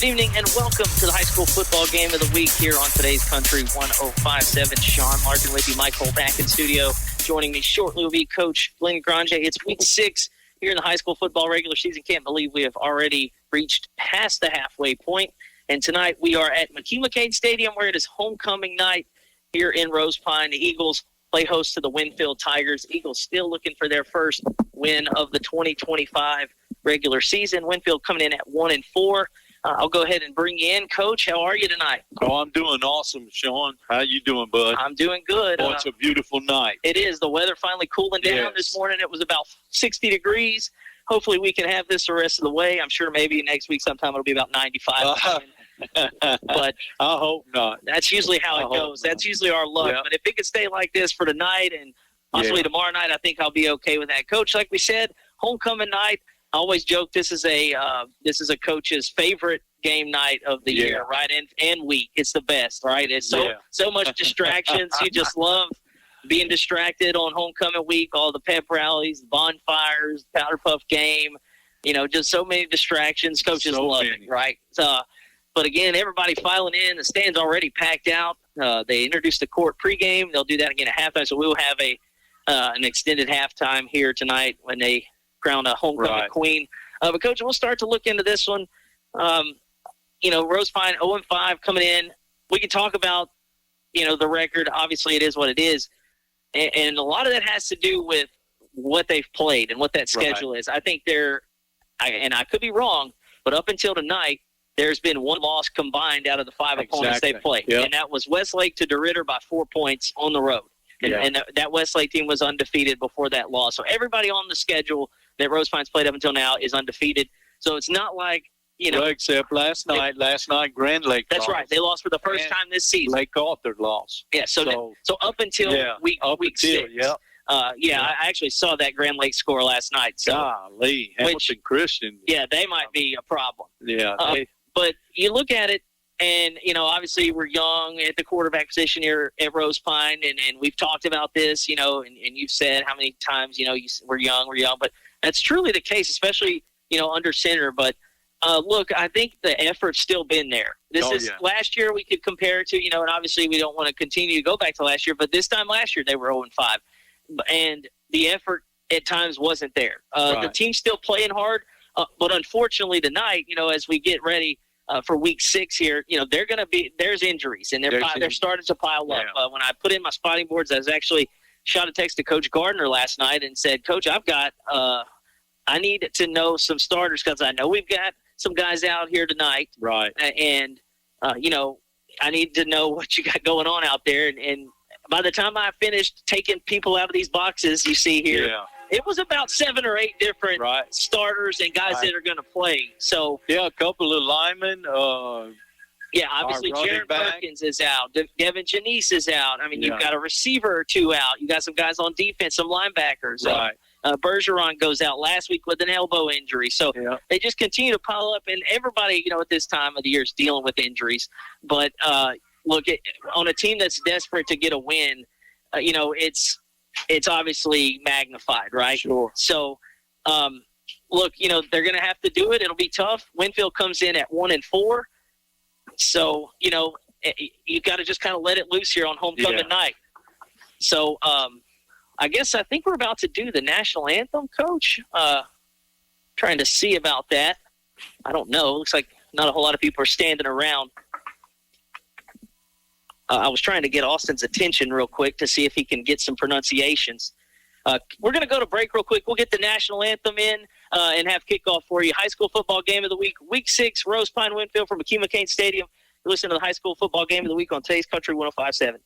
Good evening and welcome to the high school football game of the week here on today's Country 105.7. Sean Larken with you, Mike Cole back in studio. Joining me shortly will be Coach Glen Granger. It's week 6 here in the high school football regular season. Can't believe we have already reached past the halfway point. And tonight we are at McKee-McCain Stadium where it is homecoming night here in Rosepine. The Eagles play host to the Winnfield Tigers. Eagles still looking for their first win of the 2025 regular season. Winnfield coming in at 1-4. I'll go ahead and bring you in. Coach, how are you tonight? Oh, I'm doing awesome, Sean. How you doing, bud? I'm doing good. Oh, it's a beautiful night. It is. The weather finally cooling down this morning. It was about 60 degrees. Hopefully we can have this the rest of the way. I'm sure maybe next week sometime it'll be about 95. But I hope not. That's usually how it goes. That's usually our luck. Yeah. But if it could stay like this for tonight and possibly tomorrow night, I think I'll be okay with that. Coach, like we said, homecoming night. I always joke this is a coach's favorite game night of the year, right? And week. It's the best, right? It's so much distractions. You just love being distracted on homecoming week, all the pep rallies, bonfires, powder puff game, just so many distractions. Coaches love it, right? But again, everybody filing in. The stand's already packed out. They introduced the court pregame. They'll do that again at halftime. So we'll have an extended halftime here tonight when they crown a homecoming queen. But, Coach, we'll start to look into this one. Rosepine 0-5 coming in. We can talk about, the record. Obviously, it is what it is. And a lot of that has to do with what they've played and what that schedule is. I think and I could be wrong, but up until tonight, there's been one loss combined out of the 5 opponents they played. Yep. And that was Westlake to DeRidder by 4 points on the road. And that Westlake team was undefeated before that loss. So everybody on the schedule that Rosepine's played up until now is undefeated. So it's not like, except last night. Last night, Grand Lake That's lost. Right. They lost for the first time this season. Lake Arthur lost. Yeah, so up until week 6. I actually saw that Grand Lake score last night. So, golly, Hamilton Christian. Yeah, they might be a problem. Yeah. But you look at it, and, obviously we're young at the quarterback position here at Rosepine, and we've talked about this, and you've said how many times, we're young, but that's truly the case, especially, under center. But, look, I think the effort's still been there. Last year we could compare it to, and obviously we don't want to continue to go back to last year, but this time last year they were 0-5. And the effort at times wasn't there. The team's still playing hard, but unfortunately tonight, as we get ready for week 6 here, there's injuries, and they're starting to pile up. When I put in my spotting boards, I was actually shot a text to Coach Gardner last night and said, Coach, I've got I need to know some starters because I know we've got some guys out here tonight. Right. And, I need to know what you got going on out there. And by the time I finished taking people out of these boxes you see here, it was about 7 or 8 different starters and guys that are going to play. So a couple of linemen. Obviously Jaron Perkins is out. Devin Janice is out. I mean, you've got a receiver or 2 out. You got some guys on defense, some linebackers. Right. Bergeron goes out last week with an elbow injury. So they just continue to pile up, and everybody, at this time of the year is dealing with injuries. But, look, on a team that's desperate to get a win, it's obviously magnified, right? Sure. So, look, they're going to have to do it. It'll be tough. Winnfield comes in at 1-4. So, you got to just kind of let it loose here on homecoming night. So, I think we're about to do the national anthem, Coach. Trying to see about that. I don't know. Looks like not a whole lot of people are standing around. I was trying to get Austin's attention real quick to see if he can get some pronunciations. We're going to go to break real quick. We'll get the national anthem in and have kickoff for you. High school football game of the week, week 6, Rosepine Winnfield from McKee-McCain Stadium. You're listening to the high school football game of the week on today's Country 105.7.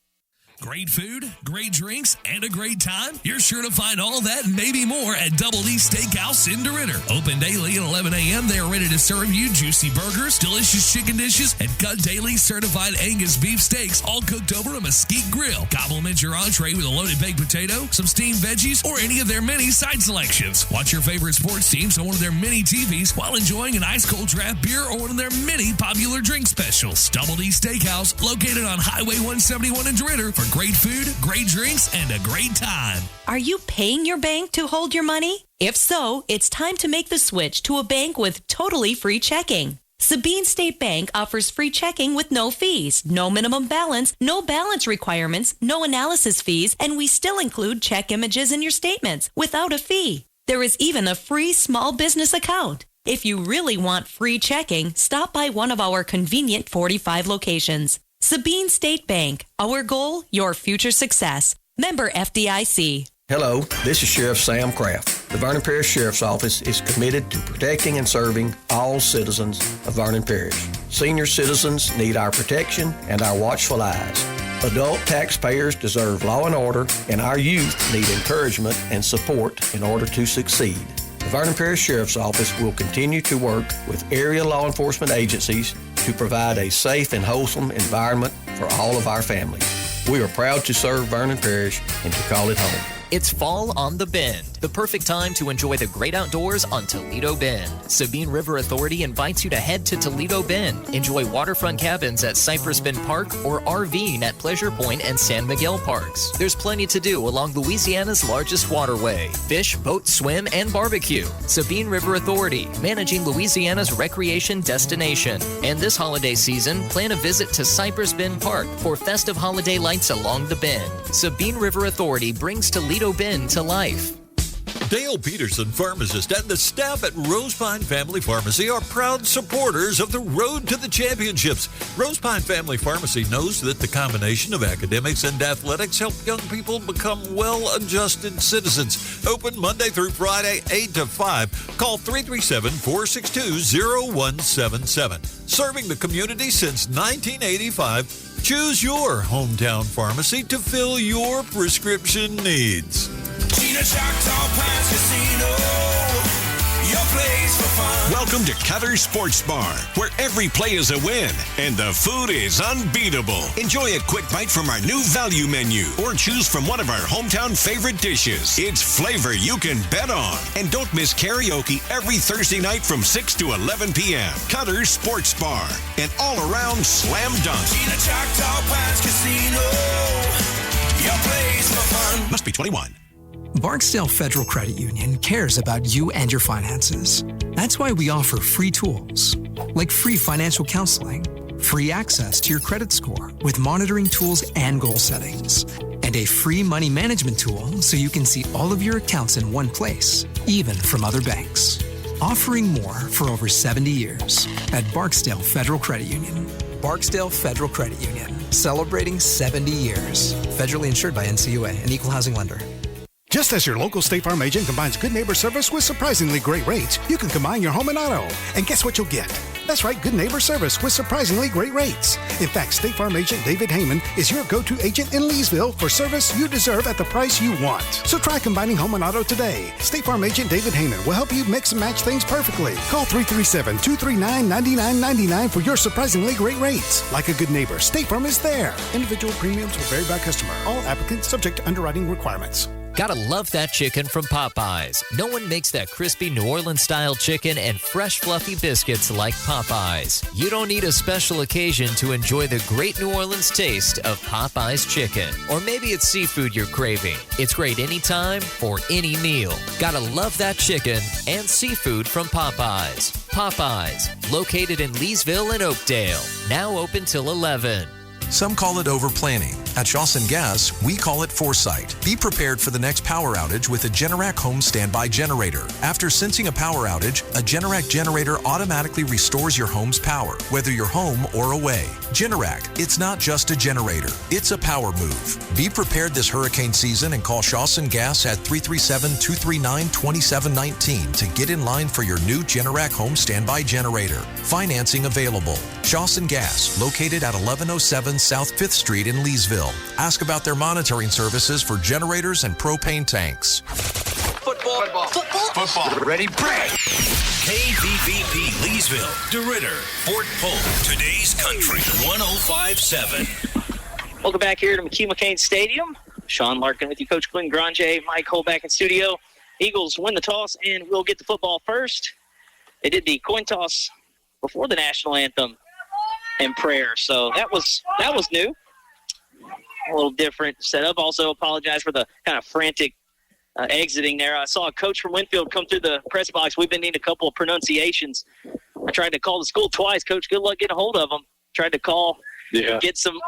Great food, great drinks, and a great time? You're sure to find all that and maybe more at Double D Steakhouse in DeRidder. Open daily at 11 a.m. They are ready to serve you juicy burgers, delicious chicken dishes, and cut daily certified Angus beef steaks, all cooked over a mesquite grill. Compliments your entree with a loaded baked potato, some steamed veggies, or any of their many side selections. Watch your favorite sports teams on one of their mini TVs while enjoying an ice-cold draft beer or one of their many popular drink specials. Double D Steakhouse, located on Highway 171 in DeRidder, for great food, great drinks, and a great time. Are you paying your bank to hold your money? If so, it's time to make the switch to a bank with totally free checking. Sabine State Bank offers free checking with no fees, no minimum balance, no balance requirements, no analysis fees, and we still include check images in your statements without a fee. There is even a free small business account. If you really want free checking, stop by one of our convenient 45 locations. Sabine State Bank. Our goal, your future success. Member FDIC. Hello, this is Sheriff Sam Kraft. The Vernon Parish Sheriff's Office is committed to protecting and serving all citizens of Vernon Parish. Senior citizens need our protection and our watchful eyes. Adult taxpayers deserve law and order, and our youth need encouragement and support in order to succeed. The Vernon Parish Sheriff's Office will continue to work with area law enforcement agencies to provide a safe and wholesome environment for all of our families. We are proud to serve Vernon Parish and to call it home. It's fall on the Bend, the perfect time to enjoy the great outdoors on Toledo Bend. Sabine River Authority invites you to head to Toledo Bend. Enjoy waterfront cabins at Cypress Bend Park or RVing at Pleasure Point and San Miguel Parks. There's plenty to do along Louisiana's largest waterway. Fish, boat, swim, and barbecue. Sabine River Authority, managing Louisiana's recreation destination. And this holiday season, plan a visit to Cypress Bend Park for festive holiday lights along the Bend. Sabine River Authority brings Toledo Bend to life. Dale Peterson, pharmacist, and the staff at Rosepine Family Pharmacy are proud supporters of the Road to the Championships. Rosepine Family Pharmacy knows that the combination of academics and athletics help young people become well-adjusted citizens. Open Monday through Friday, 8 to 5. Call 337-462-0177. Serving the community since 1985, choose your hometown pharmacy to fill your prescription needs. Choctaw Pines Casino, your place for fun. Welcome to Cutter's Sports Bar, where every play is a win and the food is unbeatable. Enjoy a quick bite from our new value menu or choose from one of our hometown favorite dishes. It's flavor you can bet on. And don't miss karaoke every Thursday night from 6 to 11 p.m. Cutter's Sports Bar, an all-around slam dunk. Choctaw Pines Casino, your place for fun. Must be 21. Barksdale Federal Credit Union cares about you and your finances. That's why we offer free tools, like free financial counseling, free access to your credit score with monitoring tools and goal settings, and a free money management tool so you can see all of your accounts in one place, even from other banks. Offering more for over 70 years at Barksdale Federal Credit Union. Barksdale Federal Credit Union, celebrating 70 years. Federally insured by NCUA, an equal housing lender. Just as your local State Farm agent combines good neighbor service with surprisingly great rates, you can combine your home and auto. And guess what you'll get? That's right, good neighbor service with surprisingly great rates. In fact, State Farm agent David Heyman is your go-to agent in Leesville for service you deserve at the price you want. So try combining home and auto today. State Farm agent David Heyman will help you mix and match things perfectly. Call 337-239-9999 for your surprisingly great rates. Like a good neighbor, State Farm is there. Individual premiums will vary by customer. All applicants subject to underwriting requirements. Gotta love that chicken from Popeyes. No one makes that crispy New Orleans-style chicken and fresh, fluffy biscuits like Popeyes. You don't need a special occasion to enjoy the great New Orleans taste of Popeyes chicken. Or maybe it's seafood you're craving. It's great anytime for any meal. Gotta love that chicken and seafood from Popeyes. Popeyes, located in Leesville and Oakdale. Now open till 11. Some call it over-planning. At Shawson Gas, we call it foresight. Be prepared for the next power outage with a Generac home standby generator. After sensing a power outage, a Generac generator automatically restores your home's power, whether you're home or away. Generac, it's not just a generator, it's a power move. Be prepared this hurricane season and call Shawson Gas at 337-239-2719 to get in line for your new Generac home standby generator. Financing available. Shawson Gas, located at 1107 South 5th Street in Leesville. Ask about their monitoring services for generators and propane tanks. Football. Ready, break. KVVP Leesville, DeRidder, Fort Polk. Today's Country 105.7. Welcome back here to McHugh McCain Stadium. Sean Larken with you, Coach Glen, Granger, Mike Cole back in studio. Eagles win the toss and will get the football first. They did the coin toss before the national anthem and prayer, so that was new. A little different setup. Also apologize for the kind of frantic exiting there. I saw a coach from Winnfield come through the press box. We've been needing a couple of pronunciations I tried to call the school twice. Coach, good luck getting a hold of him. Tried to call, get some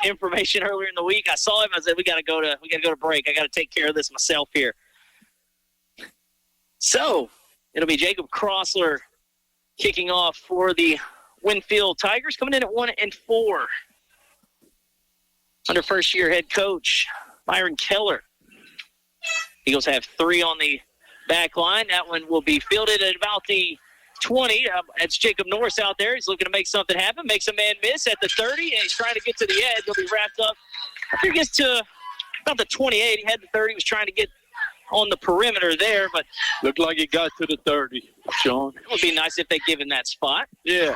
information earlier in the week. I saw him. I said, we got to go to break. I got to take care of this myself here. So it'll be Jacob Crossler kicking off for the Winnfield Tigers, coming in at 1-4. Under first-year head coach Myron Keller. Eagles have 3 on the back line. That one will be fielded at about the 20. That's Jacob Norris out there. He's looking to make something happen. Makes a man miss at the 30, and he's trying to get to the edge. He'll be wrapped up. I think he gets to about the 28. He had the 30. He was trying to get on the perimeter there, but looked like he got to the 30, Sean. It would be nice if they give him that spot. Yeah.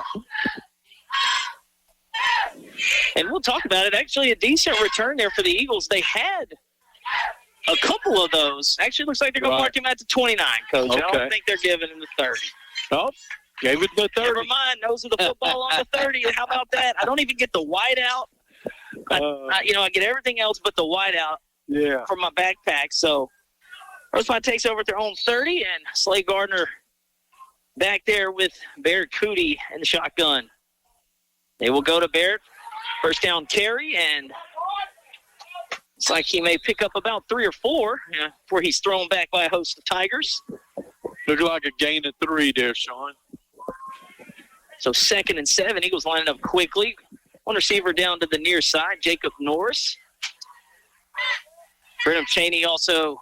And we'll talk about it. Actually, a decent return there for the Eagles. They had a couple of those. Actually, looks like they're going to mark him at the 29, Coach. Okay. I don't think they're giving him the 30. Oh, gave it the 30. Never mind. Nose of the football on the 30. How about that? I don't even get the white out. I get everything else but the white out from my backpack. So Rosepine takes over at their own 30, and Slade Gardner back there with Barrett Cootie in the shotgun. They will go to Barrett. First down carry, and it's like he may pick up about 3 or 4 before he's thrown back by a host of Tigers. Looked like a gain of 3 there, Sean. So 2nd and 7. Eagles lining up quickly. One receiver down to the near side, Jacob Norris. Brenham Cheney also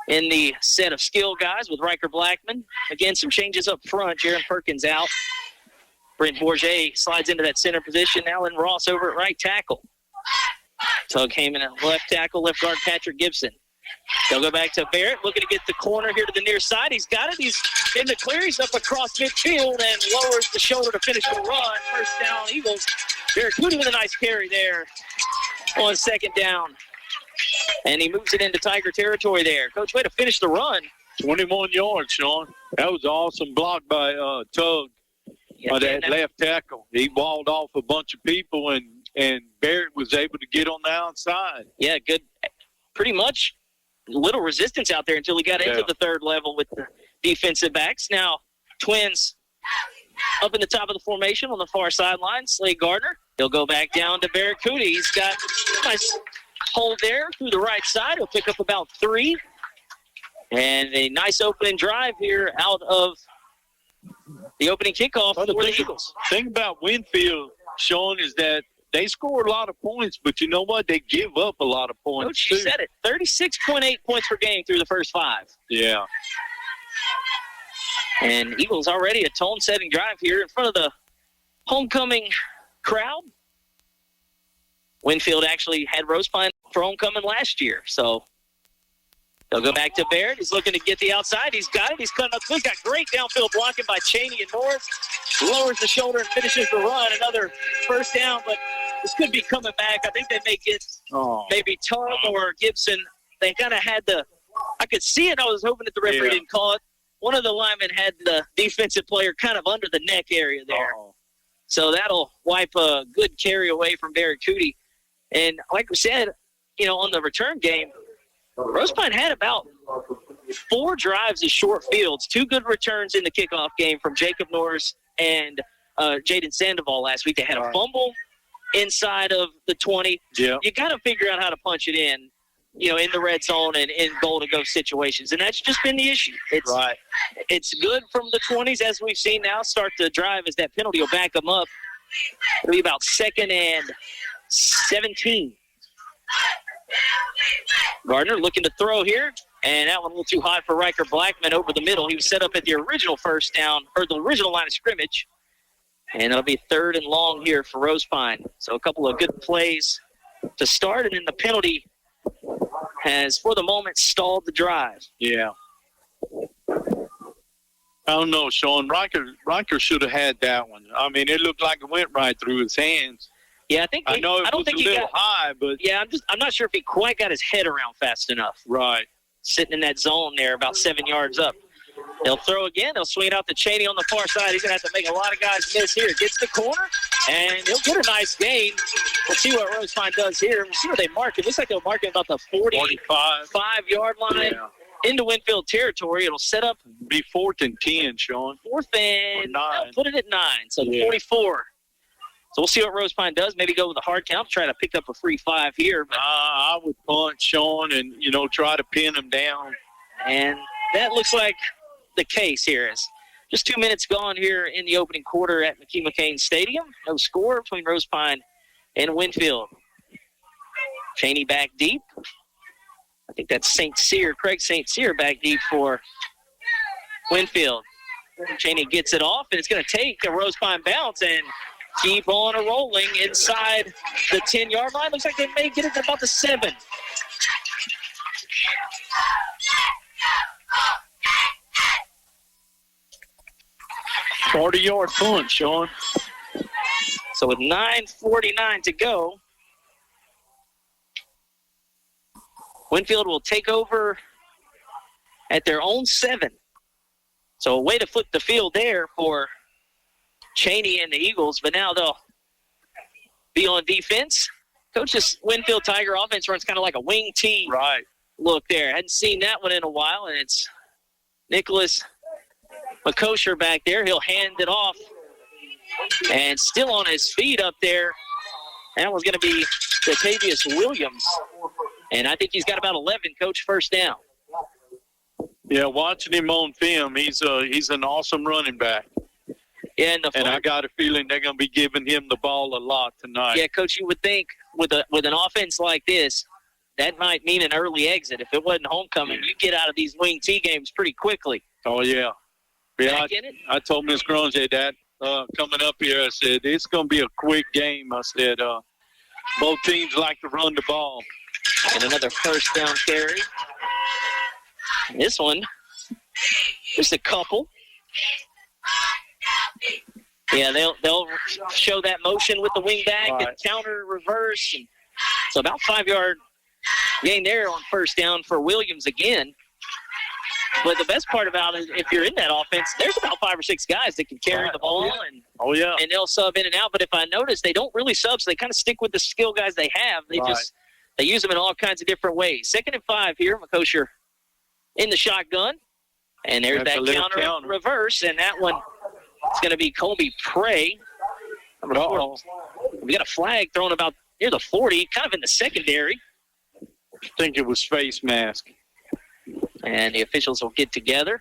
in the set of skill guys with Riker Blackman. Again, some changes up front. Jaron Perkins out. Brent Bourget slides into that center position. Alan Ross over at right tackle. Tug Heyman at left tackle, left guard Patrick Gibson. They'll go back to Barrett, looking to get the corner here to the near side. He's got it. He's in the clear. He's up across midfield and lowers the shoulder to finish the run. First down, Eagles. Barrett Cootie with a nice carry there on 2nd down. And he moves it into Tiger territory there. Coach, way to finish the run. 21 yards, Sean. That was an awesome block by Tug. By that left tackle. He walled off a bunch of people, and Barrett was able to get on the outside. Yeah, good. Pretty much little resistance out there until he got into the 3rd level with the defensive backs. Now, Twins up in the top of the formation on the far sideline. Slade Gardner. He'll go back down to Barrett Cootie. He's got a nice hold there through the right side. He'll pick up about 3. And a nice opening drive here out of the opening kickoff for the Eagles. The thing about Winnfield, Sean, is that they score a lot of points, but you know what? They give up a lot of points, Coach, you said it. 36.8 points per game through the first 5. Yeah. And Eagles already a tone-setting drive here in front of the homecoming crowd. Winnfield actually had Rosepine for homecoming last year, so they'll go back to Barrett. He's looking to get the outside. He's got it. He's cutting up. He's got great downfield blocking by Cheney and Norris. Lowers the shoulder and finishes the run. Another first down, but this could be coming back. I think they may get maybe Tug or Gibson. They kind of had I could see it. I was hoping that the referee didn't call it. One of the linemen had the defensive player kind of under the neck area there. So that'll wipe a good carry away from Barrett Cootie. And like we said, on the return game, Rosepine had about 4 drives as short fields, 2 good returns in the kickoff game from Jacob Norris and Jaden Sandoval last week. They had a fumble inside of the 20. Yeah. You got to figure out how to punch it in, in the red zone and in goal-to-go situations, and that's just been the issue. It's good from the 20s, as we've seen now, start the drive as that penalty will back them up. It'll be about 2nd and 17. Gardner looking to throw here, and that one a little too high for Riker Blackman over the middle. He was set up at the original first down, or the original line of scrimmage, and that'll be 3rd and long here for Rosepine. So a couple of good plays to start, and then the penalty has, for the moment, stalled the drive. Yeah. I don't know, Sean. Riker should have had that one. I mean, it looked like it went right through his hands. Yeah, I don't think he got high, but yeah, I'm not sure if he quite got his head around fast enough. Right. Sitting in that zone there, about 7 yards up. They'll throw again. They'll swing it out to Cheney on the far side. He's going to have to make a lot of guys miss here. Gets the corner, and he'll get a nice gain. We'll see what Rosepine does here. We'll see where they mark it. Looks like they'll mark it about the 45-yard line into Winnfield territory. It'll set up be 4th and 10, Sean. 4th and 9. I'll put it at 9. So 44. So we'll see what Rosepine does. Maybe go with a hard count, try to pick up a free 5 here. But I would punt, Sean, and, try to pin them down. And that looks like the case here. Is just 2 minutes gone here in the opening quarter at McKee-McCain Stadium. No score between Rosepine and Winnfield. Cheney back deep. I think that's Craig St. Cyr back deep for Winnfield. Cheney gets it off, and it's going to take a Rosepine bounce and keep on rolling inside the 10-yard line. Looks like they may get it to about the 7. Yard punt, Sean. So with 9:49 to go, Winnfield will take over at their own 7. So a way to flip the field there for Cheney and the Eagles, but now they'll be on defense. Coach's Winnfield Tiger offense runs kind of like a wing T look there. Hadn't seen that one in a while, and it's Nicholas McCosher back there. He'll hand it off, and still on his feet up there. That one's going to be Latavius Williams, and I think he's got about 11, Coach, first down. Yeah, watching him on film, he's an awesome running back. Yeah, and I got a feeling they're going to be giving him the ball a lot tonight. Yeah, Coach, you would think with an offense like this, that might mean an early exit. If it wasn't homecoming, you get out of these wing T games pretty quickly. Oh, yeah. I told Ms. Granger that coming up here. I said, it's going to be a quick game. I said, both teams like to run the ball. And another first down carry. This one, just a couple. Yeah, they'll show that motion with the wing back and counter reverse. And so about 5-yard gain there on first down for Williams again. But the best part about it, if you're in that offense, there's about 5 or 6 guys that can carry the ball. And they'll sub in and out. But if I notice, they don't really sub, so they kind of stick with the skill guys they have. They use them in all kinds of different ways. 2nd and 5 here, McCosher in the shotgun. And there's that counter reverse, and that one is going to be Colby Prey. We got a flag thrown about near the 40, kind of in the secondary. I think it was face mask. And the officials will get together.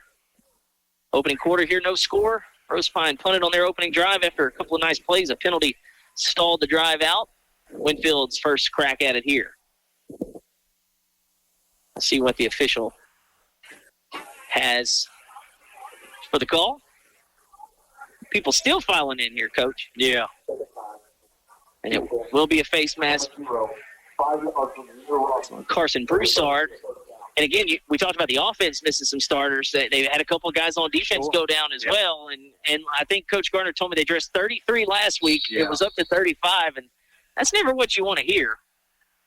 Opening quarter here, no score. Rosepine punted on their opening drive after a couple of nice plays. A penalty stalled the drive out. Winnfield's first crack at it here. Let's see what the official has for the call. People still filing in here, Coach. Yeah. And it will be a face mask. Carson Broussard. And again, we talked about the offense missing some starters. They had a couple of guys on defense go down as well. And I think Coach Garner told me they dressed 33 last week. Yeah. It was up to 35, and that's never what you want to hear.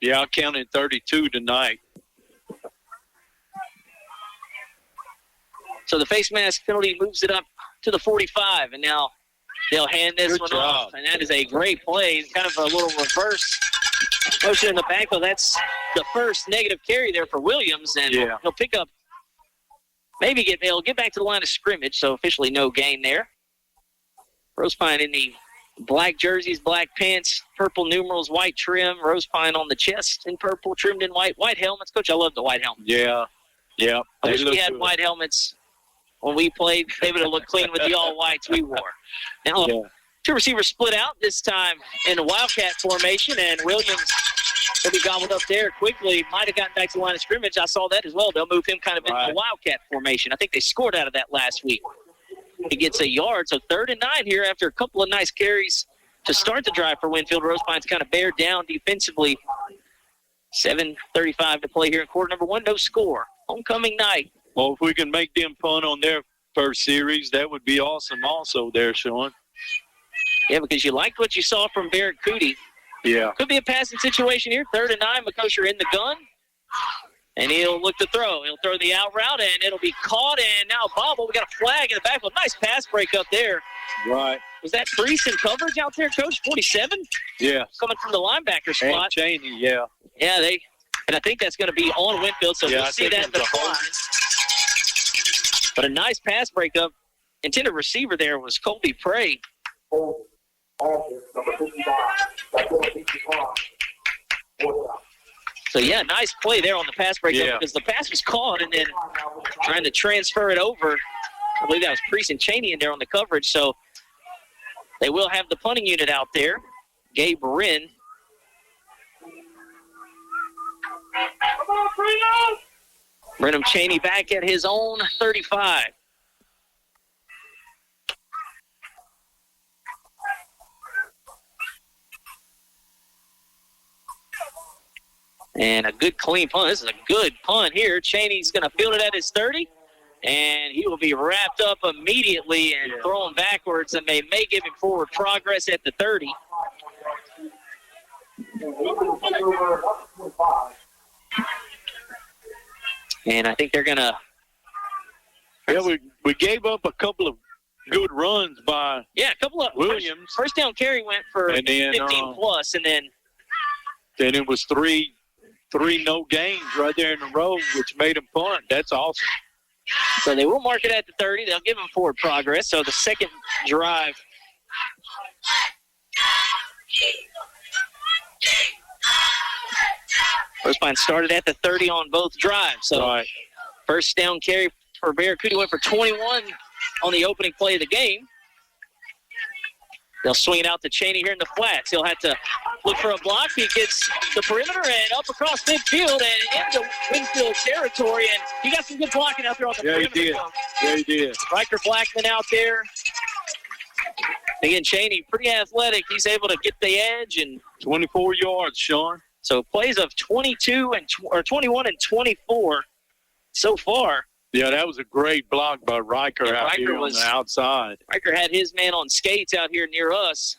Yeah, I counted 32 tonight. So the face mask penalty moves it up to the 45, and now they'll hand this one off. And that is a great play. Kind of a little reverse motion in the backfield. That's the first negative carry there for Williams, and he'll pick up, they'll get back to the line of scrimmage, so officially no gain there. Rosepine in the black jerseys, black pants, purple numerals, white trim, Rosepine on the chest in purple, trimmed in white helmets. Coach, I love the white helmets. Yeah. I wish we had white helmets when we played. They would have looked clean with the all whites we wore. Now, two receivers split out this time in the Wildcat formation, and Williams will be gobbled up there quickly. Might have gotten back to the line of scrimmage. I saw that as well. They'll move him kind of into the Wildcat formation. I think they scored out of that last week. He gets a yard. So 3rd and 9 here after a couple of nice carries to start the drive for Winnfield. Rosepine's kind of bared down defensively. 7:35 to play here in quarter number 1. No score. Homecoming night. Well, if we can make them punt on their first series, that would be awesome also there, Sean. Yeah, because you liked what you saw from Barrett Cootie. Yeah. Could be a passing situation here. 3rd and 9. McCosher in the gun. And he'll look to throw. He'll throw the out route, and it'll be caught. And now bobble. We got a flag in the backfield. Nice pass break up there. Right. Was that Priest in coverage out there, Coach? 47? Yeah. Coming from the linebacker spot. And Cheney, yeah. Yeah, and I think that's going to be on Winnfield, so we'll see that in the flag. But a nice pass breakup. Intended receiver there was Colby Prey. So, yeah, nice play there on the pass breakup because the pass was caught and then trying to transfer it over. I believe that was Priest and Cheney in there on the coverage. So they will have the punting unit out there. Gabe Wren. Brenham Cheney back at his own 35. And a good clean punt. This is a good punt here. Cheney's going to field it at his 30. And he will be wrapped up immediately and thrown backwards, and they may give him forward progress at the 30. And I think they're going to... Yeah, we gave up a couple of good runs by a couple of... Williams. First down carry went for 15-plus, and then... Then it was three no gains right there in a row, which made them punt. That's awesome. So they will mark it at the 30. They'll give them forward progress. So the second drive. Rosepine started at the 30 on both drives. So first down carry for Barracuda went for 21 on the opening play of the game. They'll swing it out to Cheney here in the flats. He'll have to look for a block. He gets the perimeter and up across midfield and into Winnfield territory. And he got some good blocking out there on the perimeter. He did. Yeah, he did. Riker Blackman out there. Again, Cheney, pretty athletic. He's able to get the edge. And 24 yards, Sean. So plays of 21 and 24 so far. Yeah, that was a great block by Riker out here on the outside. Riker had his man on skates out here near us.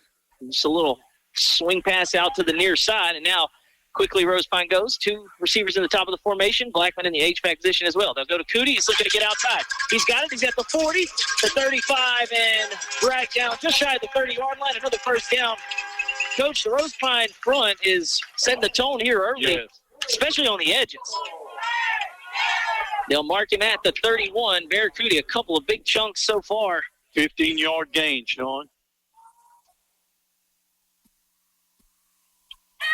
Just a little swing pass out to the near side. And now quickly Rosepine goes. Two receivers in the top of the formation. Blackman in the H-back position as well. They'll go to Cootie. He's looking to get outside. He's got it. He's at the 40, the 35, and dragged down just shy of the 30-yard line. Another first down. Coach, the Rosepine front is setting the tone here early, especially on the edges. They'll mark him at the 31. Barracuda, a couple of big chunks so far. 15-yard gain, Sean.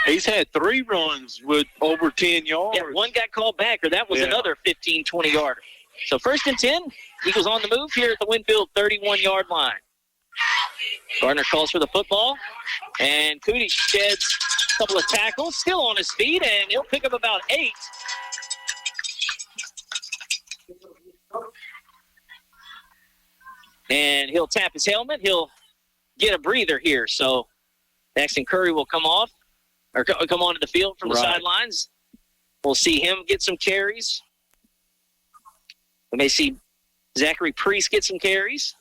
He's had 3 runs with over 10 yards. Yeah, one got called back, or that was another 15, 20-yarder. So first and 10, Eagles on the move here at the Winnfield 31-yard line. Gardner calls for the football, and Cootie sheds a couple of tackles, still on his feet, and he'll pick up about 8. And he'll tap his helmet. He'll get a breather here. So Daxton Curry will come off, or come onto the field from the sidelines. We'll see him get some carries. We may see Zachary Priest get some carries.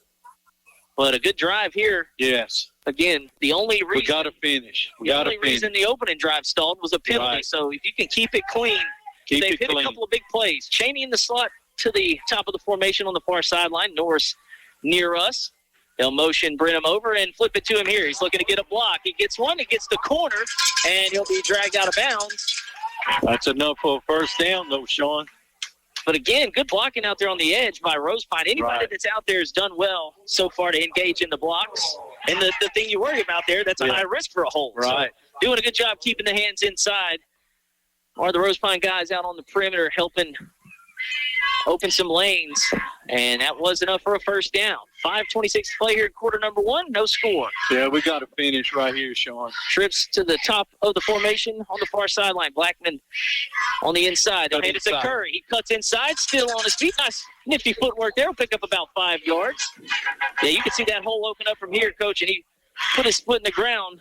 But a good drive here. Yes. Again, the only reason... We got to finish. The only reason the opening drive stalled was a penalty. Right. So if you can keep it clean, they've hit a couple of big plays. Cheney in the slot to the top of the formation on the far sideline. Norris near us. They'll motion Brenham over and flip it to him here. He's looking to get a block. He gets one. He gets the corner, and he'll be dragged out of bounds. That's enough for a first down, though, Sean. But again, good blocking out there on the edge by Rosepine. Anybody that's out there has done well so far to engage in the blocks. And the thing you worry about there, that's a high risk for a hold. Right. So doing a good job keeping the hands inside. Are the Rosepine guys out on the perimeter helping open some lanes. And that was enough for a first down. 5:26 to play here in quarter number 1. No score. Yeah, we got to finish right here, Sean. Trips to the top of the formation on the far sideline. Blackman on the inside. They'll hand it to Curry. He cuts inside, still on his feet. Nice nifty footwork there. Will pick up about 5 yards. Yeah, you can see that hole open up from here, Coach, and he put his foot in the ground.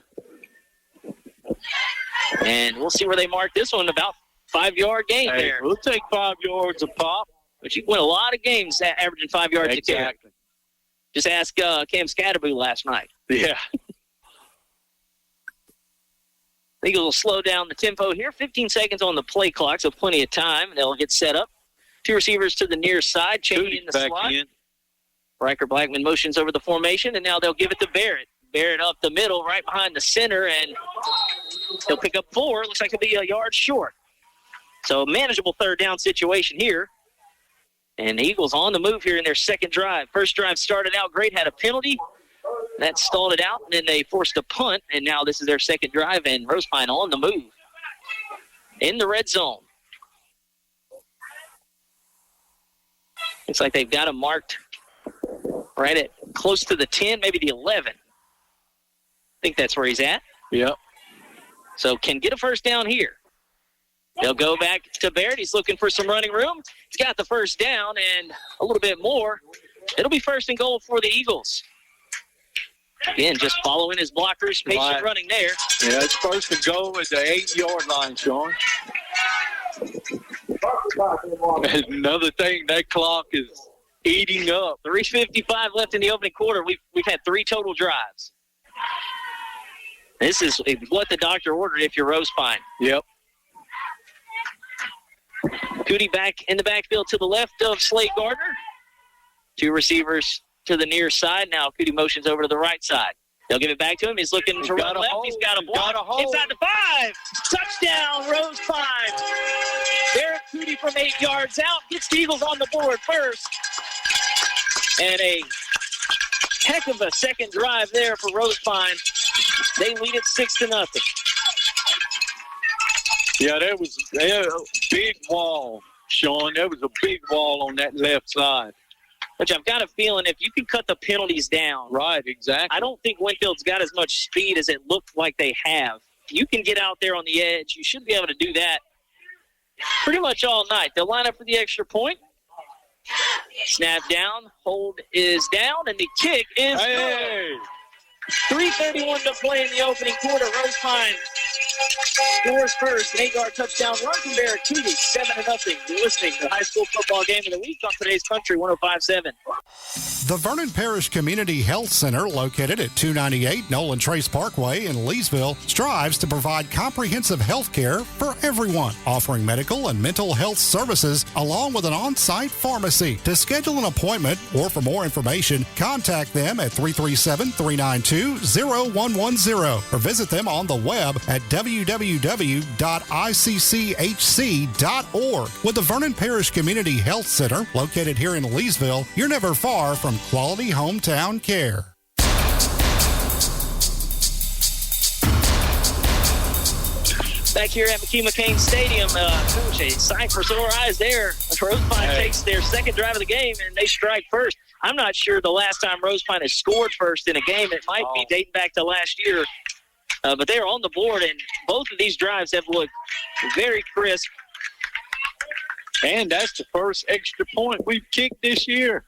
And we'll see where they mark this one. About 5-yard gain there. We'll take 5 yards a pop. But you can win a lot of games averaging 5 yards a carry. Just ask Cam Scatterby last night. Yeah. Eagles will slow down the tempo here. 15 seconds on the play clock, so plenty of time. They'll get set up. 2 receivers to the near side. Cheney in the slot. Riker Blackman motions over the formation, and now they'll give it to Barrett. Barrett up the middle, right behind the center, and he'll pick up 4. Looks like he'll be a yard short. So a manageable third down situation here. And the Eagles on the move here in their second drive. First drive started out great, had a penalty. That stalled it out, and then they forced a punt, and now this is their second drive, and Rosepine on the move in the red zone. Looks like they've got him marked right at close to the 10, maybe the 11. I think that's where he's at. Yep. So can get a first down here. They'll go back to Barrett. He's looking for some running room. He's got the first down and a little bit more. It'll be first and goal for the Eagles. Again, just following his blockers, patient running there. Yeah, it's first and goal at the 8-yard line, Sean. Another thing, that clock is eating up. 3:55 left in the opening quarter. We've had 3 total drives. This is what the doctor ordered if you're Rosepine. Yep. Cootie back in the backfield to the left of Slade Gardner. 2 receivers to the near side. Now Cootie motions over to the right side. They'll give it back to him. He's looking to run left. He's got a block. Inside the 5. Touchdown, Rosepine. Derek Cootie from 8 yards out. Gets the Eagles on the board first. And a heck of a second drive there for Rosepine. They lead it 6-0. Yeah, that was a big wall, Sean. That was a big wall on that left side. Which I've got a feeling if you can cut the penalties down. Right, exactly. I don't think Winnfield's got as much speed as it looked like they have. You can get out there on the edge. You should be able to do that pretty much all night. They'll line up for the extra point. Snap down. Hold is down, and the kick is good. 3:31 to play in the opening quarter. Rosepine scores first. An 8-yard touchdown run from Derek Cootie. 7-0. You're listening to the high school football game of the week on today's Country 105.7. The Vernon Parish Community Health Center, located at 298 Nolan Trace Parkway in Leesville, strives to provide comprehensive health care for everyone, offering medical and mental health services along with an on-site pharmacy. To schedule an appointment or for more information, contact them at 337-392-0110 or visit them on the web at www.icchc.org. With the Vernon Parish Community Health Center, located here in Leesville, you're never far from quality hometown care. Back here at McKee McCain Stadium, Coach, a sight for sore eyes there. Rosepine takes their second drive of the game, and they strike first. I'm not sure the last time Rosepine has scored first in a game. It might be dating back to last year. But they're on the board, and both of these drives have looked very crisp. And that's the first extra point we've kicked this year.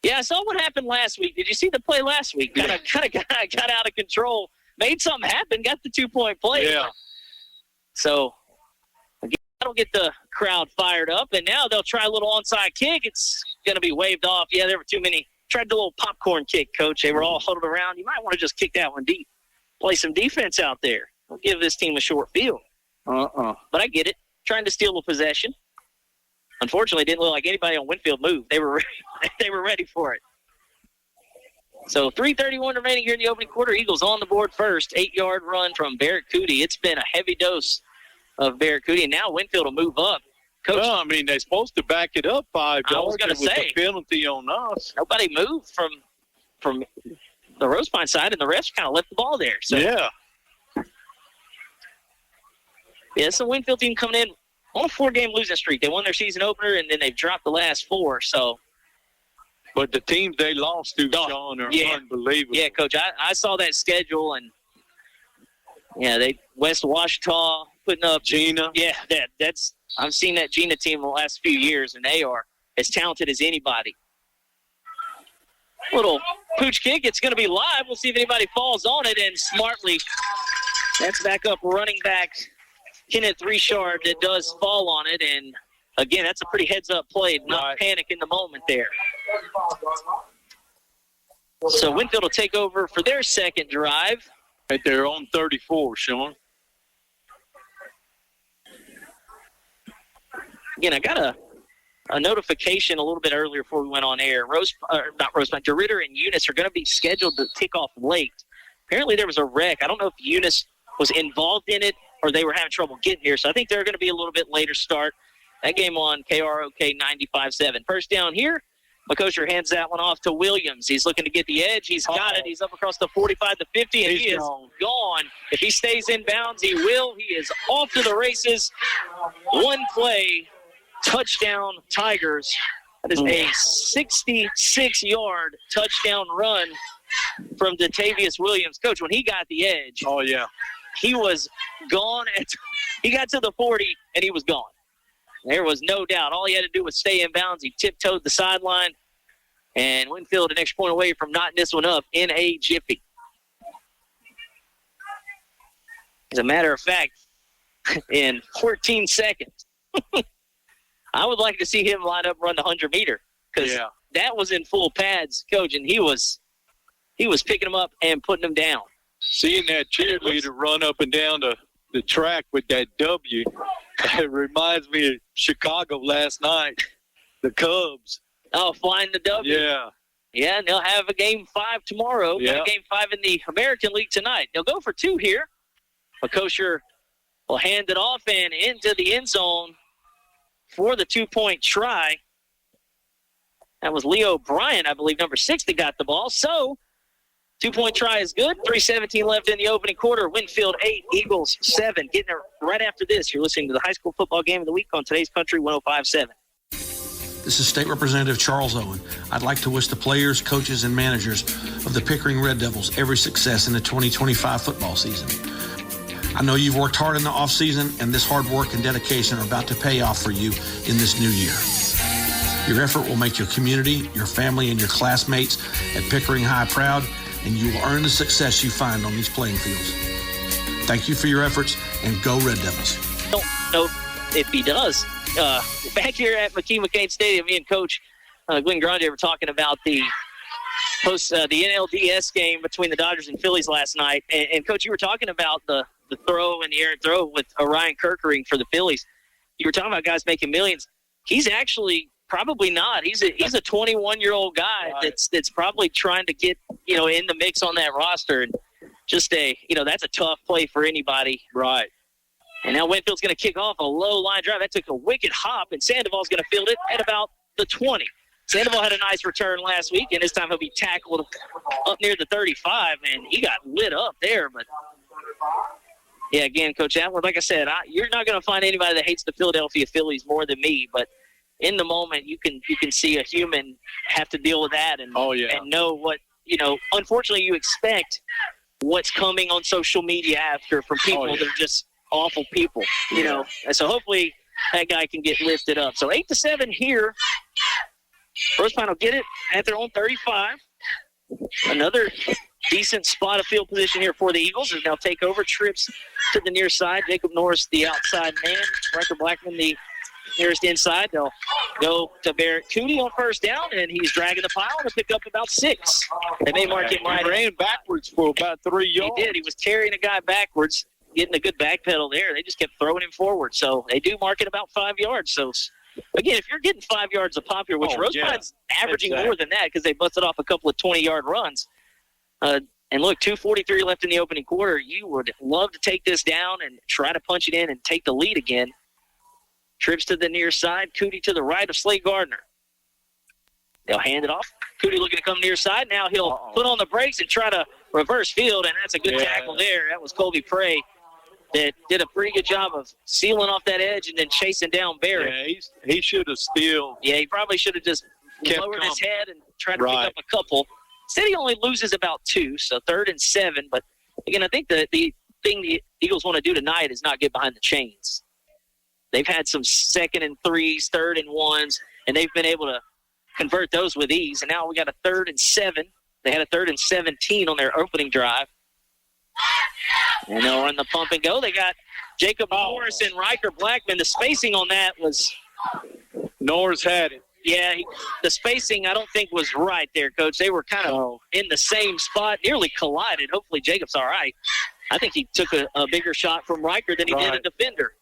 Yeah, I saw what happened last week. Did you see the play last week? Kind of got out of control. Made something happen, got the 2-point play. Yeah. So, again, that'll get the crowd fired up. And now they'll try a little onside kick. It's going to be waved off. Yeah, there were too many. Tried the little popcorn kick, Coach. They were all huddled around. You might want to just kick that one deep. Play some defense out there. We'll give this team a short field. But I get it. Trying to steal a possession. Unfortunately, it didn't look like anybody on Winnfield moved. They were ready for it. So 3:31 remaining here in the opening quarter. Eagles on the board first. 8-yard run from Barrett Cootie. It's been a heavy dose of Barrett Cootie, and now Winnfield will move up. Coach, well, I mean, they're supposed to back it up 5 yards. I was going to say, a penalty on us. Nobody moved from the Rosepine side, and the refs kind of left the ball there. So. Yeah, it's a Winnfield team coming in on a 4-game losing streak. They won their season opener, and then they've dropped the last 4. So, but the teams they lost to, Sean, are unbelievable. Yeah, Coach, I saw that schedule, and they West Washita putting up Gina. Yeah, that's I've seen that Gina team the last few years, and they are as talented as anybody. Little pooch kick. It's going to be live. We'll see if anybody falls on it, and smartly, that's back up running back Kenneth Richard that does fall on it, and again, that's a pretty heads-up play. Not panic in the moment there. So Winnfield will take over for their second drive. At their own 34, Sean. Again, I got a notification a little bit earlier before we went on air. DeRitter and Eunice are going to be scheduled to kick off late. Apparently there was a wreck. I don't know if Eunice was involved in it or they were having trouble getting here, so I think they're going to be a little bit later start. That game on KROK 95.7. First down here. McCosher hands that one off to Williams. He's looking to get the edge. He's got it. He's up across the 45 to 50, and he is gone. If he stays in bounds, he will. He is off to the races. One play, touchdown Tigers. That is a 66-yard touchdown run from Datavius Williams. Coach, when he got the edge, he was gone. He got to the 40, and he was gone. There was no doubt. All he had to do was stay in bounds. He tiptoed the sideline, and Winnfield an extra point away from knotting this one up in a jiffy. As a matter of fact, in 14 seconds, I would like to see him line up and run the 100-meter because that was in full pads, Coach, and he was picking them up and putting them down. Seeing that cheerleader run up and down the track with that W, it reminds me of Chicago last night, the Cubs. Oh, flying the W. Yeah. Yeah, and they'll have a Game 5 tomorrow. Yeah. Got a Game 5 in the American League tonight. They'll go for 2 here. McCosher will hand it off and into the end zone for the 2-point try. That was Leo Bryant, I believe, number 6 that got the ball. So, 2-point try is good. 3:17 left in the opening quarter. Winnfield 8, Eagles 7. Getting it right after this. You're listening to the high school football game of the week on today's Country 105.7. This is State Representative Charles Owen. I'd like to wish the players, coaches, and managers of the Pickering Red Devils every success in the 2025 football season. I know you've worked hard in the offseason, and this hard work and dedication are about to pay off for you in this new year. Your effort will make your community, your family, and your classmates at Pickering High proud, and you will earn the success you find on these playing fields. Thank you for your efforts, and go Red Devils. Don't know if he does. Back here at McKee-McCain Stadium, me and Coach Glen Granger were talking about the NLDS game between the Dodgers and Phillies last night. And Coach, you were talking about the throw and the errant throw with Orion Kirkering for the Phillies. You were talking about guys making millions. He's actually probably not. He's a 21-year-old guy that's probably trying to get, in the mix on that roster. And just that's a tough play for anybody. Right. And now Winfield's going to kick off a low line drive. That took a wicked hop, and Sandoval's going to field it at about the 20. Sandoval had a nice return last week, and this time he'll be tackled up near the 35, and he got lit up there. But, yeah, again, Coach Atwood, like I said, you're not going to find anybody that hates the Philadelphia Phillies more than me, but in the moment you can see a human have to deal with that and know what, unfortunately you expect what's coming on social media after from people that are just awful people, And so hopefully that guy can get lifted up. So 8-7 here. Rosepine will get it at their own 35. Another decent spot of field position here for the Eagles as they'll take over. Trips to the near side. Jacob Norris, the outside man. Riker Blackman, the nearest inside. They'll go to Barrett Cooney on first down, and he's dragging the pile to pick up about 6. They may mark him right. He ran backwards for about 3 yards. He did. He was carrying a guy backwards, getting a good back pedal there. They just kept throwing him forward. So they do mark it about 5 yards. So, again, if you're getting 5 yards a pop here, which Rosepine's averaging more than that because they busted off a couple of 20-yard runs. And look, 2:43 left in the opening quarter. You would love to take this down and try to punch it in and take the lead again. Trips to the near side. Cootie to the right of Slade Gardner. They'll hand it off. Cootie looking to come near side. Now he'll put on the brakes and try to reverse field, and that's a good tackle there. That was Colby Prey that did a pretty good job of sealing off that edge and then chasing down Barrett. Yeah, he should have still. Yeah, he probably should have just lowered his head and tried to pick up a couple. Instead, he only loses about 2, so 3rd and 7. But, again, I think the thing the Eagles want to do tonight is not get behind the chains. They've had some 2nd and 3s, 3rd and 1s, and they've been able to convert those with ease. And now we got a 3rd and 7. They had a 3rd and 17 on their opening drive. And they'll run the pump and go. They got Jacob Norris and Riker Blackman. The spacing on that was – Norris had it. Yeah, the spacing I don't think was right there, Coach. They were kind of in the same spot, nearly collided. Hopefully Jacob's all right. I think he took a bigger shot from Riker than he did a defender.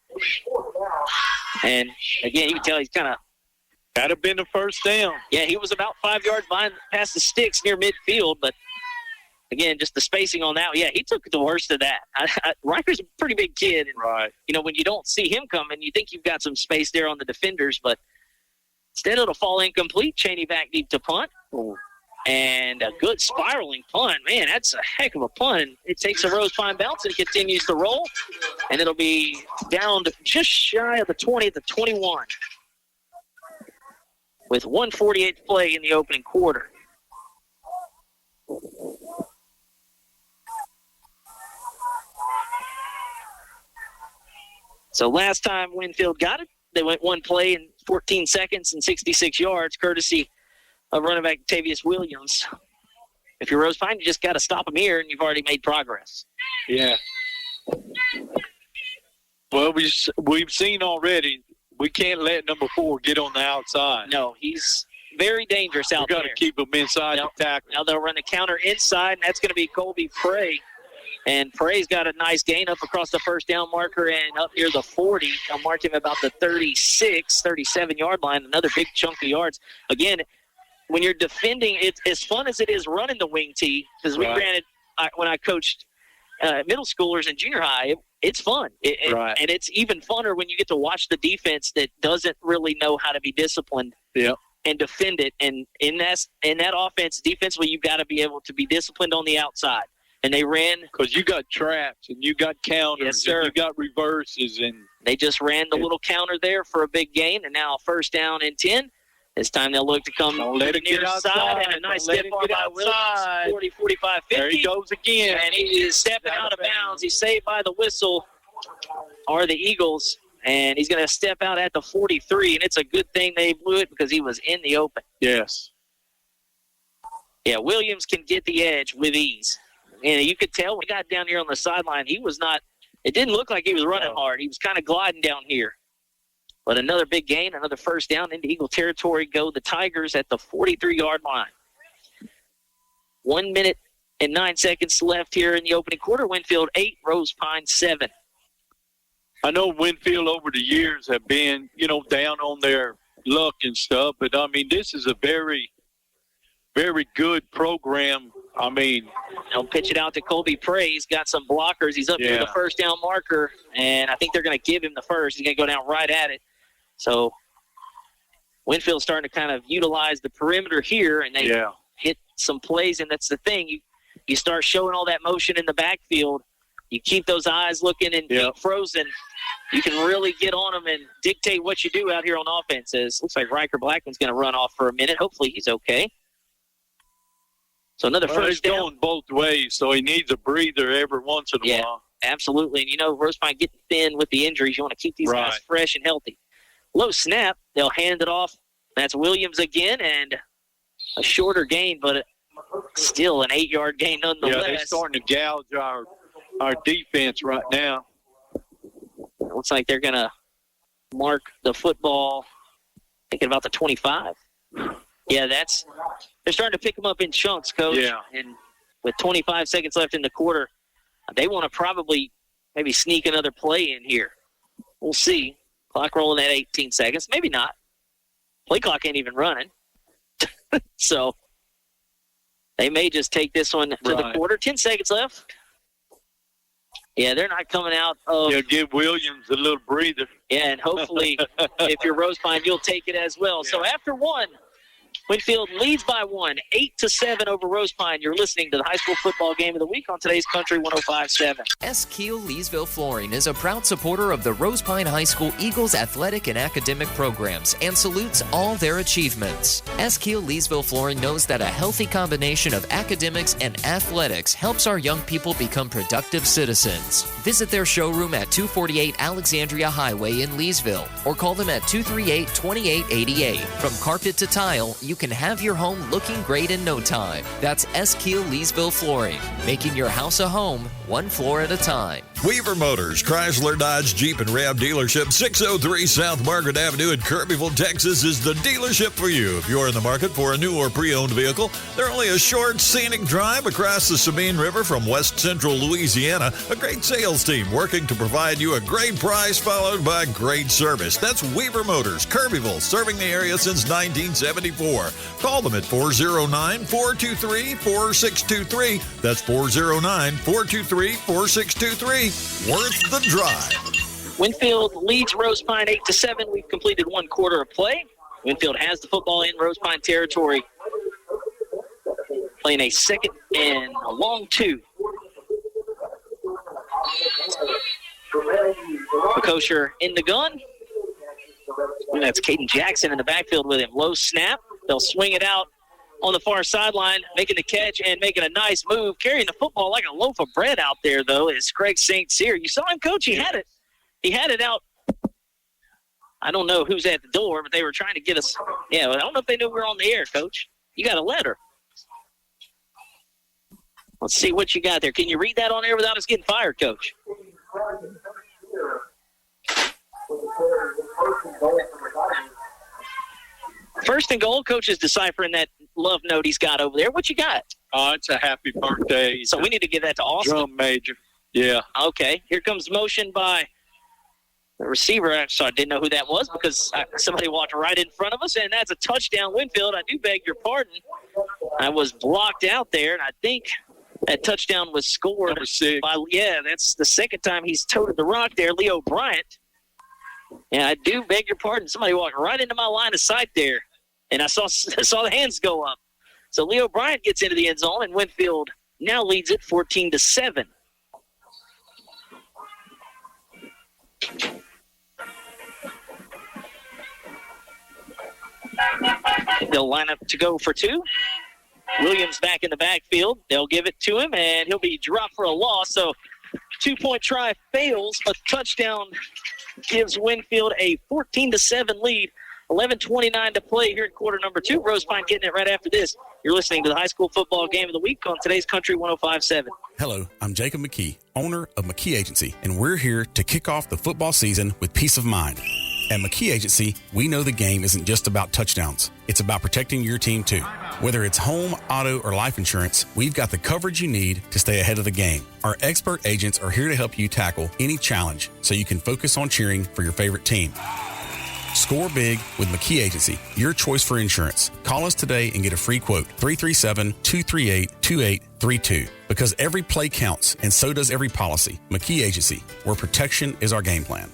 And, again, you can tell he's kind of – That'd have been the first down. Yeah, he was about 5 yards behind past the sticks near midfield, but again, just the spacing on that. Yeah, he took the worst of that. Riker's a pretty big kid. And, right. When you don't see him coming, you think you've got some space there on the defenders, but instead it'll fall incomplete. Cheney back deep to punt. Ooh. And a good spiraling punt. Man, that's a heck of a punt. It takes a Rosepine bounce and continues to roll. And it'll be down to just shy of the 20 at the 21 with 1:48 to play in the opening quarter. So last time Winnfield got it, they went one play in 14 seconds and 66 yards, courtesy of running back Tavius Williams. If you're Rosepine, you just got to stop them here, and you've already made progress. Yeah. Well, we've seen already, we can't let number 4 get on the outside. No, he's very dangerous out there. We've got to keep him inside the tackle. Now they'll run the counter inside, and that's going to be Colby Prey. And Prey's got a nice gain up across the first down marker and up near the 40. I'll mark him about the 36, 37-yard line, another big chunk of yards. Again, when you're defending, it's as fun as it is running the wing tee, because we ran it when I coached middle schoolers in junior high. It's fun. And it's even funner when you get to watch the defense that doesn't really know how to be disciplined and defend it. And in that offense, defensively, you've got to be able to be disciplined on the outside. And they ran. Because you got traps and you got counters. Yes, sir. And you got reverses. And they just ran the little counter there for a big gain. And now first down and 10. This time they'll look to come to the near side. And a nice step on by Williams. 40, 45, 50. There he goes again. And he is stepping out of bounds. He's saved by the whistle. Are the Eagles. And he's going to step out at the 43. And it's a good thing they blew it because he was in the open. Yes. Yeah, Williams can get the edge with ease. And you could tell when he got down here on the sideline, he was not – it didn't look like he was running hard. He was kind of gliding down here. But another big gain, another first down into Eagle territory. Go the Tigers at the 43-yard line. 1 minute and 9 seconds left here in the opening quarter. Winnfield 8, Rosepine 7. I know Winnfield over the years have been, down on their luck and stuff. But, this is a very, very good program. They'll pitch it out to Colby Prey. He's got some blockers. He's up near the first down marker, and I think they're going to give him the first. He's going to go down right at it. So Winnfield's starting to kind of utilize the perimeter here, and they hit some plays, and that's the thing. You start showing all that motion in the backfield. You keep those eyes looking and keep frozen. You can really get on them and dictate what you do out here on offense. Looks like Riker Blackman's going to run off for a minute. Hopefully he's okay. So another first down. He's going both ways, so he needs a breather every once in a while. Absolutely. And, Rosepine getting thin with the injuries. You want to keep these guys fresh and healthy. Low snap. They'll hand it off. That's Williams again, and a shorter gain, but still an 8-yard gain nonetheless. Yeah, they're starting to gouge our defense right now. It looks like they're going to mark the football, thinking about the 25. Yeah, they're starting to pick them up in chunks, Coach. Yeah. And with 25 seconds left in the quarter, they want to probably maybe sneak another play in here. We'll see. Clock rolling at 18 seconds. Maybe not. Play clock ain't even running. So they may just take this one to the quarter. 10 seconds left. Yeah, they're not coming out of... Yeah, give Williams a little breather. Yeah, and hopefully, if you're Rosepine, you'll take it as well. Yeah. So after one, Winnfield leads by 1, 8-7 over Rosepine. You're listening to the high school football game of the week on today's Country 105.7. Esquil Leesville Flooring is a proud supporter of the Rosepine High School Eagles athletic and academic programs and salutes all their achievements. Esquil Leesville Flooring knows that a healthy combination of academics and athletics helps our young people become productive citizens. Visit their showroom at 248 Alexandria Highway in Leesville or call them at 238-2888. From carpet to tile, you can have your home looking great in no time. That's Esquil Leesville Flooring, making your house a home, one floor at a time. Weaver Motors, Chrysler, Dodge, Jeep, and Ram dealership, 603 South Margaret Avenue in Kirbyville, Texas, is the dealership for you. If you're in the market for a new or pre-owned vehicle, they're only a short, scenic drive across the Sabine River from west central Louisiana. A great sales team working to provide you a great price followed by great service. That's Weaver Motors, Kirbyville, serving the area since 1974. Call them at 409-423-4623. That's 409-423-4623. Worth the drive. Winnfield leads Rosepine 8-7. We've completed one quarter of play. Winnfield has the football in Rosepine territory, playing a second and a long 2. McCosher in the gun. And that's Caden Jackson in the backfield with him. Low snap. They'll swing it out on the far sideline, making the catch and making a nice move. Carrying the football like a loaf of bread out there, though, is Craig St. Cyr. You saw him, Coach. He had it. He had it out. I don't know who's at the door, but they were trying to get us. Yeah, I don't know if they knew we were on the air, Coach. You got a letter. Let's see what you got there. Can you read that on air without us getting fired, Coach? First and goal, Coach is deciphering that love note he's got over there. What you got? Oh, it's a happy birthday. So we need to give that to Austin. Drum major. Yeah. Okay. Here comes motion by the receiver. I didn't know who that was because somebody walked right in front of us, and that's a touchdown, Winnfield. I do beg your pardon. I was blocked out there, and I think that touchdown was scored. Number 6. That's the second time he's toted the rock there, Leo Bryant. And I do beg your pardon. Somebody walked right into my line of sight there, and I saw the hands go up. So Leo Bryant gets into the end zone, and Winnfield now leads it 14-7. They'll line up to go for 2. Williams back in the backfield. They'll give it to him, and he'll be dropped for a loss. So 2-point try fails, but touchdown gives Winnfield a 14-7 lead. 11:29 to play here in quarter number 2. Rosepine getting it right after this. You're listening to the high school football game of the week on today's Country 105.7. Hello, I'm Jacob McKee, owner of McKee Agency, and we're here to kick off the football season with peace of mind. At McKee Agency, we know the game isn't just about touchdowns. It's about protecting your team, too. Whether it's home, auto, or life insurance, we've got the coverage you need to stay ahead of the game. Our expert agents are here to help you tackle any challenge so you can focus on cheering for your favorite team. Score big with McKee Agency, your choice for insurance. Call us today and get a free quote, 337-238-2832. Because every play counts, and so does every policy. McKee Agency, where protection is our game plan.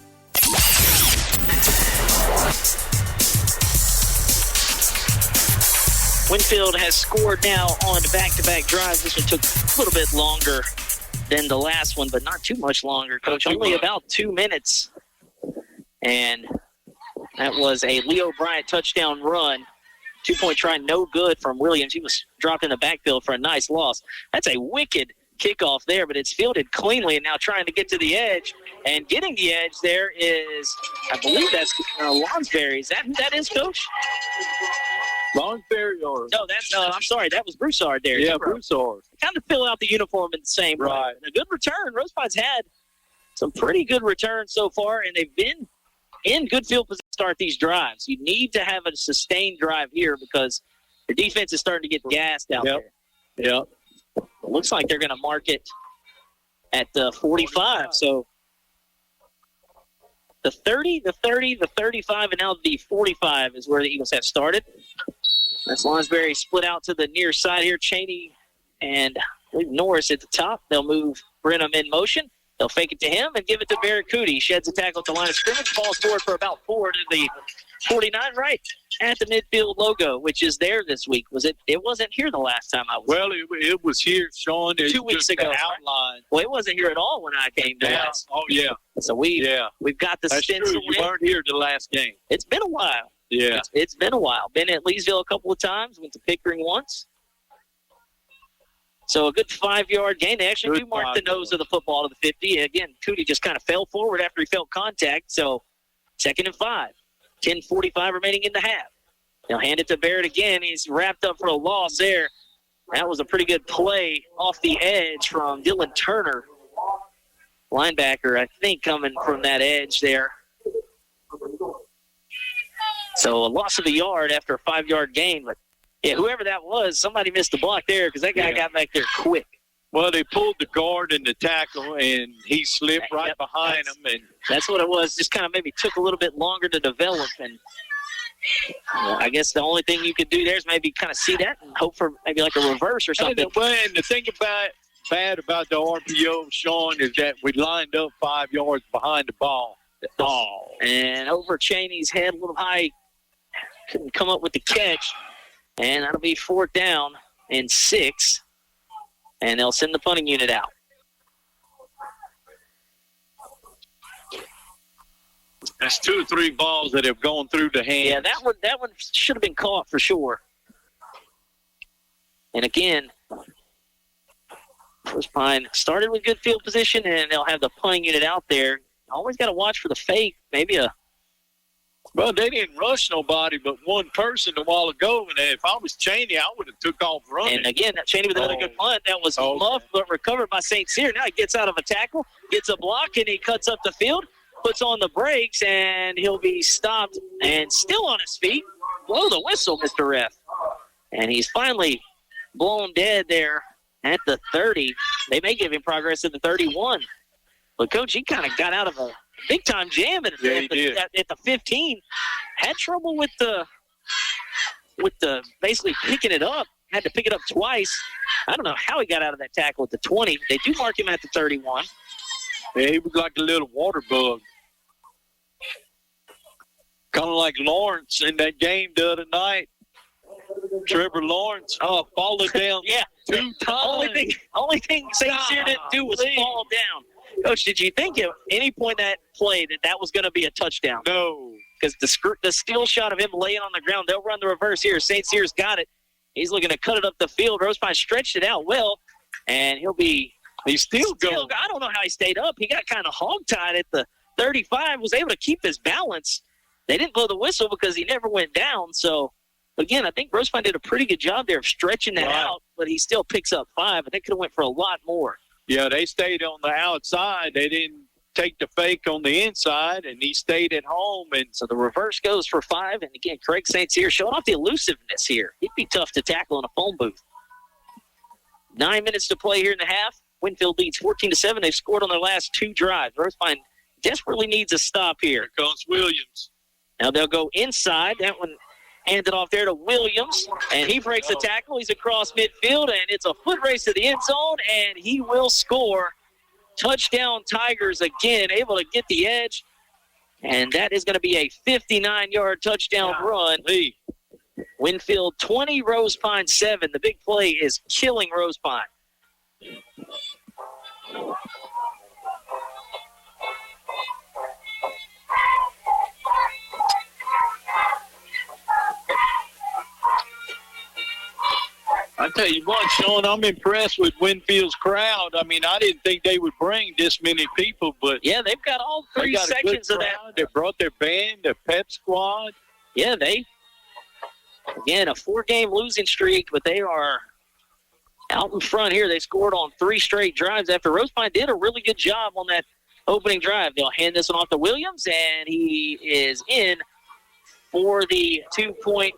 Winnfield has scored now on back-to-back drives. This one took a little bit longer than the last one, but not too much longer, Coach. Only about 2 minutes. And that was a Leo Bryant touchdown run. 2-point try, no good from Williams. He was dropped in the backfield for a nice loss. That's a wicked kickoff there, but it's fielded cleanly and now trying to get to the edge. And getting the edge there is, I believe that's Lonsberry. Is that who that is, Coach? Lonsberry or? No, I'm sorry. That was Broussard there. Yeah, Broussard. Kind of fill out the uniform in the same way. Right. A good return. Rosepine's had some pretty good returns so far, and they've been in good field position to start these drives. You need to have a sustained drive here because the defense is starting to get gassed out there. Yep. It looks like they're going to mark it at the 45. So the 30, the 30, the 35, and now the 45 is where the Eagles have started. That's Lonsberry split out to the near side here. Cheney and I believe Norris at the top. They'll move Brenham in motion. They'll fake it to him and give it to Barracuda. He sheds a tackle at the line of scrimmage. Falls forward for about 4 to the 49, right at the midfield logo, which is there this week. It wasn't here the last time I was. Well, it was here, Sean. 2 weeks ago. Outline. Well, it wasn't here at all when I came to last. Oh, yeah. So we've got the stencil. You weren't here the last game. It's been a while. Yeah. It's been a while. Been at Leesville a couple of times. Went to Pickering once. So a good 5-yard gain. They actually do mark the nose of the football to the 50. Again, Cootie just kind of fell forward after he felt contact. So 2nd and 5. 10:45 remaining in the half. They'll hand it to Barrett again. He's wrapped up for a loss there. That was a pretty good play off the edge from Dylan Turner. linebacker, I think, coming from that edge there. So a loss of a yard after a 5-yard gain. But, yeah, whoever that was, somebody missed the block there because that guy got back there quick. Well, they pulled the guard and the tackle, and he slipped right behind him. And that's what it was. Just kind of maybe took a little bit longer to develop. And I guess the only thing you could do there is maybe kind of see that and hope for maybe like a reverse or something. And the thing bad about the RPO, Sean, is that we lined up 5 yards behind the ball. And over Cheney's head a little high. Couldn't come up with the catch. And that'll be 4th down and 6. And they'll send the punting unit out. That's 2 or 3 balls that have gone through the hands. Yeah, that one should have been caught for sure. And again, Rosepine started with good field position, and they'll have the punting unit out there. Always got to watch for the fake. Maybe Well, they didn't rush nobody but one person a while ago, and if I was Cheney, I would have took off running. And again, Cheney with another good punt. That was muffed but recovered by St. Cyr. Now he gets out of a tackle, gets a block, and he cuts up the field, puts on the brakes, and he'll be stopped and still on his feet. Blow the whistle, Mr. Ref. And he's finally blown dead there at the 30. They may give him progress at the 31. But, Coach, he kind of got out of a big-time jam at the 15. Had trouble with the basically picking it up. Had to pick it up twice. I don't know how he got out of that tackle at the 20. They do mark him at the 31. Yeah, he was like a little water bug. Kind of like Lawrence in that game the other night. Trevor Lawrence falling down 2 times. Only thing St. Cyr didn't do was fall down. Coach, did you think at any point in that play that was going to be a touchdown? No. Because the still shot of him laying on the ground, they'll run the reverse here. St. Cyr's got it. He's looking to cut it up the field. Rosepine stretched it out well, and he's still going. I don't know how he stayed up. He got kind of hog-tied at the 35, was able to keep his balance. They didn't blow the whistle because he never went down. So, again, I think Rosepine did a pretty good job there of stretching that out, but he still picks up 5. But they could have went for a lot more. Yeah, they stayed on the outside. They didn't take the fake on the inside, and he stayed at home. And so the reverse goes for 5. And, again, Craig St. Cyr showing off the elusiveness here. He'd be tough to tackle in a phone booth. 9 minutes to play here in the half. Winnfield leads 14-7. They've scored on their last 2 drives. Rosepine desperately needs a stop here. Here comes Williams. Now they'll go inside. That one handed off there to Williams, and he breaks the tackle. He's across midfield, and it's a foot race to the end zone, and he will score. Touchdown Tigers again, able to get the edge, and that is going to be a 59-yard touchdown run. Winnfield 20, Rosepine 7. The big play is killing Rosepine. I tell you what, Sean, I'm impressed with Winfield's crowd. I mean, I didn't think they would bring this many people, but yeah, they've got all 3 sections of that. They brought their band, their pep squad. Yeah, again, a 4-game losing streak, but they are out in front here. They scored on 3 straight drives after Rosepine did a really good job on that opening drive. They'll hand this one off to Williams, and he is in for the 2-point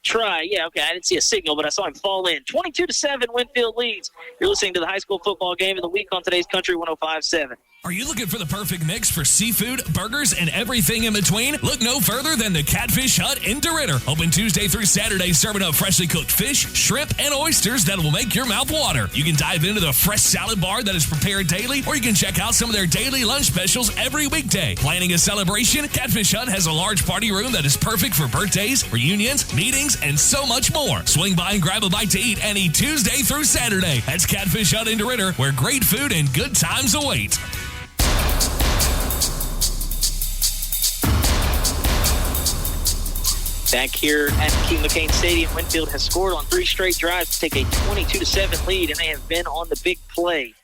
try. Yeah, okay, I didn't see a signal, but I saw him fall in. 22-7, Winnfield leads. You're listening to the high school football game of the week on today's Country 105.7. Are you looking for the perfect mix for seafood, burgers, and everything in between? Look no further than the Catfish Hut in DeRidder. Open Tuesday through Saturday, serving up freshly cooked fish, shrimp, and oysters that will make your mouth water. You can dive into the fresh salad bar that is prepared daily, or you can check out some of their daily lunch specials every weekday. Planning a celebration? Catfish Hut has a large party room that is perfect for birthdays, reunions, meetings, and so much more. Swing by and grab a bite to eat any Tuesday through Saturday. That's Catfish Hut in DeRidder, where great food and good times await. Back here at King McCain Stadium, Winnfield has scored on 3 straight drives to take a 22-7 lead, and they have been on the big play.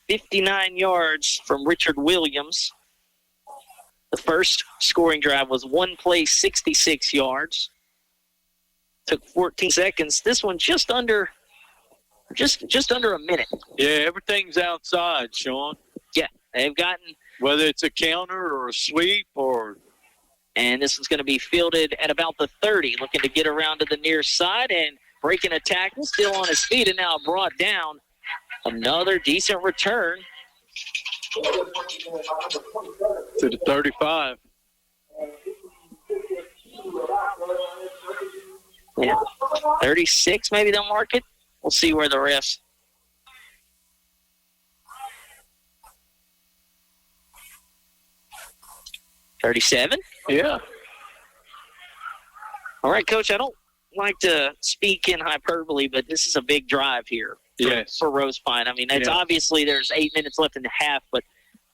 59 yards from Richard Williams. The first scoring drive was 1 play, 66 yards. Took 14 seconds. This one just under Just under a minute. Yeah, everything's outside, Sean. Yeah, they've gotten. Whether it's a counter or a sweep or. And this is going to be fielded at about the 30, looking to get around to the near side and breaking a tackle, still on his feet and now brought down. Another decent return. To the 35. Yeah, 36 maybe they'll mark it. We'll see where the refs. $37? Yeah. All right, Coach, I don't like to speak in hyperbole, but this is a big drive here for Rosepine. I mean, it's obviously there's 8 minutes left in the half, but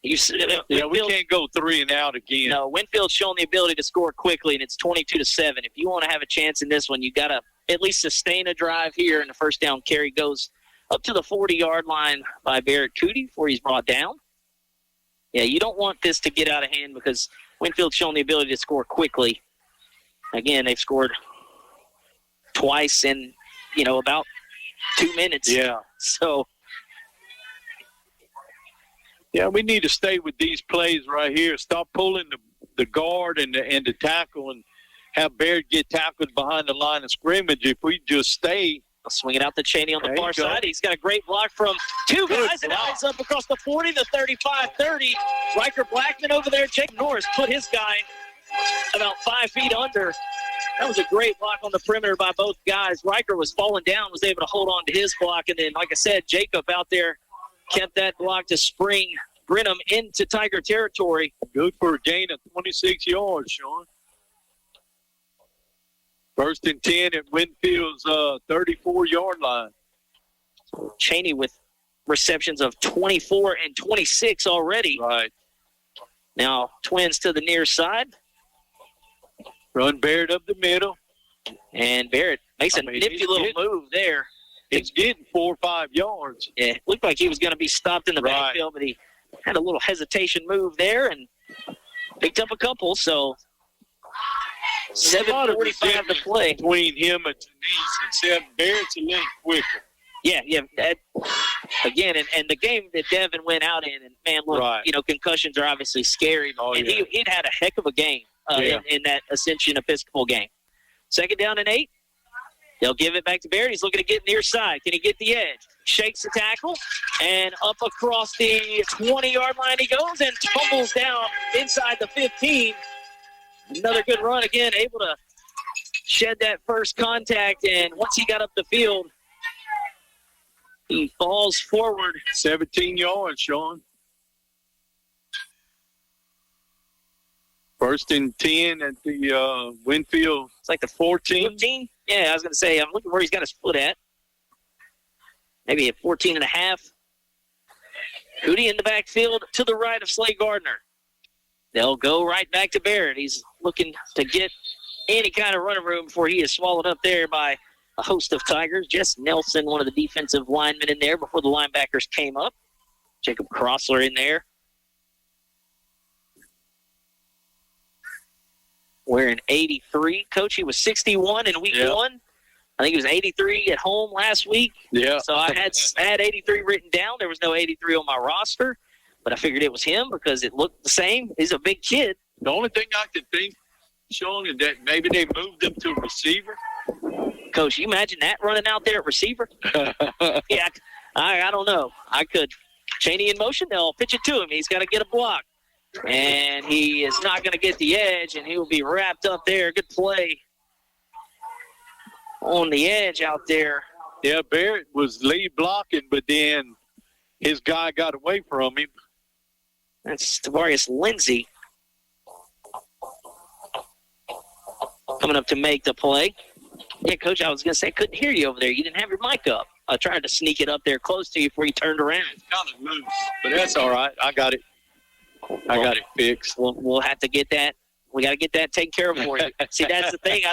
we can't go 3 and out again. No, Winnfield's shown the ability to score quickly, and it's 22-7. If you want to have a chance in this one, you got to at least sustain a drive here, and the first down carry goes up to the 40-yard line by Barrett Cootie before he's brought down. Yeah, you don't want this to get out of hand because Winnfield's shown the ability to score quickly. Again, they've scored twice in, about 2 minutes. Yeah. So. Yeah, we need to stay with these plays right here. Stop pulling the guard and the tackle and have Barrett get tackled behind the line of scrimmage. If we just stay. I'll swing it out to Cheney on the far side. He's got a great block from two guys, and now he's up across the 40, the 35, 30. Riker Blackman over there. Jake Norris put his guy about 5 feet under. That was a great block on the perimeter by both guys. Riker was falling down, was able to hold on to his block, and then, like I said, Jacob out there kept that block to spring Brenham into Tiger territory. Good for a gain of 26 yards, Sean. First and 10 at Winfield's 34-yard line. Cheney with receptions of 24 and 26 already. Right. Now, Twins to the near side. Run Barrett up the middle. And Barrett makes a nifty little move there. He's getting 4 or 5 yards. Yeah, it looked like he was going to be stopped in the backfield, but he had a little hesitation move there and picked up a couple. So 7:45 to play between him and Denise, except Barrett's a little quicker. Yeah. Again, and the game that Devin went out in, and man, look, concussions are obviously scary. And he'd had a heck of a game in that Ascension Episcopal game. Second down and 8. They'll give it back to Barrett. He's looking to get near side. Can he get the edge? Shakes the tackle, and up across the 20-yard line he goes and tumbles down inside the 15. Another good run again, able to shed that first contact, and once he got up the field, he falls forward. 17 yards, Sean. First and 10 at the Winfield. It's like the 14. Yeah, I was going to say, I'm looking where he's got his foot at. Maybe at 14 and a half. Hootie in the backfield to the right of Slade Gardner. They'll go right back to Barrett. He's looking to get any kind of running room before he is swallowed up there by a host of Tigers. Jess Nelson, one of the defensive linemen in there before the linebackers came up. Jacob Crossler in there. Wearing 83. Coach, he was 61 in week 1. I think he was 83 at home last week. Yeah. So I had 83 written down. There was no 83 on my roster, but I figured it was him because it looked the same. He's a big kid. The only thing I could think, Sean, is that maybe they moved him to receiver. Coach, you imagine that running out there at receiver? Yeah, I don't know. I could. Cheney in motion. They'll pitch it to him. He's got to get a block. And he is not going to get the edge, and he will be wrapped up there. Good play on the edge out there. Yeah, Barrett was lead blocking, but then his guy got away from him. That's Tavarius Lindsay coming up to make the play. Yeah, Coach, I was going to say I couldn't hear you over there. You didn't have your mic up. I tried to sneak it up there close to you before you turned around. It's kind of loose, but that's all right. I got it. I got it fixed. We'll have to get that. We got to get that taken care of for you. See, that's the thing. I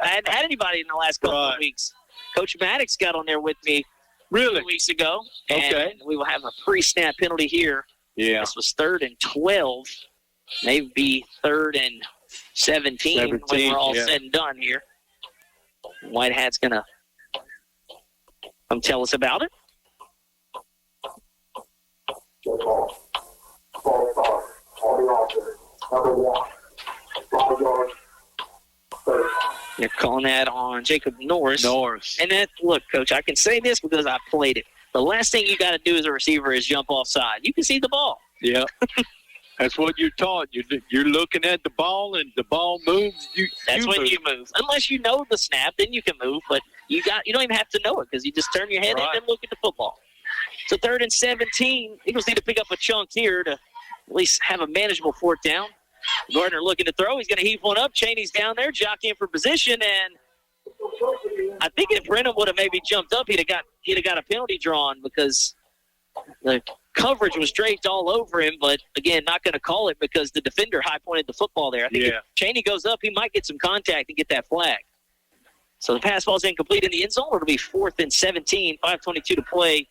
hadn't had anybody in the last couple of weeks. Coach Maddox got on there with me 2 weeks ago. Okay. And we will have a pre-snap penalty here. Yeah. This was 3rd and 12. Maybe 3rd and 17 when we're all said and done here. White Hat's going to Come tell us about it. They're calling that on Jacob Norris. And that, look, Coach, I can say this because I played it. The last thing you got to do as a receiver is jump offside. You can see the ball. Yeah. That's what you're taught. You're looking at the ball, and the ball moves. That's when you move. Unless you know the snap, then you can move. But you don't even have to know it because you just turn your head in and look at the football. So 3rd and 17. Eagles need to pick up a chunk here to at least have a manageable 4th down. Gardner looking to throw. He's going to heave one up. Chaney's down there, jockeying for position, and I think if Brenham would have maybe jumped up, he'd have got a penalty drawn because the coverage was draped all over him. But again, not going to call it because the defender high pointed the football there. I think if Chaney goes up, he might get some contact and get that flag. So the pass ball's incomplete in the end zone. It'll be 4th and 17, 5:22 to play.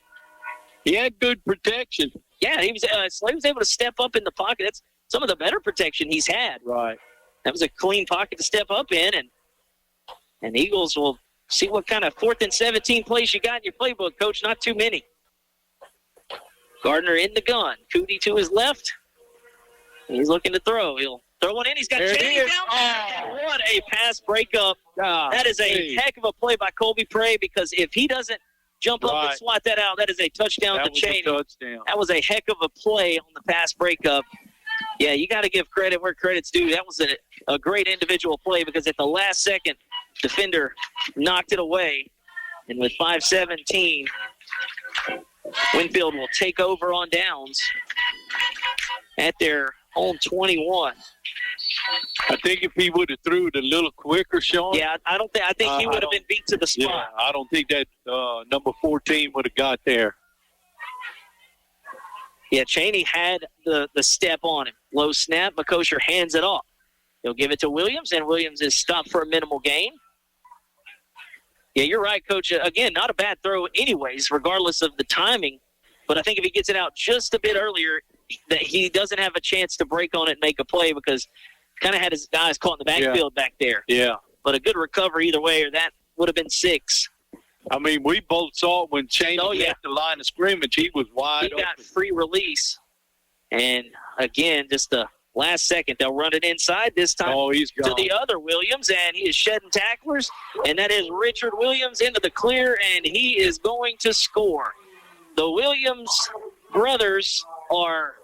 He had good protection. Yeah, he was able to step up in the pocket. That's some of the better protection he's had. Right. That was a clean pocket to step up in, and the Eagles will see what kind of 4th and 17 plays you got in your playbook, Coach. Not too many. Gardner in the gun. Cootie to his left. He's looking to throw. He'll throw one in. He's got Chaney down. Oh, what a pass breakup. That is a heck of a play by Colby Prey because if he doesn't jump up and swat that out, that is a touchdown to Chaney. That was a heck of a play on the pass breakup. Yeah, you got to give credit where credit's due. That was a great individual play because at the last second, defender knocked it away. And with 5:17, Winnfield will take over on downs at their own 21. I think if he would have threw it a little quicker, Sean. Yeah, I think he would have been beat to the spot. Yeah, I don't think that number 14 would have got there. Yeah, Chaney had the step on him. Low snap. McCosher hands it off. He'll give it to Williams, and Williams is stopped for a minimal gain. Yeah, you're right, Coach. Again, not a bad throw anyways, regardless of the timing. But I think if he gets it out just a bit earlier, that he doesn't have a chance to break on it and make a play because kind of had his guys caught in the backfield back there. Yeah. But a good recovery either way, or that would have been 6. I mean, we both saw it when Chaney left the line of scrimmage. He was wide open. He got free release. And, again, just the last second, they'll run it inside this time he's gone. To the other Williams, and he is shedding tacklers. And that is Richard Williams into the clear, and he is going to score. The Williams brothers are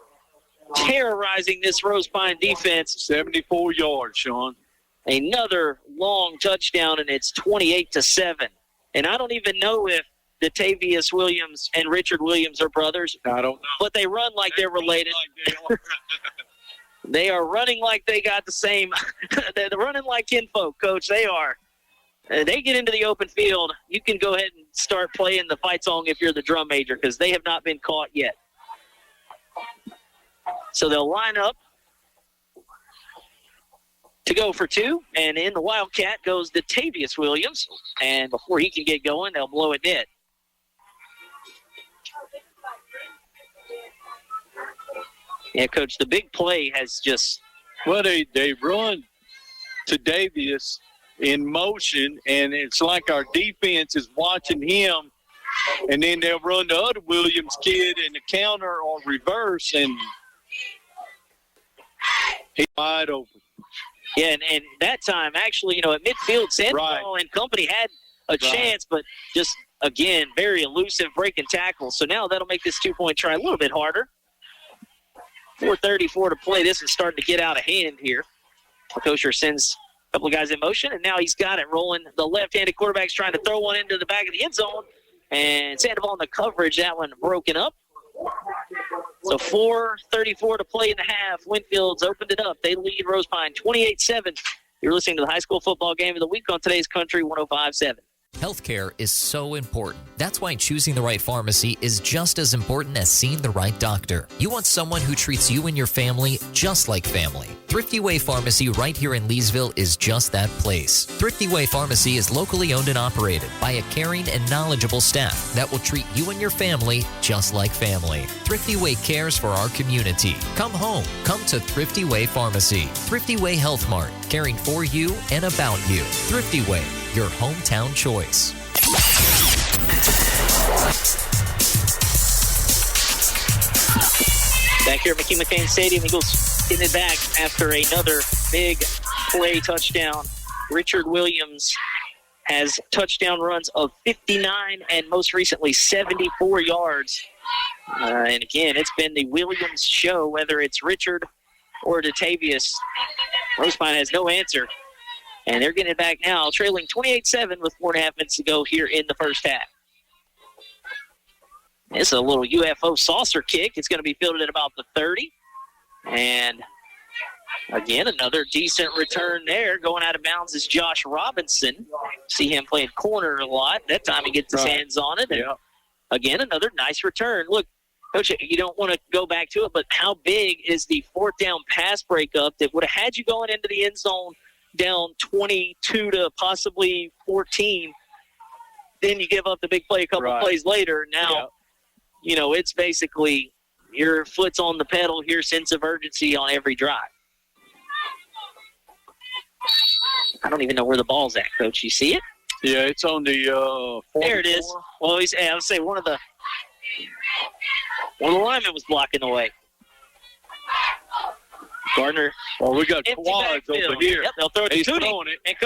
terrorizing this Rosepine defense. 74 yards, Sean. Another long touchdown, and it's 28-7. And I don't even know if Datavius Williams and Richard Williams are brothers. I don't know. But they run like they're related. They are running like they got the same. They're running like kinfolk, Coach. They are. They get into the open field. You can go ahead and start playing the fight song if you're the drum major because they have not been caught yet. So they'll line up to go for 2, and in the Wildcat goes Datavius Williams, and before he can get going, they'll blow it dead. Yeah, Coach, the big play has just... Well, they run to Davius in motion, and it's like our defense is watching him, and then they'll run the other Williams kid in the counter or reverse, and he's wide open. Yeah, and that time, actually, at midfield, Sandoval and company had a chance, but just, again, very elusive breaking tackles. So now that'll make this 2-point try a little bit harder. 4:34 to play. This is starting to get out of hand here. Kosher sends a couple of guys in motion, and now he's got it rolling. The left-handed quarterback's trying to throw one into the back of the end zone, and Sandoval in the coverage, that one broken up. So 4:34 to play in the half. Winfield's opened it up. They lead Rosepine 28-7. You're listening to the high school football game of the week on today's Country 105.7. Healthcare is so important. That's why choosing the right pharmacy is just as important as seeing the right doctor. You want someone who treats you and your family just like family. Thrifty Way Pharmacy right here in Leesville is just that place. Thrifty Way Pharmacy is locally owned and operated by a caring and knowledgeable staff that will treat you and your family just like family. Thrifty Way cares for our community. Come home. Come to Thrifty Way Pharmacy. Thrifty Way Health Mart, caring for you and about you. Thrifty Way, your hometown choice. Back here at McKee-McCain Stadium, Eagles getting it back after another big play touchdown. Richard Williams has touchdown runs of 59 and most recently 74 yards. And again, it's been the Williams show, whether it's Richard or Datavius. Rosepine has no answer. And they're getting it back now, trailing 28-7 with 4.5 minutes to go here in the first half. It's a little UFO saucer kick. It's going to be fielded at about the 30. And again, another decent return there. Going out of bounds is Josh Robinson. See him playing corner a lot. That time he gets his hands on it. And again, another nice return. Look, Coach, you don't want to go back to it, but how big is the fourth down pass breakup that would have had you going into the end zone down 22 to possibly 14? Then you give up the big play a couple plays later. Now, you know, it's basically your foot's on the pedal here, sense of urgency on every drive. I don't even know where the ball's at, Coach. You see it? Yeah, it's on the 44. There it is. Well, I would say one of the linemen was blocking the way. Gardner. Well, we got quads over here. Yep, they'll throw it to He's Cootie. throwing it. And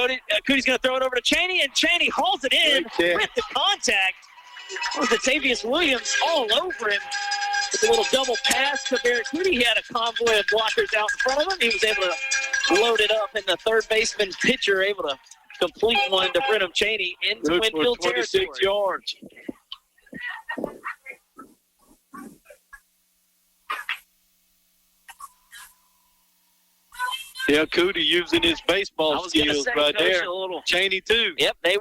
Cootie's going to throw it over to Cheney, and Cheney hauls it in with the contact. Datavius Williams all over him with a little double pass to Barrett Cootie. He had a convoy of blockers out in front of him. He was able to load it up, and the third baseman pitcher able to complete one to Brenham Cheney into Winnfield territory. 26 yards. Yeah, Cootie using his baseball skills right there. Cheney, too. Yep, they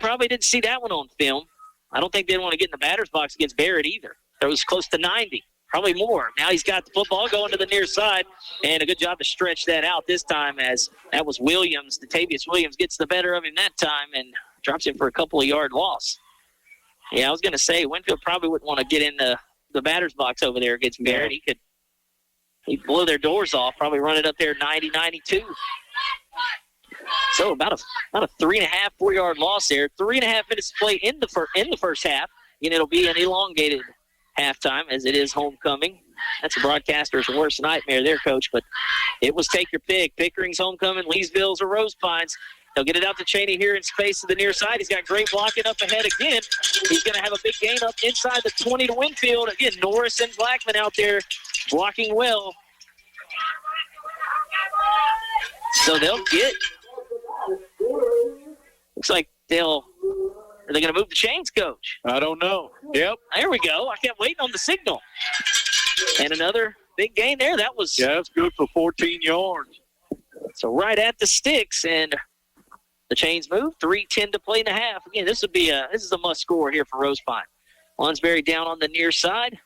probably didn't see that one on film. I don't think they want to get in the batter's box against Barrett either. It was close to 90, probably more. Now he's got the football going to the near side, and a good job to stretch that out this time, as that was Williams. Datavius Williams gets the better of him that time and drops him for a couple of yard loss. Yeah, I was going to say Winnfield probably wouldn't want to get in the batter's box over there against Barrett. He'd blow their doors off, probably run it up there 90, 92. So about a 3.5, 4-yard loss there. 3.5 minutes to play in the first half. And it'll be an elongated halftime as it is homecoming. That's a broadcaster's worst nightmare there, Coach. But it was take your pick. Pickering's homecoming, Leesville's or Rosepines. They'll get it out to Cheney here in space to the near side. He's got great blocking up ahead again. He's going to have a big gain up inside the 20 to Winnfield. Again, Norris and Blackman out there blocking well. So they'll get. Looks like are they going to move the chains, Coach? I don't know. Yep. There we go. I kept waiting on the signal. And another big gain there. Yeah, that's good for 14 yards. So right at the sticks, and the chains move. 3:10 to play in the half. Again, this is a must score here for Rosepine. Lonsberry down on the near side.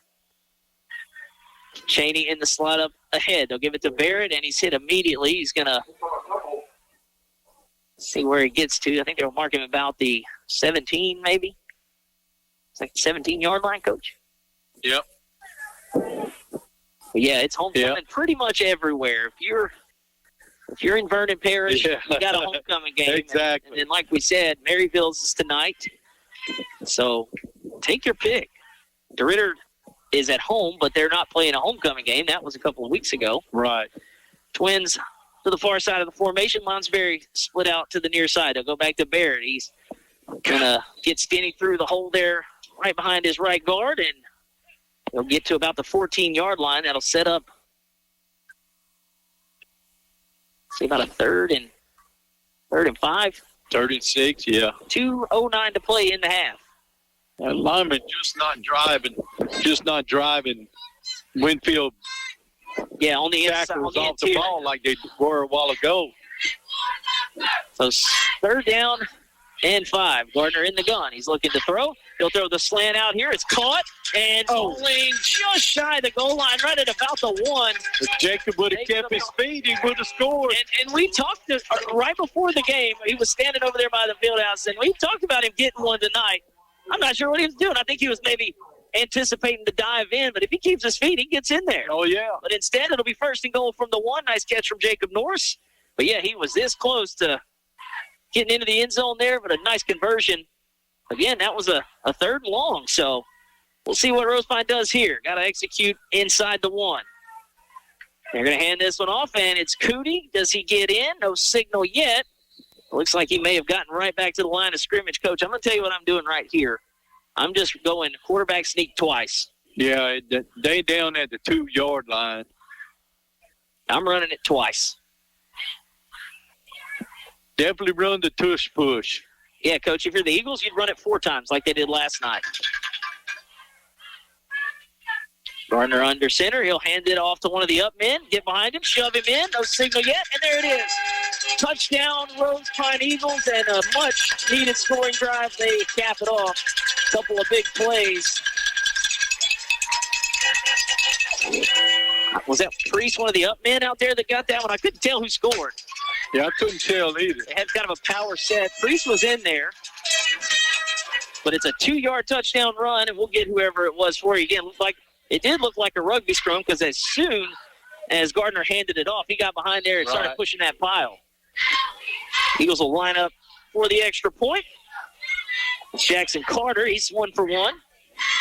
Cheney in the slot up ahead. They'll give it to Barrett, and he's hit immediately. He's going to see where he gets to. I think they'll mark him about the 17, maybe. It's like the 17-yard line, Coach. Yep. But yeah, it's homecoming pretty much everywhere. If you're in Vernon Parish, you got a homecoming game. Exactly. And then, like we said, Maryville's is tonight. So take your pick. DeRidder is at home, but they're not playing a homecoming game. That was a couple of weeks ago. Right. Twins to the far side of the formation. Lonsberry split out to the near side. They'll go back to Barrett. He's going to get skinny through the hole there right behind his right guard, and they'll get to about the 14-yard line. That'll set up, about a third and 5. 3rd and 6, yeah. 2:09 to play in the half. That lineman just not driving Winnfield. Yeah, on the inside. Tackles off the ball like they were a while ago. So 3rd down and 5. Gardner in the gun. He's looking to throw. He'll throw the slant out here. It's caught and rolling just shy of the goal line, right at about the 1. If Jacob would have kept his speed, he would have scored. And we talked right before the game. He was standing over there by the field house, and we talked about him getting one tonight. I'm not sure what he was doing. I think he was maybe anticipating to dive in, but if he keeps his feet, he gets in there. Oh, yeah. But instead, it'll be 1st and goal from the 1. Nice catch from Jacob Norris. But, yeah, he was this close to getting into the end zone there, but a nice conversion again, that was a third and long, so we'll see what Rosepine does here. Got to execute inside the 1. They're going to hand this one off, and it's Cootie. Does he get in? No signal yet. Looks like he may have gotten right back to the line of scrimmage. Coach, I'm going to tell you what I'm doing right here. I'm just going quarterback sneak twice. Yeah, they down at the 2-yard line. I'm running it twice. Definitely run the tush push. Yeah, Coach, if you're the Eagles, you'd run it 4 times like they did last night. Gardner under center. He'll hand it off to one of the up men. Get behind him. Shove him in. No signal yet. And there it is. Touchdown, Rosepine Eagles, and a much-needed scoring drive. They cap it off. Couple of big plays. Was that Priest, one of the up men out there that got that one? I couldn't tell who scored. Yeah, I couldn't tell either. They had kind of a power set. Priest was in there. But it's a 2-yard touchdown run, and we'll get whoever it was for you. Again, it did look like a rugby scrum because as soon as Gardner handed it off, he got behind there and started pushing that pile. Eagles will line up for the extra point. Jackson Carter, he's 1 for 1.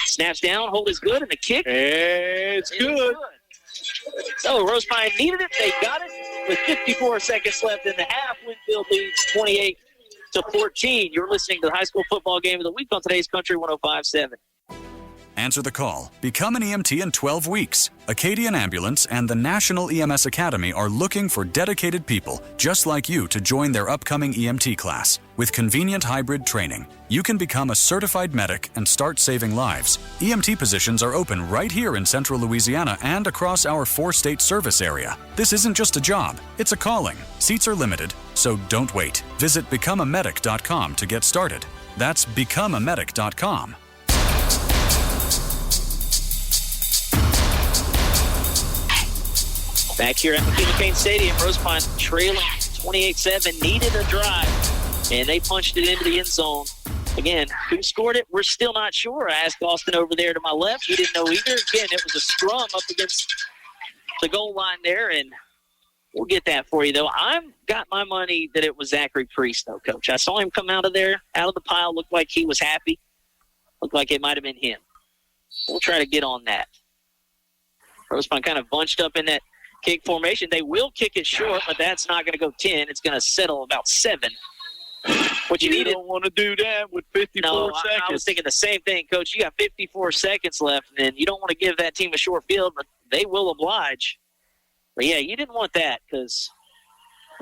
Snaps down, hold is good, and the kick. It's good. So Rosepine needed it. They got it with 54 seconds left in the half. Winnfield leads 28-14. You're listening to the high school football game of the week on today's Country 105.7. Answer the call. Become an EMT in 12 weeks. Acadian Ambulance and the National EMS Academy are looking for dedicated people just like you to join their upcoming EMT class. With convenient hybrid training, you can become a certified medic and start saving lives. EMT positions are open right here in central Louisiana and across our 4-state service area. This isn't just a job, it's a calling. Seats are limited, so don't wait. Visit becomeamedic.com to get started. That's becomeamedic.com. Back here at McKinney-Payne Stadium, Rosepine trailing 28-7, needed a drive, and they punched it into the end zone. Again, who scored it? We're still not sure. I asked Austin over there to my left. He didn't know either. Again, it was a scrum up against the goal line there, and we'll get that for you, though. I've got my money that it was Zachary Priest, though, Coach. I saw him come out of there, out of the pile, looked like he was happy. Looked like it might have been him. We'll try to get on that. Rosepine kind of bunched up in that kick formation. They will kick it short, but that's not going to go 10. It's going to settle about 7. What you don't want to do that with 54 seconds. I was thinking the same thing, Coach. You got 54 seconds left, and you don't want to give that team a short field, but they will oblige. But, yeah, you didn't want that because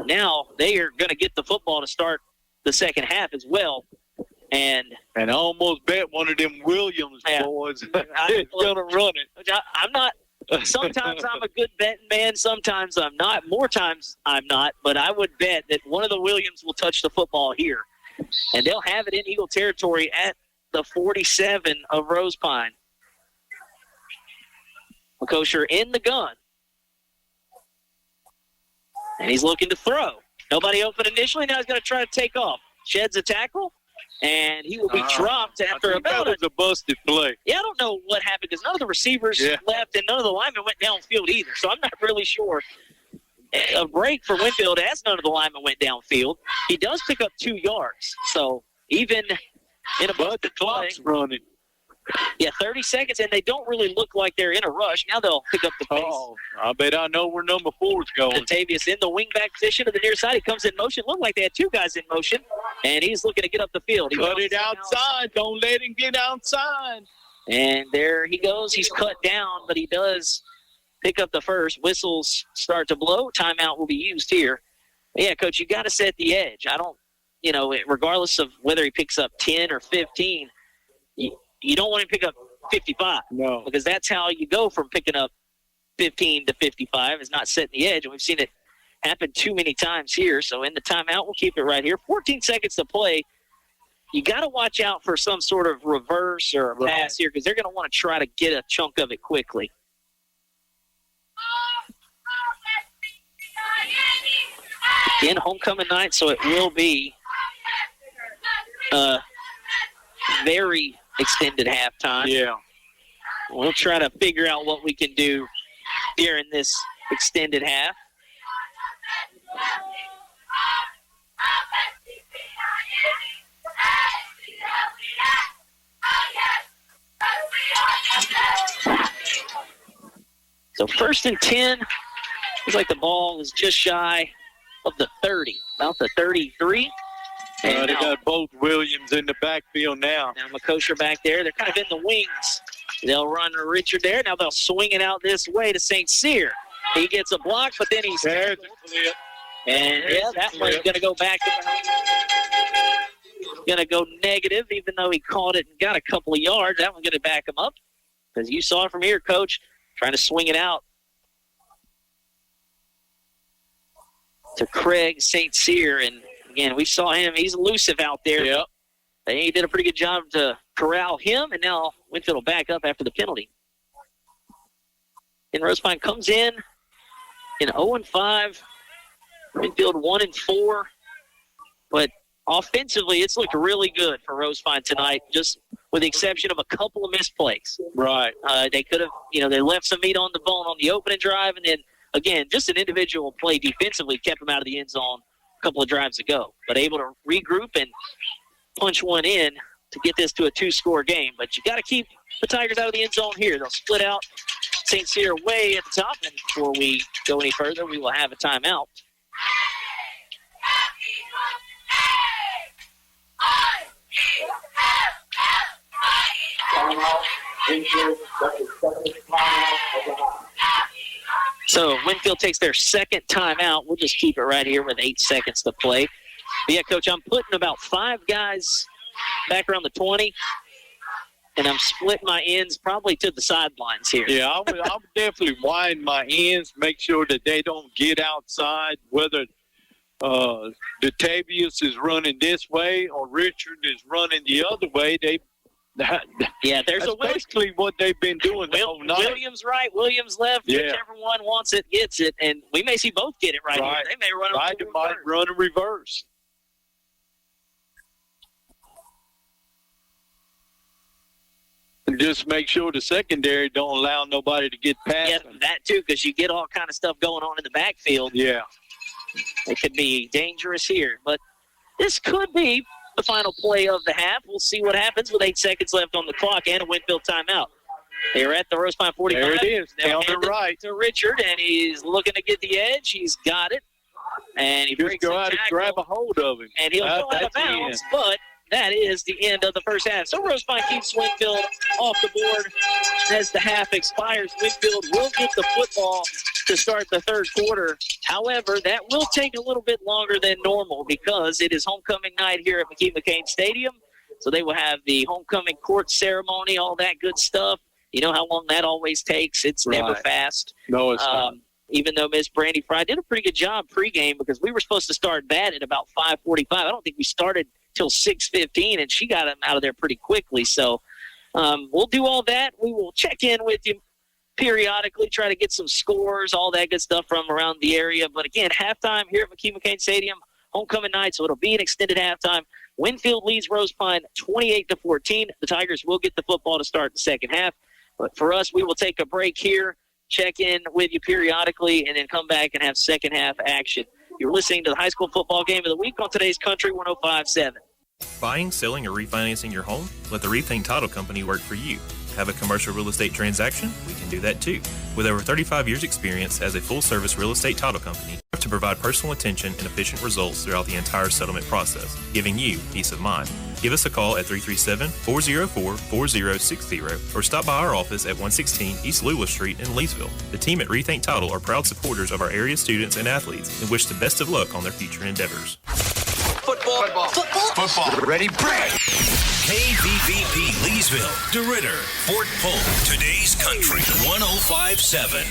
now they are going to get the football to start the second half as well. And I almost bet one of them Williams boys is going to run it. I'm not. Sometimes I'm a good betting man. Sometimes I'm not. More times I'm not. But I would bet that one of the Williams will touch the football here. And they'll have it in Eagle territory at the 47 of Rosepine. McCosher in the gun. And he's looking to throw. Nobody open initially. Now he's going to try to take off. Sheds a tackle. And he will be dropped after about a busted play. Yeah, I don't know what happened because none of the receivers left and none of the linemen went downfield either. So I'm not really sure. A break for Winnfield as none of the linemen went downfield. He does pick up 2 yards. So even in a busted clock's play, running. Yeah, 30 seconds, and they don't really look like they're in a rush. Now they'll pick up the pace. Oh, I bet I know where number 4 is going. Latavius in the wingback position to the near side. He comes in motion. Looked like they had 2 guys in motion, and he's looking to get up the field. Cut it outside. Don't let him get outside. And there he goes. He's cut down, but he does pick up the first. Whistles start to blow. Timeout will be used here. Yeah, Coach, you got to set the edge. I don't, regardless of whether he picks up 10 or 15, you don't want to pick up 55. No. Because that's how you go from picking up 15 to 55 is not setting the edge. And we've seen it happen too many times here. So in the timeout, we'll keep it right here. 14 seconds to play. You got to watch out for some sort of reverse or a pass here because they're going to want to try to get a chunk of it quickly. Again, homecoming night, so it will be very extended halftime. Yeah. We'll try to figure out what we can do during this extended half. So 1st and 10. Looks like the ball is just shy of the 30, about the 33. And they got both Williams in the backfield now. Now McCosher back there. They're kind of in the wings. They'll run Richard there. Now they'll swing it out this way to St. Cyr. He gets a block, but then he's... There's a clip. And, that one's going to go back. Going to go negative, even though he caught it and got a couple of yards. That one's going to back him up. Because you saw it from here, Coach, trying to swing it out to Craig St. Cyr. And, again, we saw him. He's elusive out there. Yep. They did a pretty good job to corral him, and now Winnfield will back up after the penalty. And Rosepine comes in 0-5. Winnfield 1-4. But offensively, it's looked really good for Rosepine tonight, just with the exception of a couple of missed plays. Right. They could have, they left some meat on the bone on the opening drive, and then, again, just an individual play defensively kept them out of the end zone a couple of drives ago. But able to regroup and punch one in to get this to a 2-score game. But you got to keep the Tigers out of the end zone here. They'll split out St. Cyr way at the top. And before we go any further, we will have a timeout. So Winnfield takes their second timeout. We'll just keep it right here with 8 seconds to play. But yeah, Coach, I'm putting about 5 guys back around the 20, and I'm splitting my ends probably to the sidelines here. Yeah, I would definitely widen my ends, make sure that they don't get outside, whether Datavius is running this way or Richard is running the other way. There's that's basically what they've been doing the whole night. Williams right, Williams left. Yeah. Whichever one wants it, gets it. And we may see both get it right here. They may run they might run a reverse. And just make sure the secondary don't allow nobody to get past them. That too, because you get all kind of stuff going on in the backfield. Yeah. It could be dangerous here. But this could be the final play of the half. We'll see what happens with 8 seconds left on the clock and a Winnfield timeout. They're at the Rosepine 45. There it is. Down to right. To Richard, and he's looking to get the edge. He's got it. And he breaks go the out and tackle, grab a hold of him. and he'll go out of bounds, but that is the end of the first half. So Rosepine keeps Winnfield off the board as the half expires. Winnfield will get the football to start the third quarter. However, that will take a little bit longer than normal because it is homecoming night here at McKee-McCain Stadium. So they will have the homecoming court ceremony, all that good stuff. You know how long that always takes. It's never fast. No, it's not. Even though Miss Brandy Fry did a pretty good job pregame because we were supposed to start that at about 5:45. I don't think we started till 6:15, and she got them out of there pretty quickly. So we'll do all that. We will check in with you periodically, try to get some scores, all that good stuff from around the area. But, again, halftime here at McKee-McCain Stadium, homecoming night, so it'll be an extended halftime. Winnfield leads Rosepine 28-14. The Tigers will get the football to start the second half. But for us, we will take a break here, check in with you periodically, and then come back and have second half action. You're listening to the high school football game of the week on today's Country 105.7. Buying, selling, or refinancing your home? Let the Rethink Title Company work for you. Have a commercial real estate transaction? We can do that too. With over 35 years experience as a full-service real estate title company, to provide personal attention and efficient results throughout the entire settlement process, giving you peace of mind. Give us a call at 337-404-4060 or stop by our office at 116 East Lewis Street in Leesville. The team at Rethink Title are proud supporters of our area students and athletes and wish the best of luck on their future endeavors. Football. Ready, break. KVVP Leesville, DeRidder, Fort Polk. Today's Country 105.7.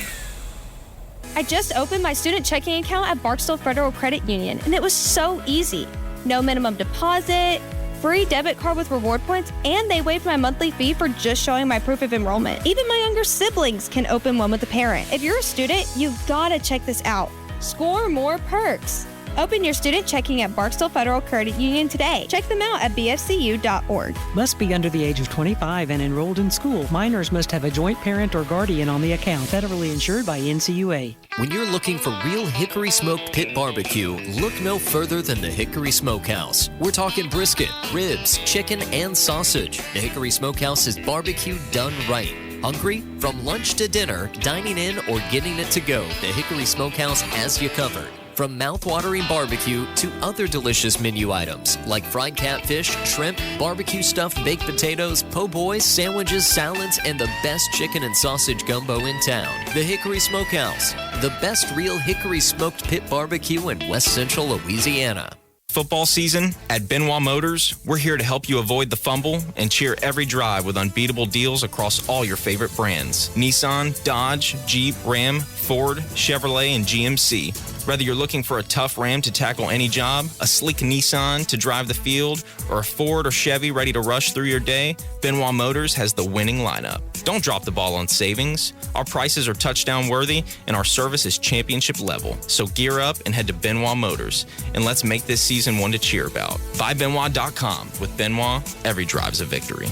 I just opened my student checking account at Barksdale Federal Credit Union, and it was so easy. No minimum deposit, free debit card with reward points, and they waived my monthly fee for just showing my proof of enrollment. Even my younger siblings can open one with a parent. If you're a student, you've got to check this out. Score more perks. Open your student checking at Barksdale Federal Credit Union today. Check them out at bfcu.org. Must be under the age of 25 and enrolled in school. Minors must have a joint parent or guardian on the account. Federally insured by NCUA. When you're looking for real Hickory Smoked Pit Barbecue, look no further than the Hickory Smokehouse. We're talking brisket, ribs, chicken, and sausage. The Hickory Smokehouse is barbecue done right. Hungry? From lunch to dinner, dining in, or getting it to go, the Hickory Smokehouse has you covered. From mouth-watering barbecue to other delicious menu items like fried catfish, shrimp, barbecue stuffed baked potatoes, po' boys, sandwiches, salads, and the best chicken and sausage gumbo in town. The Hickory Smokehouse, the best real hickory smoked pit barbecue in West Central Louisiana. Football season at Benoit Motors, we're here to help you avoid the fumble and cheer every drive with unbeatable deals across all your favorite brands. Nissan, Dodge, Jeep, Ram, Ford, Chevrolet, and GMC. Whether you're looking for a tough Ram to tackle any job, a sleek Nissan to drive the field, or a Ford or Chevy ready to rush through your day, Benoit Motors has the winning lineup. Don't drop the ball on savings. Our prices are touchdown worthy and our service is championship level. So gear up and head to Benoit Motors and let's make this season one to cheer about. BuyBenoit.com. With Benoit, every drive's a victory.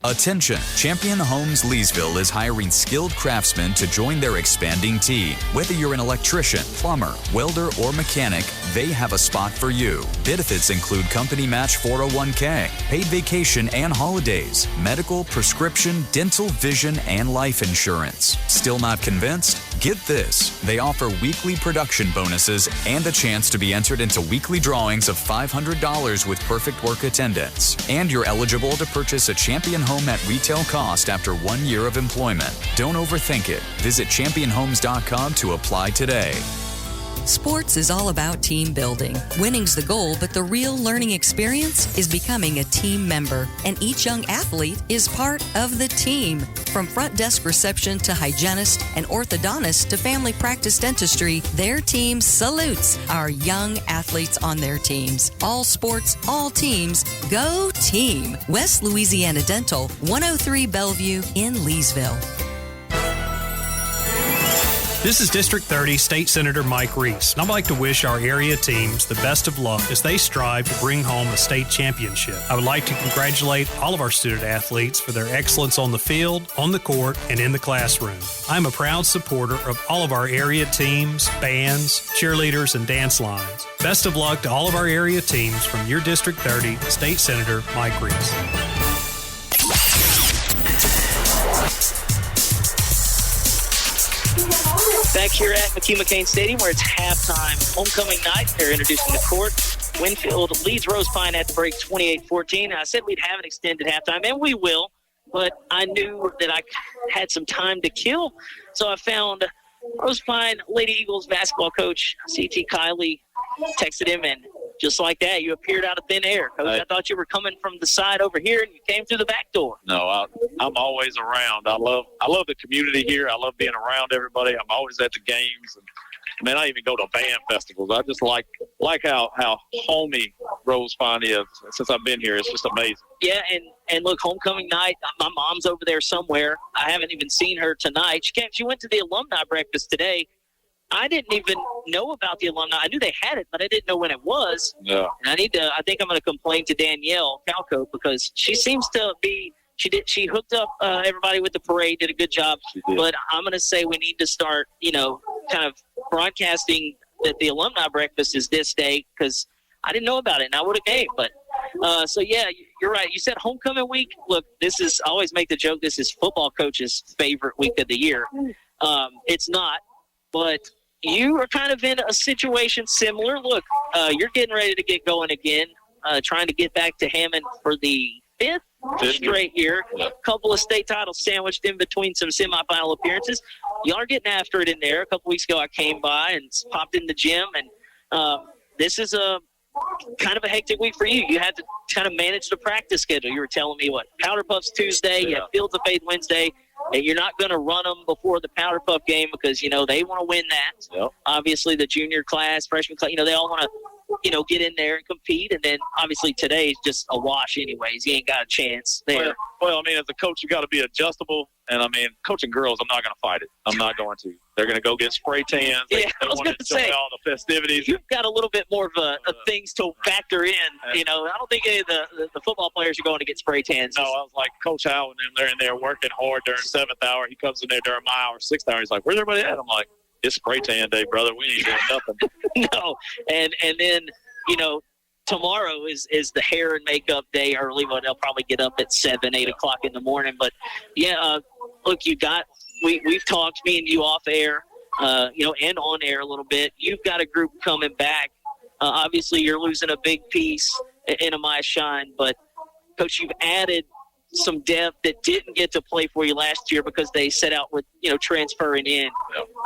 Attention! Champion Homes Leesville is hiring skilled craftsmen to join their expanding team. Whether you're an electrician, plumber, welder, or mechanic, they have a spot for you. Benefits include company match 401k, paid vacation and holidays, medical, prescription, dental, vision, and life insurance. Still not convinced? Get this. They offer weekly production bonuses and a chance to be entered into weekly drawings of $500 with perfect work attendance. And you're eligible to purchase a Champion Home at retail cost after 1 year of employment. Don't overthink it. Visit championhomes.com to apply today. Sports is all about team building. Winning's the goal, but the real learning experience is becoming a team member. And each young athlete is part of the team. From front desk reception to hygienist and orthodontist to family practice dentistry, their team salutes our young athletes on their teams. All sports, all teams, go team. West Louisiana Dental, 103 Bellevue in Leesville. This is District 30 State Senator Mike Reese, and I'd like to wish our area teams the best of luck as they strive to bring home a state championship. I would like to congratulate all of our student athletes for their excellence on the field, on the court, and in the classroom. I'm a proud supporter of all of our area teams, bands, cheerleaders, and dance lines. Best of luck to all of our area teams from your District 30 State Senator Mike Reese. Back here at McKee-McCain Stadium, where it's halftime homecoming night. They're introducing the court. Winnfield leads Rosepine at the break 28-14. I said we'd have an extended halftime, and we will, but I knew that I had some time to kill, so I found Rosepine Lady Eagles basketball coach C.T. Kiley, texted him, and just like that, you appeared out of thin air. Coach, I thought you were coming from the side over here, and you came through the back door. No, I'm always around. I love the community here. I love being around everybody. I'm always at the games. And, man, I even go to band festivals. I just like how homey Rosepine is. Since I've been here, it's just amazing. Yeah, and look, homecoming night, my mom's over there somewhere. I haven't even seen her tonight. She went to the alumni breakfast today. I didn't even know about the alumni. I knew they had it, but I didn't know when it was. Yeah. And I think I'm going to complain to Danielle Calco because she seems to be, she hooked up everybody with the parade, did a good job. But I'm going to say we need to start, kind of broadcasting that the alumni breakfast is this day because I didn't know about it and I would have came. But so yeah, you're right. You said homecoming week. Look, I always make the joke, this is football coach's favorite week of the year. It's not, but you are kind of in a situation similar. Look, you're getting ready to get going again, trying to get back to Hammond for the fifth straight year. A couple of state titles sandwiched in between some semifinal appearances. Y'all are getting after it in there. A couple weeks ago I came by and popped in the gym, and this is a kind of a hectic week for you. You had to kind of manage the practice schedule. You were telling me Powder Puffs Tuesday, you have Fields of Faith Wednesday, and you're not going to run them before the Powder Puff game because, they want to win that. Yep. Obviously, the junior class, freshman class, they all want to, get in there and compete. And then, obviously, today is just a wash anyways. You ain't got a chance there. Well, as a coach, you got to be adjustable. And, coaching girls, I'm not going to fight it. I'm not going to. They're going to go get spray tans. Yeah, I was going to say. All the festivities. You've got a little bit more of a things to factor in. I don't think any of the football players are going to get spray tans. No, I was like, Coach Howell and them, they're in there working hard during 7th hour. He comes in there during my hour, 6th hour. He's like, where's everybody at? I'm like, it's spray tan day, brother. We ain't doing nothing. No, and then, tomorrow is the hair and makeup day early. Well, they'll probably get up at 7, 8 o'clock in the morning. But, yeah, look, we've talked, me and you off air, and on air a little bit. You've got a group coming back. Obviously, you're losing a big piece in Amaya Shine, but Coach, you've added some depth that didn't get to play for you last year because they set out with, transferring in.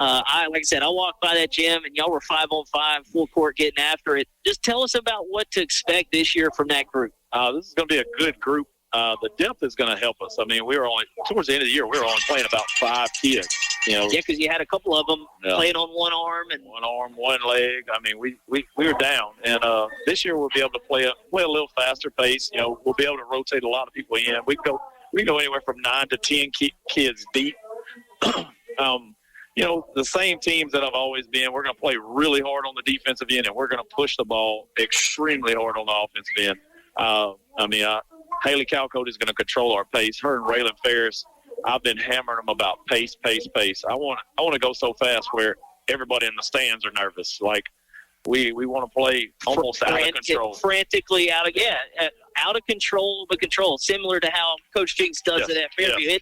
Like I said, I walked by that gym and y'all were 5-on-5, full court getting after it. Just tell us about what to expect this year from that group. This is going to be a good group. The depth is going to help us. I mean, we were only, towards the end of the year, we were only playing about 5 kids. Yeah, because you had a couple of them playing on one arm. One arm, one leg. I mean, we were down. And this year we'll be able to play a little faster pace. We'll be able to rotate a lot of people in. We can go anywhere from 9 to 10 kids deep. The same teams that I've always been, we're going to play really hard on the defensive end, and we're going to push the ball extremely hard on the offensive end. Haley Calcote is going to control our pace. Her and Raylan Ferris, I've been hammering them about pace. I want to go so fast where everybody in the stands are nervous. Like we want to play almost out of control. Frantically out of control, but control. Similar to how Coach Jinks does it at Fairview. Yes.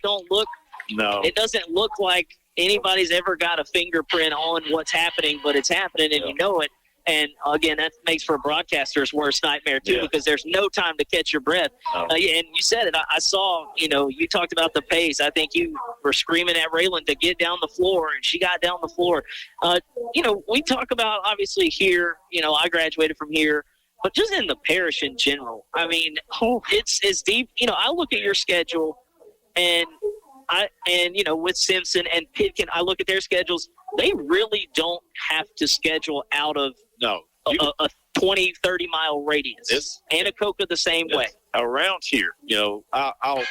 It doesn't look like anybody's ever got a fingerprint on what's happening, but it's happening and you know it. And, again, that makes for a broadcaster's worst nightmare, too, because there's no time to catch your breath. And you said it. I saw, you talked about the pace. I think you were screaming at Raylan to get down the floor, and she got down the floor. We talk about, obviously, here, I graduated from here, but just in the parish in general. I mean, it's deep. I look at your schedule, and with Simpson and Pitkin, I look at their schedules. They really don't have to schedule out of a 20, 30-mile radius. Anacoca the same way. Around here, I'll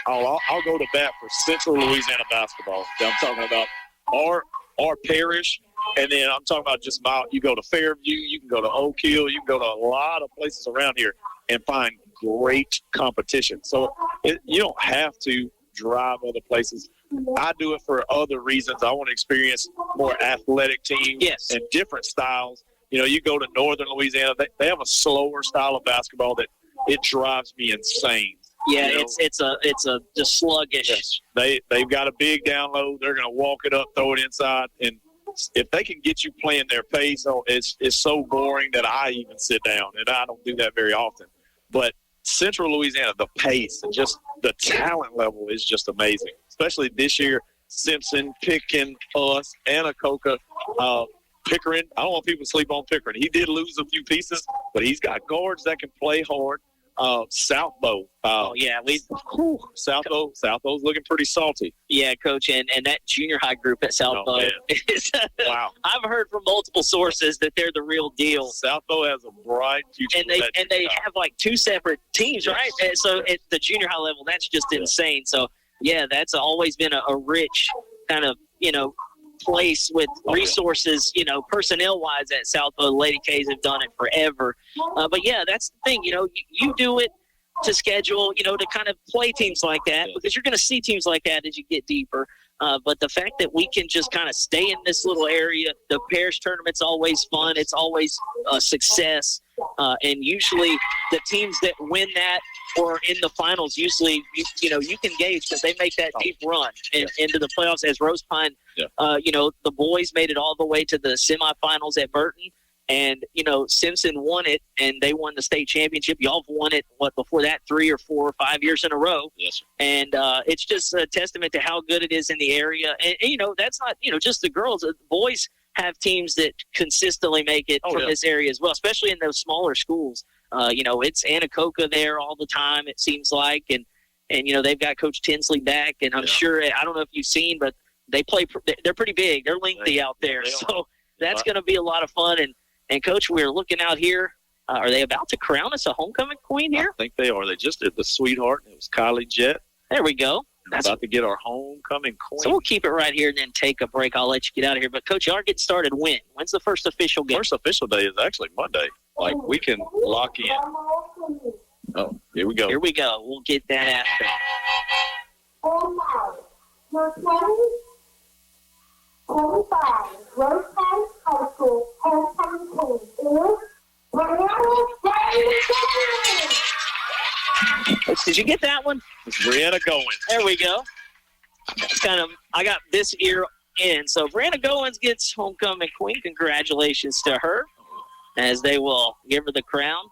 go to bat for Central Louisiana basketball. I'm talking about our parish, and then I'm talking about just about you go to Fairview, you can go to Oak Hill, you can go to a lot of places around here and find great competition. So you don't have to drive other places. I do it for other reasons. I want to experience more athletic teams and different styles. You go to Northern Louisiana, they have a slower style of basketball that it drives me insane. Yeah, it's just sluggish. Yes. They've got a big down low. They're going to walk it up, throw it inside, and if they can get you playing their pace, it's so boring that I even sit down, and I don't do that very often. But Central Louisiana, the pace and just the talent level is just amazing. Especially this year, Simpson, Pitkin, us, Anacoca, Pickering. I don't want people to sleep on Pickering. He did lose a few pieces, but he's got guards that can play hard. Southbow. Southbow's looking pretty salty. Yeah, Coach, and that junior high group at Southbow is wow. I've heard from multiple sources that they're the real deal. Southbow has a bright future. And they have like 2 separate teams, right? And so at the junior high level, that's just insane. So that's always been a rich kind of, place with resources, personnel wise at Southbow. The Lady K's have done it forever. But that's the thing, you do it to schedule, to kind of play teams like that because you're going to see teams like that as you get deeper. But the fact that we can just kind of stay in this little area, the parish tournament's always fun. It's always a success. And usually the teams that win that or in the finals, usually, you can gauge because they make that deep run into the playoffs. As Rosepine, the boys made it all the way to the semifinals at Burton. And, Simpson won it, and they won the state championship. Y'all have won it, before that, 3 or 4 or 5 years in a row. Yes, sir. And it's just a testament to how good it is in the area. And that's not, just the girls. The boys have teams that consistently make it from this area as well, especially in those smaller schools. It's Anacoca there all the time, it seems like. And they've got Coach Tinsley back. And I'm sure, I don't know if you've seen, but they're pretty big. They're lengthy out there. So that's going to be a lot of fun. And Coach, we're looking out here. Are they about to crown us a homecoming queen here? I think they are. They just did the Sweetheart. It was Kylie Jett. There we go. That's about to get our homecoming queen. So we'll keep it right here and then take a break. I'll let you get out of here. But, Coach, y'all are getting started when? When's the first official game? First official day is actually Monday. Like, we can lock in. Oh, here we go. Here we go. We'll get that after. Your 2025 Rosepine High School homecoming queen is Did you get that one? It's Brianna Goins. There we go. I got this ear in. So Brianna Goins gets homecoming queen. Congratulations to her as they will give her the crown.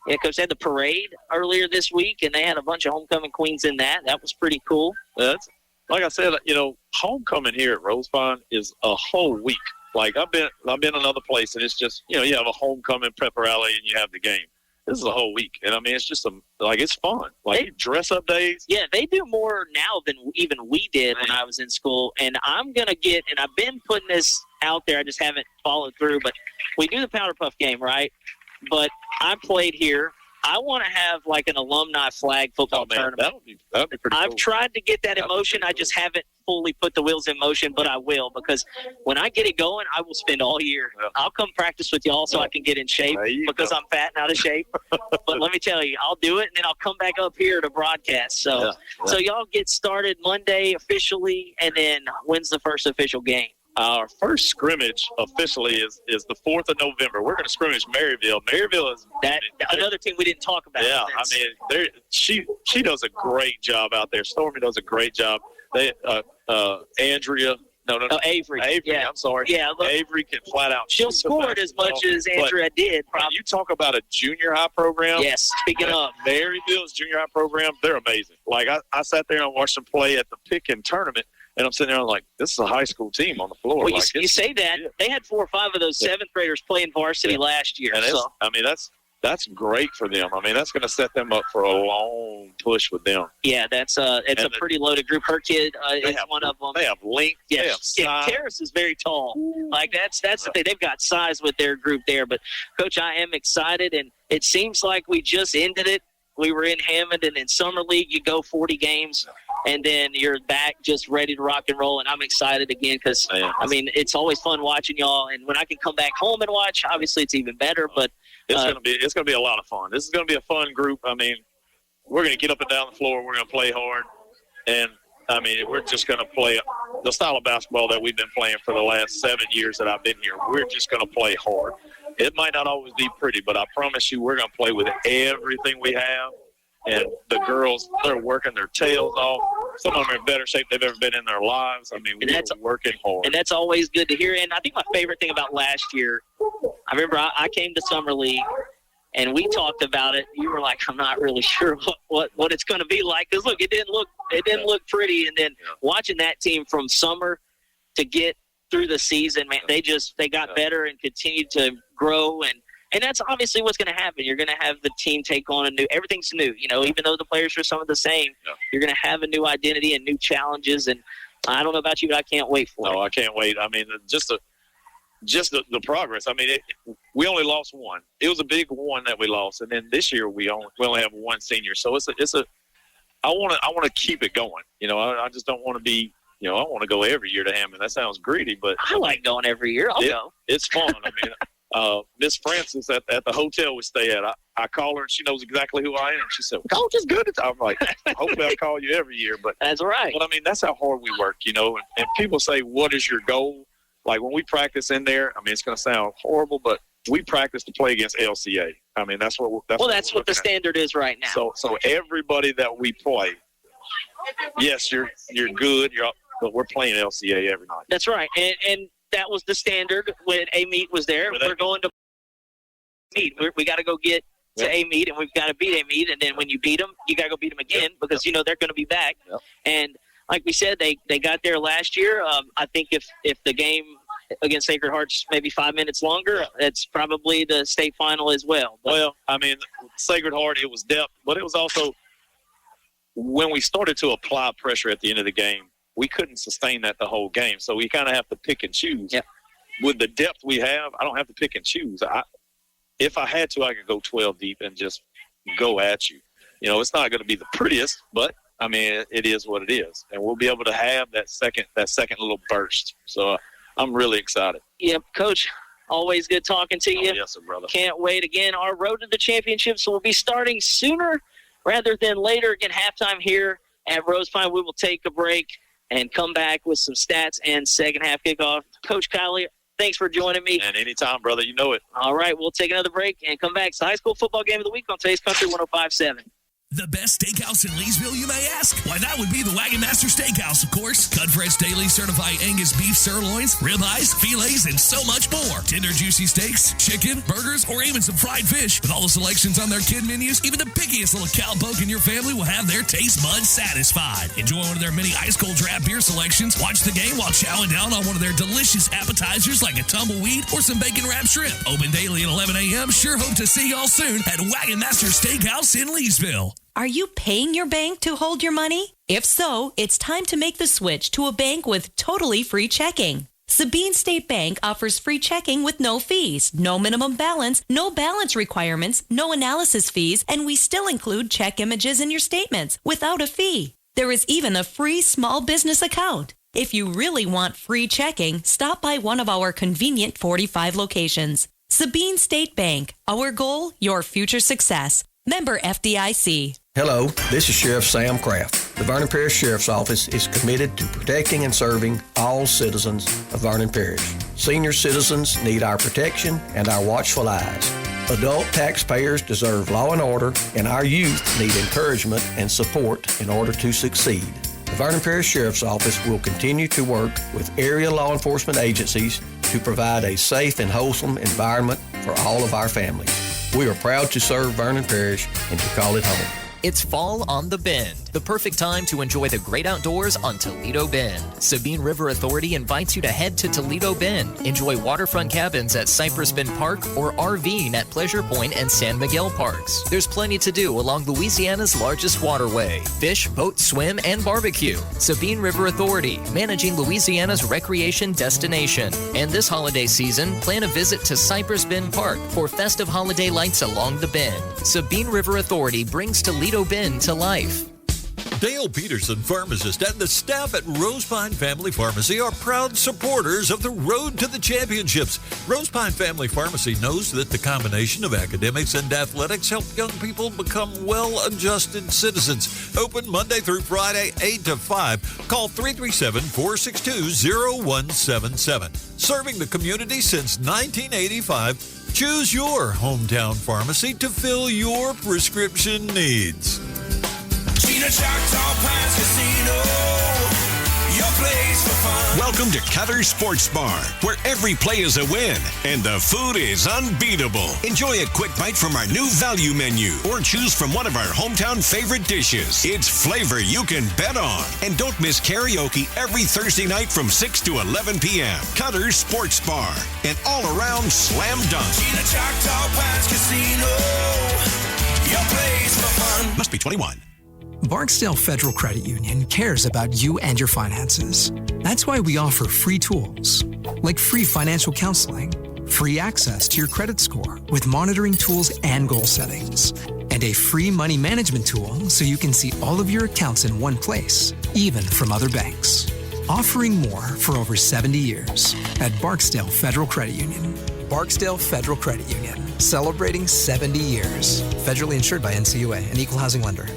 Yeah, Coach had the parade earlier this week, and they had a bunch of homecoming queens in that. That was pretty cool. That's, like I said, homecoming here at Rosepine is a whole week. Like I've been another place, and it's just, you have a homecoming prep rally and you have the game. This is a whole week, and I mean it's just it's fun. Like dress up days. Yeah, they do more now than even we did when I was in school. And I'm gonna get, and I've been putting this out there, I just haven't followed through. But we do the Powder Puff game, right? But I played here. I want to have like an alumni flag football tournament. That'd be pretty cool. I've tried to get that in motion. I just haven't fully put the wheels in motion, but I will, because when I get it going, I will spend all year. Yeah. I'll come practice with y'all so I can get in shape because I'm fat and out of shape. But let me tell you, I'll do it, and then I'll come back up here to broadcast. So y'all get started Monday officially, and then when's the first official game? Our first scrimmage officially is the 4th of November. We're going to scrimmage Maryville. Maryville is another team we didn't talk about. Yeah, I mean, she does a great job out there. Stormy does a great job. Andrea. No, Avery. Yeah. I'm sorry. Yeah, look, Avery can flat out. She'll score it as much as Andrea did. You talk about a junior high program. Yes, speaking of. Maryville's junior high program, they're amazing. Like, I sat there and watched them play at the Picken tournament. And I'm sitting there like, this is a high school team on the floor. Well, you say that. Yeah. They had 4 or 5 of those 7th graders playing varsity last year. And that's great for them. I mean, that's going to set them up for a long push with them. Yeah, it's a pretty loaded group. Her kid is one of them. They have length. Yeah, Terrace is very tall. Like, that's the thing. They've got size with their group there. But, Coach, I am excited, and it seems like we just ended it. We were in Hammond, and in Summer League, you go 40 games. And then you're back just ready to rock and roll, and I'm excited again because, I mean, it's always fun watching y'all. And when I can come back home and watch, obviously it's even better. But it's gonna be a lot of fun. This is gonna be a fun group. I mean, we're gonna get up and down the floor. We're gonna play hard, and I mean, we're just gonna play the style of basketball that we've been playing for the last 7 years that I've been here. We're just gonna play hard. It might not always be pretty, but I promise you, we're gonna play with everything we have. And the girls, they're working their tails off. Some of them are in better shape they've ever been in their lives. I mean, we're working hard. And that's always good to hear. And I think my favorite thing about last year, I remember I came to Summer League, and we talked about it. You were like, I'm not really sure what it's going to be like. Because, look, it didn't look pretty. And then watching that team from summer to get through the season, man, they got better and continued to grow. And that's obviously what's going to happen. You're going to have the team take on everything's new. Even though the players are some of the same, you're going to have a new identity and new challenges. And I don't know about you, but I can't wait for it. No, I can't wait. I mean, just the progress. I mean, we only lost one. It was a big one that we lost, and then this year we only have one senior. So I want to keep it going. I just don't want to be. I want to go every year to Hammond. That sounds greedy, but I like going every year. I'll go. It's fun. I mean. Miss Francis at the hotel we stay at, I call her and she knows exactly who I am. She said, Coach is good. I'm like, hopefully I call you every year. But that's right. But I mean, that's how hard we work, and people say, what is your goal? Like when we practice in there, I mean, it's going to sound horrible, but we practice to play against LCA. I mean, that's what the standard is right now. So everybody that we play, yes, you're good, but we're playing LCA every night. That's right. And that was the standard when A-Meet was there. We're going to meet. We got to go get to A-Meet, and we've got to beat A-Meet. And then when you beat them, you got to go beat them again because, they're going to be back. Yep. And like we said, they got there last year. I think if the game against Sacred Heart's maybe 5 minutes longer, it's probably the state final as well. But, well, I mean, Sacred Heart, it was depth, but it was also when we started to apply pressure at the end of the game, we couldn't sustain that the whole game. So we kind of have to pick and choose. Yep. With the depth we have, I don't have to pick and choose. If I had to, I could go 12 deep and just go at you. It's not going to be the prettiest, but, I mean, it is what it is. And we'll be able to have that second little burst. So I'm really excited. Yep, Coach, always good talking to you. Yes, sir, brother. Can't wait. Again, our road to the championships will be starting sooner rather than later. Again, halftime here at Rosepine. We will take a break and come back with some stats and second half kickoff. Coach Kiley, thanks for joining me. And anytime, brother, you know it. All right, we'll take another break and come back. It's the high school football game of the week on today's Country 105.7. The best steakhouse in Leesville, you may ask? Why, that would be the Wagon Master Steakhouse, of course. Cut fresh daily certified Angus beef sirloins, ribeyes, fillets, and so much more. Tender, juicy steaks, chicken, burgers, or even some fried fish. With all the selections on their kid menus, even the pickiest little cowpoke in your family will have their taste buds satisfied. Enjoy one of their many ice-cold draft beer selections. Watch the game while chowing down on one of their delicious appetizers like a tumbleweed or some bacon-wrapped shrimp. Open daily at 11 a.m. Sure hope to see y'all soon at Wagon Master Steakhouse in Leesville. Are you paying your bank to hold your money? If so, it's time to make the switch to a bank with totally free checking. Sabine State Bank offers free checking with no fees, no minimum balance, no balance requirements, no analysis fees, and we still include check images in your statements without a fee. There is even a free small business account. If you really want free checking, stop by one of our convenient 45 locations. Sabine State Bank. Our goal, your future success. Member FDIC. Hello, this is Sheriff Sam Craft. The Vernon Parish Sheriff's Office is committed to protecting and serving all citizens of Vernon Parish. Senior citizens need our protection and our watchful eyes. Adult taxpayers deserve law and order, and our youth need encouragement and support in order to succeed. The Vernon Parish Sheriff's Office will continue to work with area law enforcement agencies to provide a safe and wholesome environment for all of our families. We are proud to serve Vernon Parish and to call it home. It's fall on the Bend, the perfect time to enjoy the great outdoors on Toledo Bend. Sabine River Authority invites you to head to Toledo Bend. Enjoy waterfront cabins at Cypress Bend Park or RVing at Pleasure Point and San Miguel Parks. There's plenty to do along Louisiana's largest waterway. Fish, boat, swim, and barbecue. Sabine River Authority, managing Louisiana's recreation destination. And this holiday season, plan a visit to Cypress Bend Park for festive holiday lights along the Bend. Sabine River Authority brings Toledo Bend to life. Dale Peterson, pharmacist, and the staff at Rosepine Family Pharmacy are proud supporters of the Road to the Championships. Rosepine Family Pharmacy knows that the combination of academics and athletics help young people become well-adjusted citizens. Open Monday through Friday, 8 to 5. Call 337-462-0177. Serving the community since 1985, choose your hometown pharmacy to fill your prescription needs. Gina Choctaw Pines Casino, your place for fun. Welcome to Cutter's Sports Bar, where every play is a win and the food is unbeatable. Enjoy a quick bite from our new value menu or choose from one of our hometown favorite dishes. It's flavor you can bet on. And don't miss karaoke every Thursday night from 6 to 11 p.m. Cutter's Sports Bar, an all-around slam dunk. Gina Choctaw Pines Casino, your place for fun. Must be 21. Barksdale Federal Credit Union cares about you and your finances. That's why we offer free tools, like free financial counseling, free access to your credit score with monitoring tools and goal settings, and a free money management tool so you can see all of your accounts in one place, even from other banks. Offering more for over 70 years at Barksdale Federal Credit Union. Barksdale Federal Credit Union, celebrating 70 years. Federally insured by NCUA, an equal housing lender.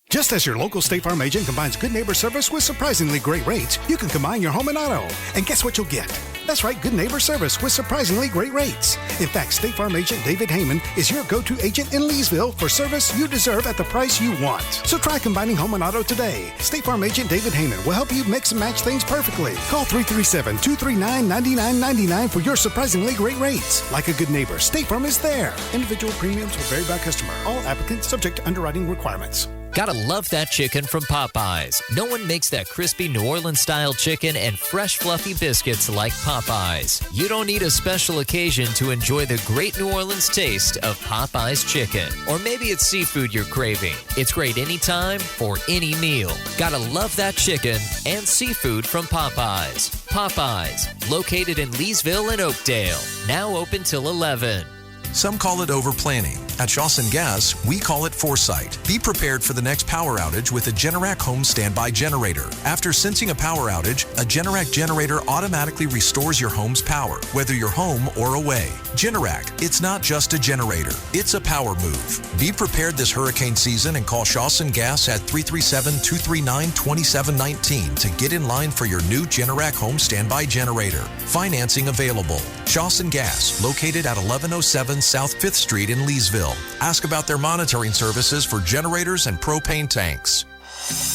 Just as your local State Farm agent combines good neighbor service with surprisingly great rates, you can combine your home and auto. And guess what you'll get? That's right, good neighbor service with surprisingly great rates. In fact, State Farm agent David Heyman is your go-to agent in Leesville for service you deserve at the price you want. So try combining home and auto today. State Farm agent David Heyman will help you mix and match things perfectly. Call 337-239-9999 for your surprisingly great rates. Like a good neighbor, State Farm is there. Individual premiums will vary by customer. All applicants subject to underwriting requirements. Gotta love that chicken from Popeyes. No one makes that crispy New Orleans-style chicken and fresh, fluffy biscuits like Popeyes. You don't need a special occasion to enjoy the great New Orleans taste of Popeyes chicken. Or maybe it's seafood you're craving. It's great anytime for any meal. Gotta love that chicken and seafood from Popeyes. Popeyes, located in Leesville and Oakdale. Now open till 11. Some call it over-planning. At Shawson Gas, we call it foresight. Be prepared for the next power outage with a Generac home standby generator. After sensing a power outage, a Generac generator automatically restores your home's power, whether you're home or away. Generac, it's not just a generator, it's a power move. Be prepared this hurricane season and call Shawson Gas at 337-239-2719 to get in line for your new Generac home standby generator. Financing available. Shawson Gas, located at 1107 South 5th Street in Leesville. Leesville. Ask about their monitoring services for generators and propane tanks.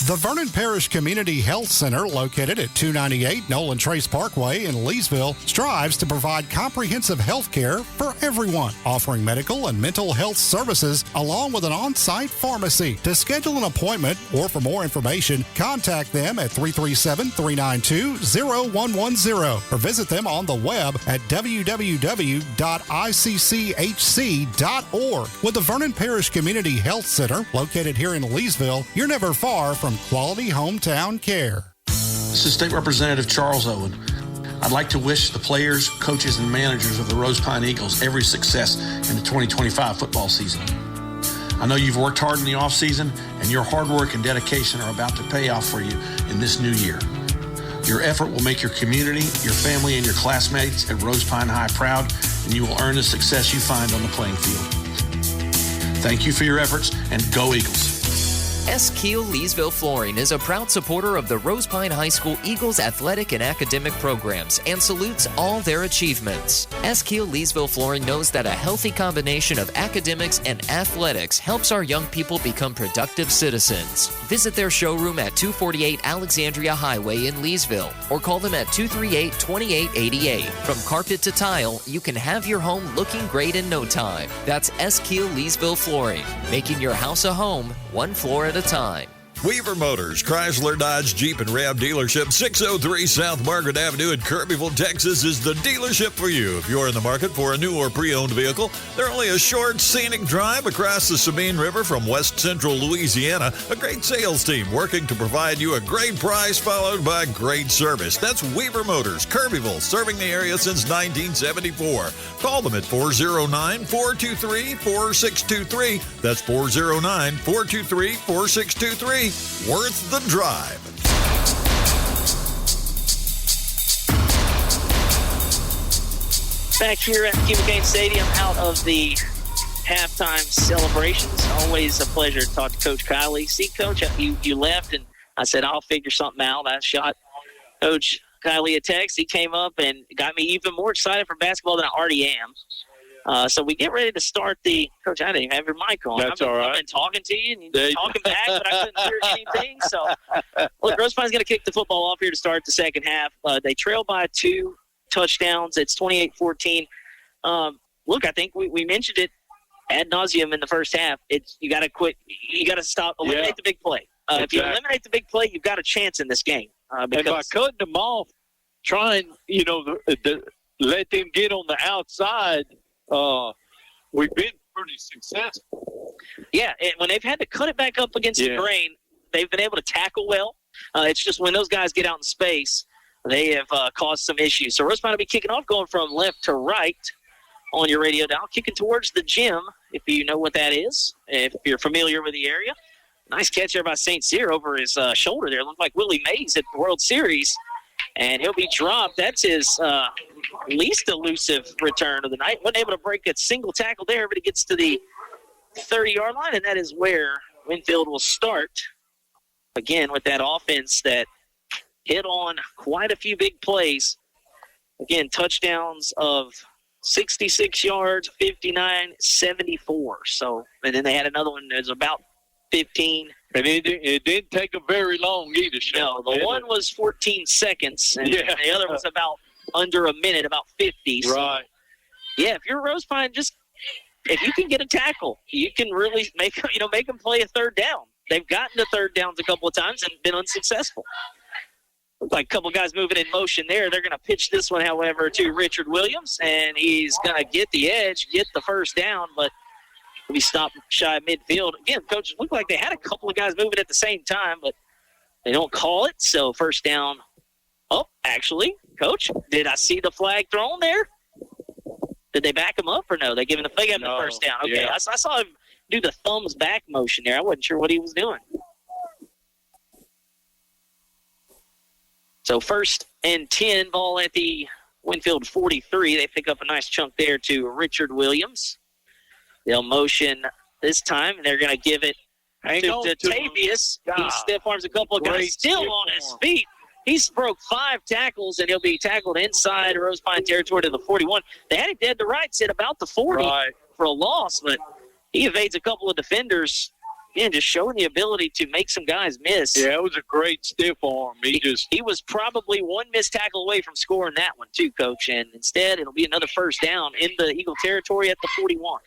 The Vernon Parish Community Health Center, located at 298 Nolan Trace Parkway in Leesville, strives to provide comprehensive health care for everyone, offering medical and mental health services along with an on-site pharmacy. To schedule an appointment or for more information, contact them at 337-392-0110 or visit them on the web at www.icchc.org. With the Vernon Parish Community Health Center, located here in Leesville, you're never far from quality hometown care. This is State Representative Charles Owen. I'd like to wish the players, coaches, and managers of the Rosepine Eagles every success in the 2025 football season. I know you've worked hard in the offseason, and your hard work and dedication are about to pay off for you in this new year. Your effort will make your community, your family, and your classmates at Rosepine High proud, and you will earn the success you find on the playing field. Thank you for your efforts, and go Eagles. S. Keel Leesville Flooring is a proud supporter of the Rosepine High School Eagles athletic and academic programs and salutes all their achievements. S. Keel Leesville Flooring knows that a healthy combination of academics and athletics helps our young people become productive citizens. Visit their showroom at 248 Alexandria Highway in Leesville or call them at 238-2888. From carpet to tile, you can have your home looking great in no time. That's S. Keel Leesville Flooring, making your house a home, one floor at a time. Weaver Motors, Chrysler, Dodge, Jeep, and Ram dealership, 603 South Margaret Avenue in Kirbyville, Texas, is the dealership for you. If you're in the market for a new or pre-owned vehicle, they're only a short, scenic drive across the Sabine River from west central Louisiana. A great sales team working to provide you a great price followed by great service. That's Weaver Motors, Kirbyville, serving the area since 1974. Call them at 409-423-4623. That's 409-423-4623. Worth the drive. Back here at KVVP Stadium, out of the halftime celebrations. Always a pleasure to talk to Coach Kiley. See, Coach, you left, and I said, I'll figure something out. I shot Coach Kiley a text. He came up and got me even more excited for basketball than I already am. So we get ready to start Coach, I didn't even have your mic on. That's all right. I've been talking to you, and you're talking back, but I couldn't hear anything. So, look, Rosepine's going to kick the football off here to start the second half. They trail by 2 touchdowns. It's 28-14. Look, I think we mentioned it ad nauseum in the first half. You got to quit. You got to stop. Eliminate the big play. If you eliminate the big play, you've got a chance in this game. And by cutting them off, trying, let them get on the outside, we've been pretty successful. Yeah, and when they've had to cut it back up against the grain, they've been able to tackle well. It's just when those guys get out in space, they have caused some issues. So Rosepine will be kicking off, going from left to right on your radio dial, kicking towards the gym, if you know what that is, if you're familiar with the area. Nice catch there by St. Cyr over his shoulder there. Looked like Willie Mays at the World Series. And he'll be dropped. That's his least elusive return of the night. Wasn't able to break a single tackle there, but he gets to the 30-yard line, and that is where Winnfield will start. Again, with that offense that hit on quite a few big plays. Again, touchdowns of 66 yards, 59, 74. So, and then they had another one that was about 15. And it didn't take them very long either. No, the one was 14 seconds, and the other was about under a minute, about 50. So, right. Yeah, if you're Rosepine, if you can get a tackle, you can really make them play a third down. They've gotten to third downs a couple of times and been unsuccessful. Look like a couple of guys moving in motion there. They're going to pitch this one, however, to Richard Williams, and he's going to get the edge, get the first down, but we stopped shy of midfield. Again, coaches look like they had a couple of guys moving at the same time, but they don't call it. So first down. Oh, actually, Coach, did I see the flag thrown there? Did they back him up or no? They gave him the first down. Okay, yeah. I saw him do the thumbs back motion there. I wasn't sure what he was doing. So 1st and 10, ball at the Winnfield 43. They pick up a nice chunk there to Richard Williams. They'll motion this time, and they're going to give it to Tavius. He stiff arms a couple of guys still on his feet. He's broke 5 tackles, and he'll be tackled inside Rosepine territory to the 41. They had it dead to right, said about the 40 for a loss, but He evades a couple of defenders. Again, just showing the ability to make some guys miss. Yeah, it was a great stiff arm. He was probably one missed tackle away from scoring that one too, Coach. And instead, it'll be another first down in the Eagle territory at the 41.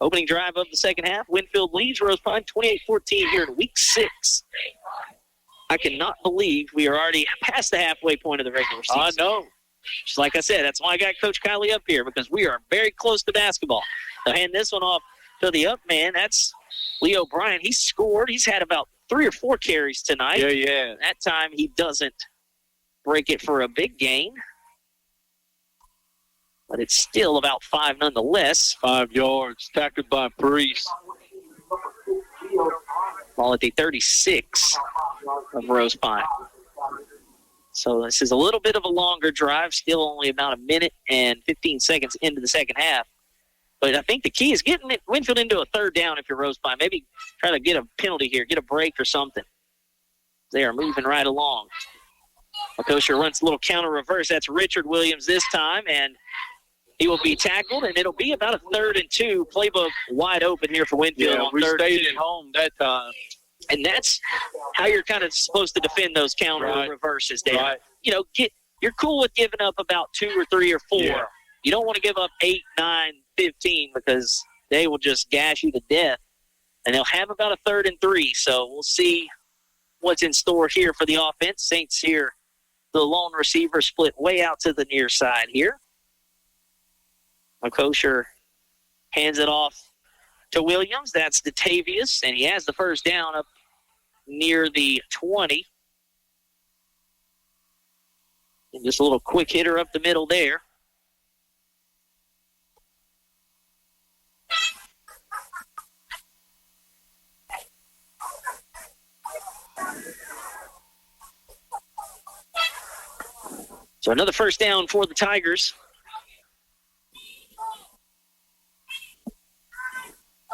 Opening drive of the second half. Winnfield leads Rosepine 28-14 here in week 6. I cannot believe we are already past the halfway point of the regular season. I know. Just like I said, that's why I got Coach Kiley up here, because we are very close to basketball. They'll hand this one off to the up man. That's Leo Bryan. He scored. He's had about 3 or 4 carries tonight. Yeah. That time he doesn't break it for a big gain. But it's still about 5 nonetheless. 5 yards. Tackled by Priest. Ball at the 36 of Rosepine. So this is a little bit of a longer drive, still only about a minute and 15 seconds into the second half. But I think the key is getting Winnfield into a third down if you're Rosepine. Maybe try to get a penalty here, get a break or something. They are moving right along. Makosha runs a little counter reverse. That's Richard Williams this time, and he will be tackled, and it'll be about a 3rd and 2. Playbook wide open here for Winnfield. Yeah, we stayed at home that time. And that's how you're kind of supposed to defend those counter reverses, Dave. Right. You know, you're cool with giving up about 2 or 3 or 4. Yeah. You don't want to give up 8, 9, 15 because they will just gash you to death. And they'll have about a 3rd and 3. So we'll see what's in store here for the offense. Saints here, the lone receiver split way out to the near side here. Makosha hands it off to Williams. That's Datavius, and he has the first down up near the 20. And just a little quick hitter up the middle there. So another first down for the Tigers.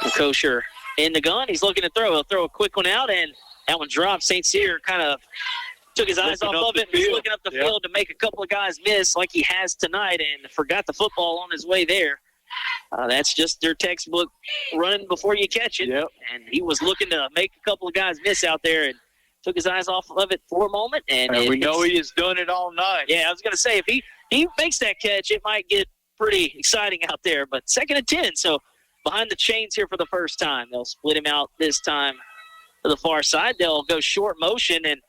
Makosha in the gun. He's looking to throw. He'll throw a quick one out, and that one dropped. St. Cyr kind of took his eyes off of it. He's looking up the field to make a couple of guys miss like he has tonight and forgot the football on his way there. That's just their textbook running before you catch it. Yep. And he was looking to make a couple of guys miss out there and took his eyes off of it for a moment. And we know he has done it all night. Yeah, I was going to say, if he makes that catch, it might get pretty exciting out there. But 2nd and 10, so behind the chains here for the first time. They'll split him out this time to the far side. They'll go short motion, and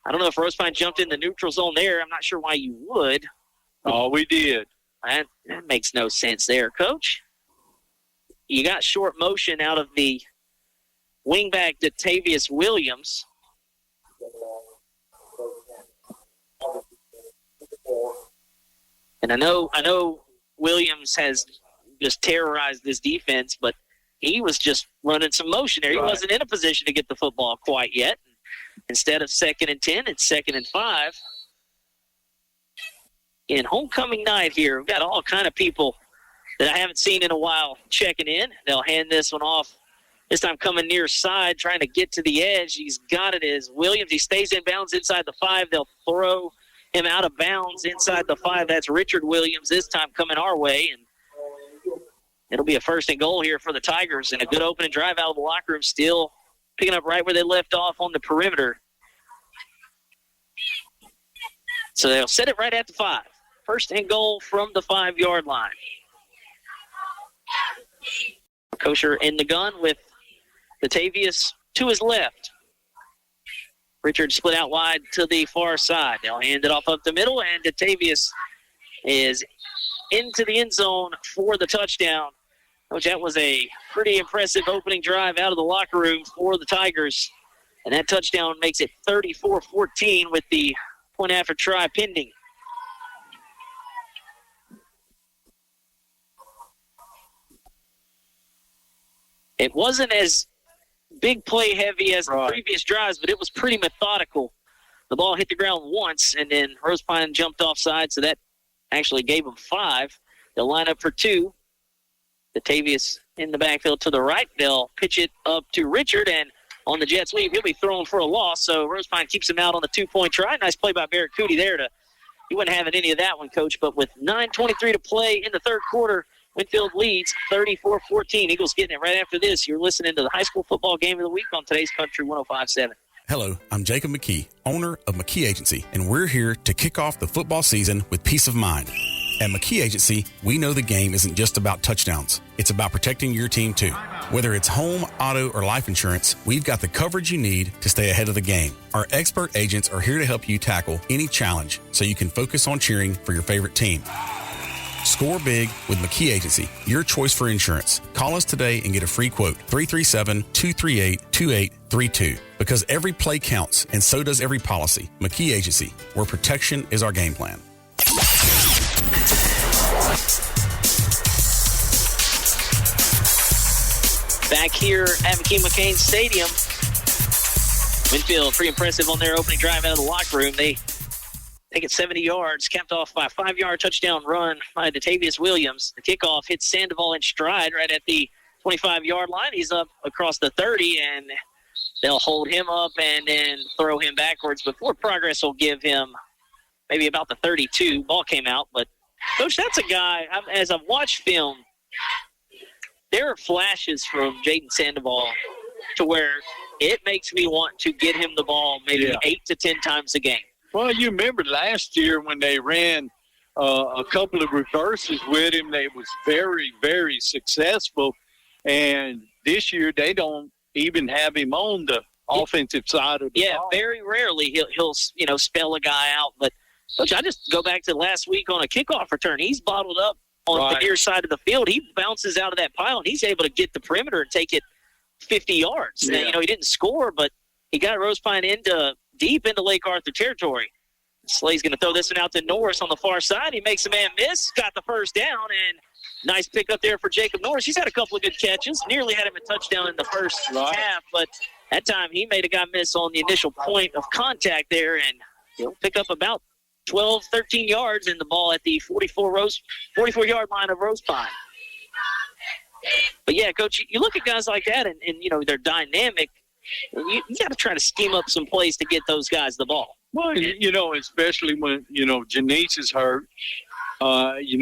I don't know if Rosepine jumped in the neutral zone there. I'm not sure why you would. Oh, we did. That makes no sense there, Coach. You got short motion out of the wingback Datavius Williams. And I know Williams has just terrorized this defense, but he was just running some motion there. He wasn't in a position to get the football quite yet. Instead of 2nd and 10, it's 2nd and 5. In homecoming night here, we've got all kind of people that I haven't seen in a while checking in. They'll hand this one off. This time coming near side, trying to get to the edge. He's got it as Williams. He stays in bounds inside the 5. They'll throw him out of bounds inside the 5. That's Richard Williams this time coming our way. And it'll be a 1st and goal here for the Tigers, and a good opening drive out of the locker room, still picking up right where they left off on the perimeter. So they'll set it right at the 5. 1st and goal from the 5-yard line. Kosher in the gun with Datavius to his left. Richard split out wide to the far side. They'll hand it off up the middle, and Datavius is into the end zone for the touchdown. Coach, that was a pretty impressive opening drive out of the locker room for the Tigers. And that touchdown makes it 34-14 with the point after try pending. It wasn't as big play heavy as the previous drives, but it was pretty methodical. The ball hit the ground once, and then Rosepine jumped offside, so that actually gave them 5. They'll line up for 2. Datavius in the backfield to the right. They'll pitch it up to Richard, and on the jet sweep, he'll be thrown for a loss. So Rosepine keeps him out on the 2-point try. Nice play by Barrett Cootie there. He wasn't having any of that one, Coach, but with 9:23 to play in the third quarter, Winnfield leads 34-14. Eagles getting it right after this. You're listening to the high school football game of the week on today's Country 105.7. Hello, I'm Jacob McKee, owner of McKee Agency, and we're here to kick off the football season with peace of mind. At McKee Agency, we know the game isn't just about touchdowns. It's about protecting your team, too. Whether it's home, auto, or life insurance, we've got the coverage you need to stay ahead of the game. Our expert agents are here to help you tackle any challenge so you can focus on cheering for your favorite team. Score big with McKee Agency, your choice for insurance. Call us today and get a free quote, 337-238-2832. Because every play counts, and so does every policy. McKee Agency, where protection is our game plan. Back here at McKee-McCain Stadium, Winnfield pretty impressive on their opening drive out of the locker room. They take it 70 yards, capped off by a 5-yard touchdown run by Datavius Williams. The kickoff hits Sandoval in stride right at the 25-yard line. He's up across the 30, and they'll hold him up and then throw him backwards. But Fort Progress will give him maybe about the 32. Ball came out, but Coach, that's a guy, as I've watched film, there are flashes from Jaden Sandoval to where it makes me want to get him the ball maybe 8 to 10 times a game. Well, you remember last year when they ran a couple of reverses with him, they was very, very successful. And this year they don't even have him on the offensive side of the ball. Very rarely he'll spell a guy out. But Coach, I just go back to last week on a kickoff return. He's bottled up on the near side of the field. He bounces out of that pile, and he's able to get the perimeter and take it 50 yards. Yeah. Now, he didn't score, but he got Rosepine deep into Lake Arthur territory. Slay's going to throw this one out to Norris on the far side. He makes a man miss, got the first down, and nice pick up there for Jacob Norris. He's had a couple of good catches, nearly had him a touchdown in the first half, but that time he made a guy miss on the initial point of contact there, and he'll pick up about 12, 13 yards in the ball at the 44-yard line of Rosepine. But, yeah, Coach, you look at guys like that, and they're dynamic. You got to try to scheme up some plays to get those guys the ball. Well, especially when, Janice is hurt, you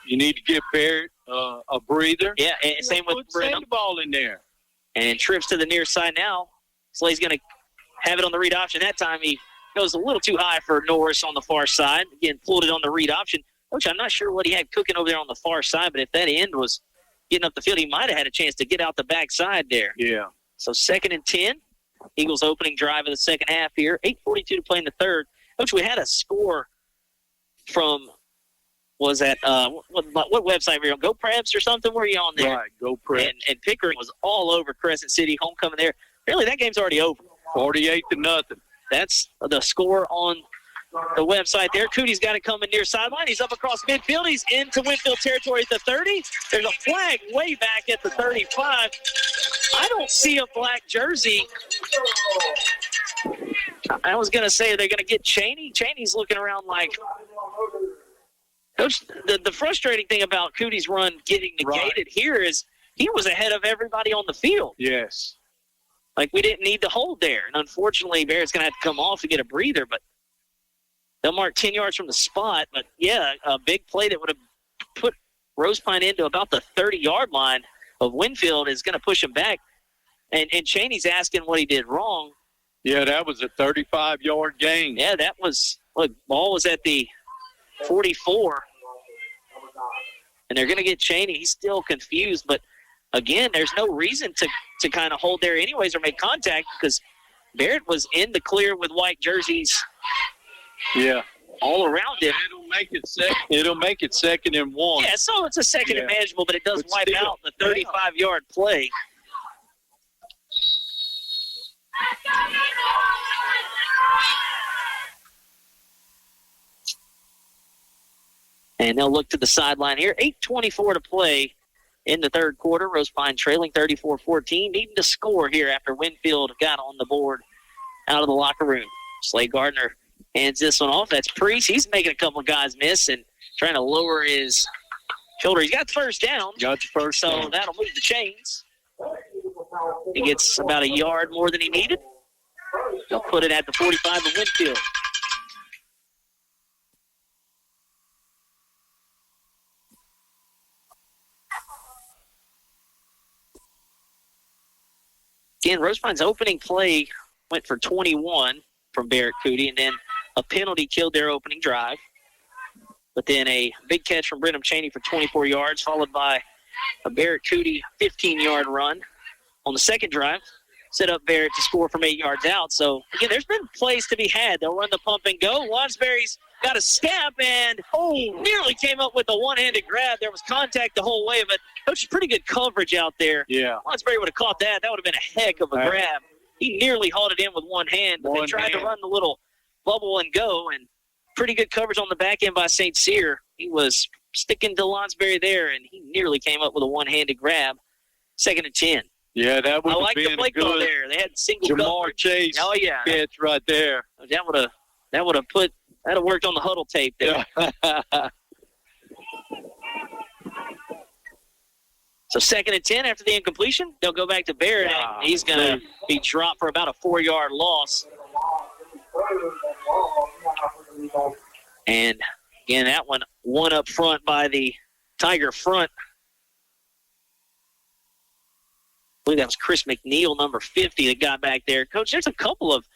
need to give Barrett a breather. Yeah, and same with Brenham. Put the ball in there. And trips to the near side now. Slay's going to have it on the read option. That time he goes a little too high for Norris on the far side. Again, pulled it on the read option. Coach, I'm not sure what he had cooking over there on the far side, but if that end was getting up the field, he might have had a chance to get out the backside there. Yeah. So 2nd and 10. Eagles opening drive of the second half here. 8:42 to play in the third. Coach, we had a score from, was that, what website were you on? Go Preps or something? Were you on there? Right, Go Preps. And Pickering was all over Crescent City, homecoming there. Apparently that game's already over. 48-0. That's the score on the website there. Cootie's got it coming near sideline. He's up across midfield. He's into Winnfield territory at the 30. There's a flag way back at the 35. I don't see a black jersey. I was going to say, are they going to get Chaney? Chaney's looking around like... Coach, the frustrating thing about Cootie's run getting negated here is he was ahead of everybody on the field. Yes. Like, we didn't need to hold there. And unfortunately, Barrett's going to have to come off to get a breather, but they'll mark 10 yards from the spot. But, yeah, a big play that would have put Rosepine into about the 30-yard line of Winnfield is going to push him back. And Chaney's asking what he did wrong. Yeah, that was a 35-yard gain. Yeah, that was – look, ball was at the 44. And they're going to get Chaney. He's still confused. But, again, there's no reason to kind of hold there anyways or make contact because Barrett was in the clear with white jerseys. Yeah. All around him. It'll make it 2nd and 1. Yeah, so it's a second and manageable, but it does wipe out the 35-yard play. And they'll look to the sideline here. 8:24 to play in the third quarter. Rosepine trailing 34-14. Needing to score here after Winnfield got on the board out of the locker room. Slade Gardner hands this one off. That's Priest. He's making a couple of guys miss and trying to lower his shoulder. He's got the first down. So that'll move the chains. He gets about a yard more than he needed. They'll put it at the 45 of Winnfield. Again, Rosepine's opening play went for 21 from Barrett Cootie, and then a penalty killed their opening drive. But then a big catch from Brenham Cheney for 24 yards, followed by a Barrett Cootie 15-yard run on the second drive. Set up Barrett to score from 8 yards out. So, again, there's been plays to be had. They'll run the pump and go. Wadsbury's got a step and, nearly came up with a one-handed grab. There was contact the whole way, but Coach, pretty good coverage out there. Yeah. Wadsbury would have caught that. That would have been a heck of a grab. He nearly hauled it in with one hand, but they tried to run the little bubble and go, and pretty good coverage on the back end by St. Cyr. He was sticking to Lonsberry there, and he nearly came up with a one-handed grab. 2nd and 10. Yeah, that would have like been the play call there. They had single Jamar coverage. Chase catch right there. That would have worked on the huddle tape there. So 2nd and 10 after the incompletion. They'll go back to Barrett, and he's going to be dropped for about a 4-yard loss. And, again, that one up front by the Tiger front. I believe that was Chris McNeil, number 50, that got back there. Coach, there's a couple of,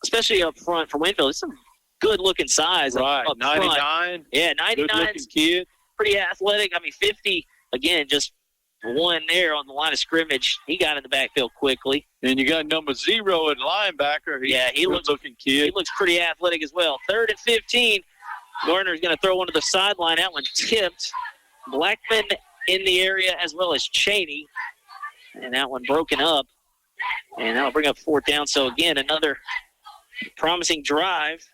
especially up front for Winnfield, there's some good-looking size up 99. Front. Yeah, 99. Good-looking kid. Pretty athletic. 50, again, just one there on the line of scrimmage. He got in the backfield quickly. And you got number 0 at linebacker. He looks looking kid. He looks pretty athletic as well. 3rd and 15. Gardner's going to throw one to the sideline. That one tipped. Blackman in the area as well as Cheney. And that one broken up. And that'll bring up 4th down. So, again, another promising drive.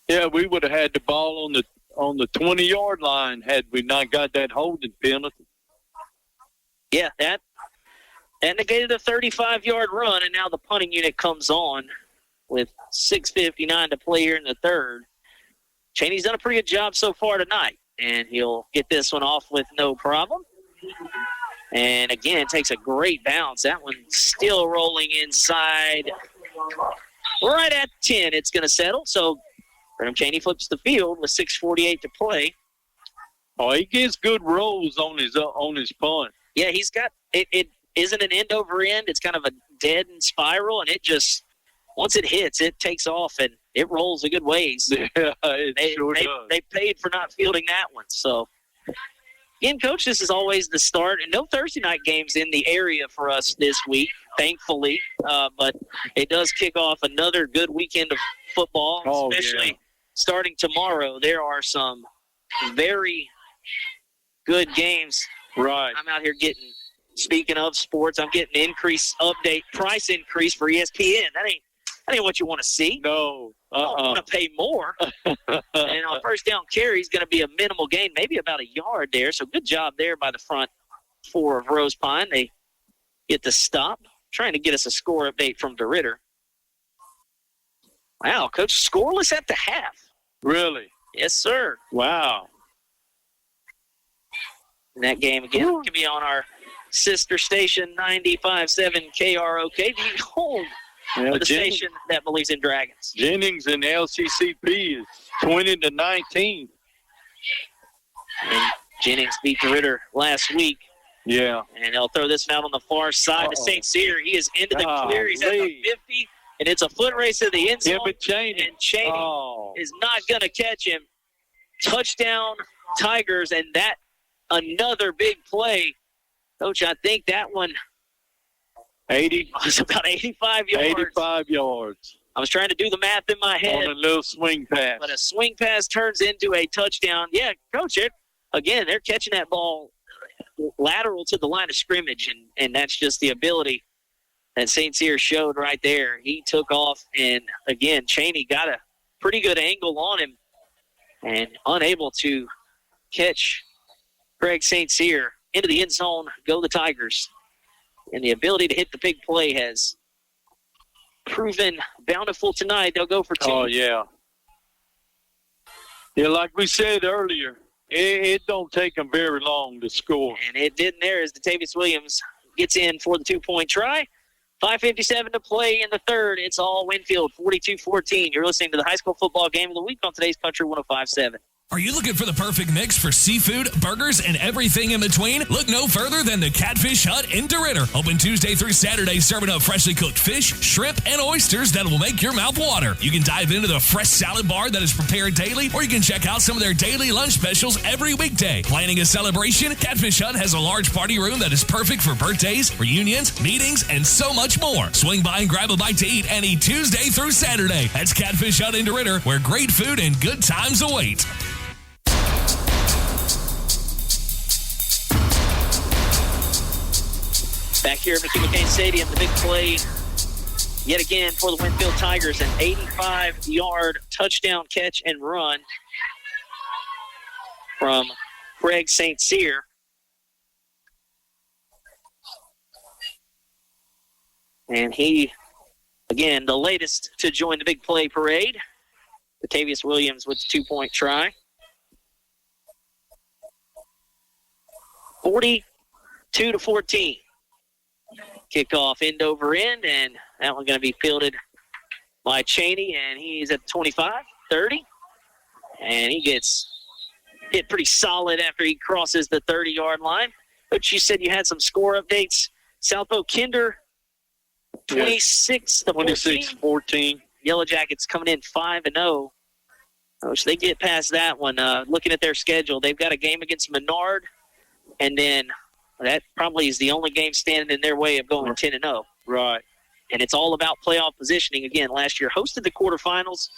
Yeah, we would have had the ball on the 20-yard line had we not got that holding penalty. Yeah, that negated a 35-yard run, and now the punting unit comes on with 6:59 to play here in the third. Cheney's done a pretty good job so far tonight, and he'll get this one off with no problem. And, again, takes a great bounce. That one still rolling inside. Right at 10, it's going to settle. So, Brenham Cheney flips the field with 6:48 to play. Oh, he gets good rolls on his punt. Yeah, he's got it. It isn't an end over end. It's kind of a dead end spiral, and it just once it hits, it takes off and it rolls a good ways. Yeah, it sure does. They paid for not fielding that one. So, again, Coach, this is always the start, and no Thursday night games in the area for us this week, thankfully. But it does kick off another good weekend of football, especially starting tomorrow. There are some very good games. Right. I'm out here speaking of sports, I'm getting price increase for ESPN. That ain't what you want to see. No. I want to pay more. And on first down carry is going to be a minimal gain, maybe about a yard there. So good job there by the front 4 of Rosepine. They get the stop, trying to get us a score update from DeRitter. Wow, Coach, scoreless at the half. Really? Yes, sir. Wow. And that game, again, can be on our sister station, 95.7 KROK, home of the station that believes in dragons. Jennings and LCCP is 20-19. And Jennings beat DeRitter last week. Yeah. And they'll throw this one out on the far side to St. Cyr. He is into the clear. He's at the 50. And it's a foot race to the end zone. And Cheney is not going to catch him. Touchdown, Tigers, and that another big play. Coach, I think that one was about 85 yards. 85 yards. I was trying to do the math in my head. On a little swing pass. But a swing pass turns into a touchdown. Yeah, Coach, again, they're catching that ball lateral to the line of scrimmage, and that's just the ability that St. Cyr showed right there. He took off, and, again, Cheney got a pretty good angle on him and unable to catch Craig St. Cyr into the end zone. Go the Tigers. And the ability to hit the big play has proven bountiful tonight. They'll go for 2. Oh, yeah. Yeah, like we said earlier, it don't take them very long to score. And it didn't there as Datavius Williams gets in for the 2-point try. 5:57 to play in the third. It's all Winnfield, 42-14. You're listening to the high school football game of the week on today's Country 105.7. Are you looking for the perfect mix for seafood, burgers, and everything in between? Look no further than the Catfish Hut in DeRidder. Open Tuesday through Saturday, serving up freshly cooked fish, shrimp, and oysters that will make your mouth water. You can dive into the fresh salad bar that is prepared daily, or you can check out some of their daily lunch specials every weekday. Planning a celebration? Catfish Hut has a large party room that is perfect for birthdays, reunions, meetings, and so much more. Swing by and grab a bite to eat any Tuesday through Saturday. That's Catfish Hut in DeRidder, where great food and good times await. Back here at McKay Stadium, the big play yet again for the Winnfield Tigers, an 85-yard touchdown catch and run from Craig St. Cyr. And he, again, the latest to join the big play parade. Batavius Williams with the 2-point try. 42-14. Kickoff end over end, and that one going to be fielded by Cheney, and he's at 25, 30. And he gets hit pretty solid after he crosses the 30-yard line. But you said you had some score updates. South Oak Kinder, 26-14. Yellow Jackets coming in 5-0. Which they get past that one. Looking at their schedule, they've got a game against Menard, and then that probably is the only game standing in their way of going 10-0. Right. And it's all about playoff positioning. Again, last year hosted the quarterfinals,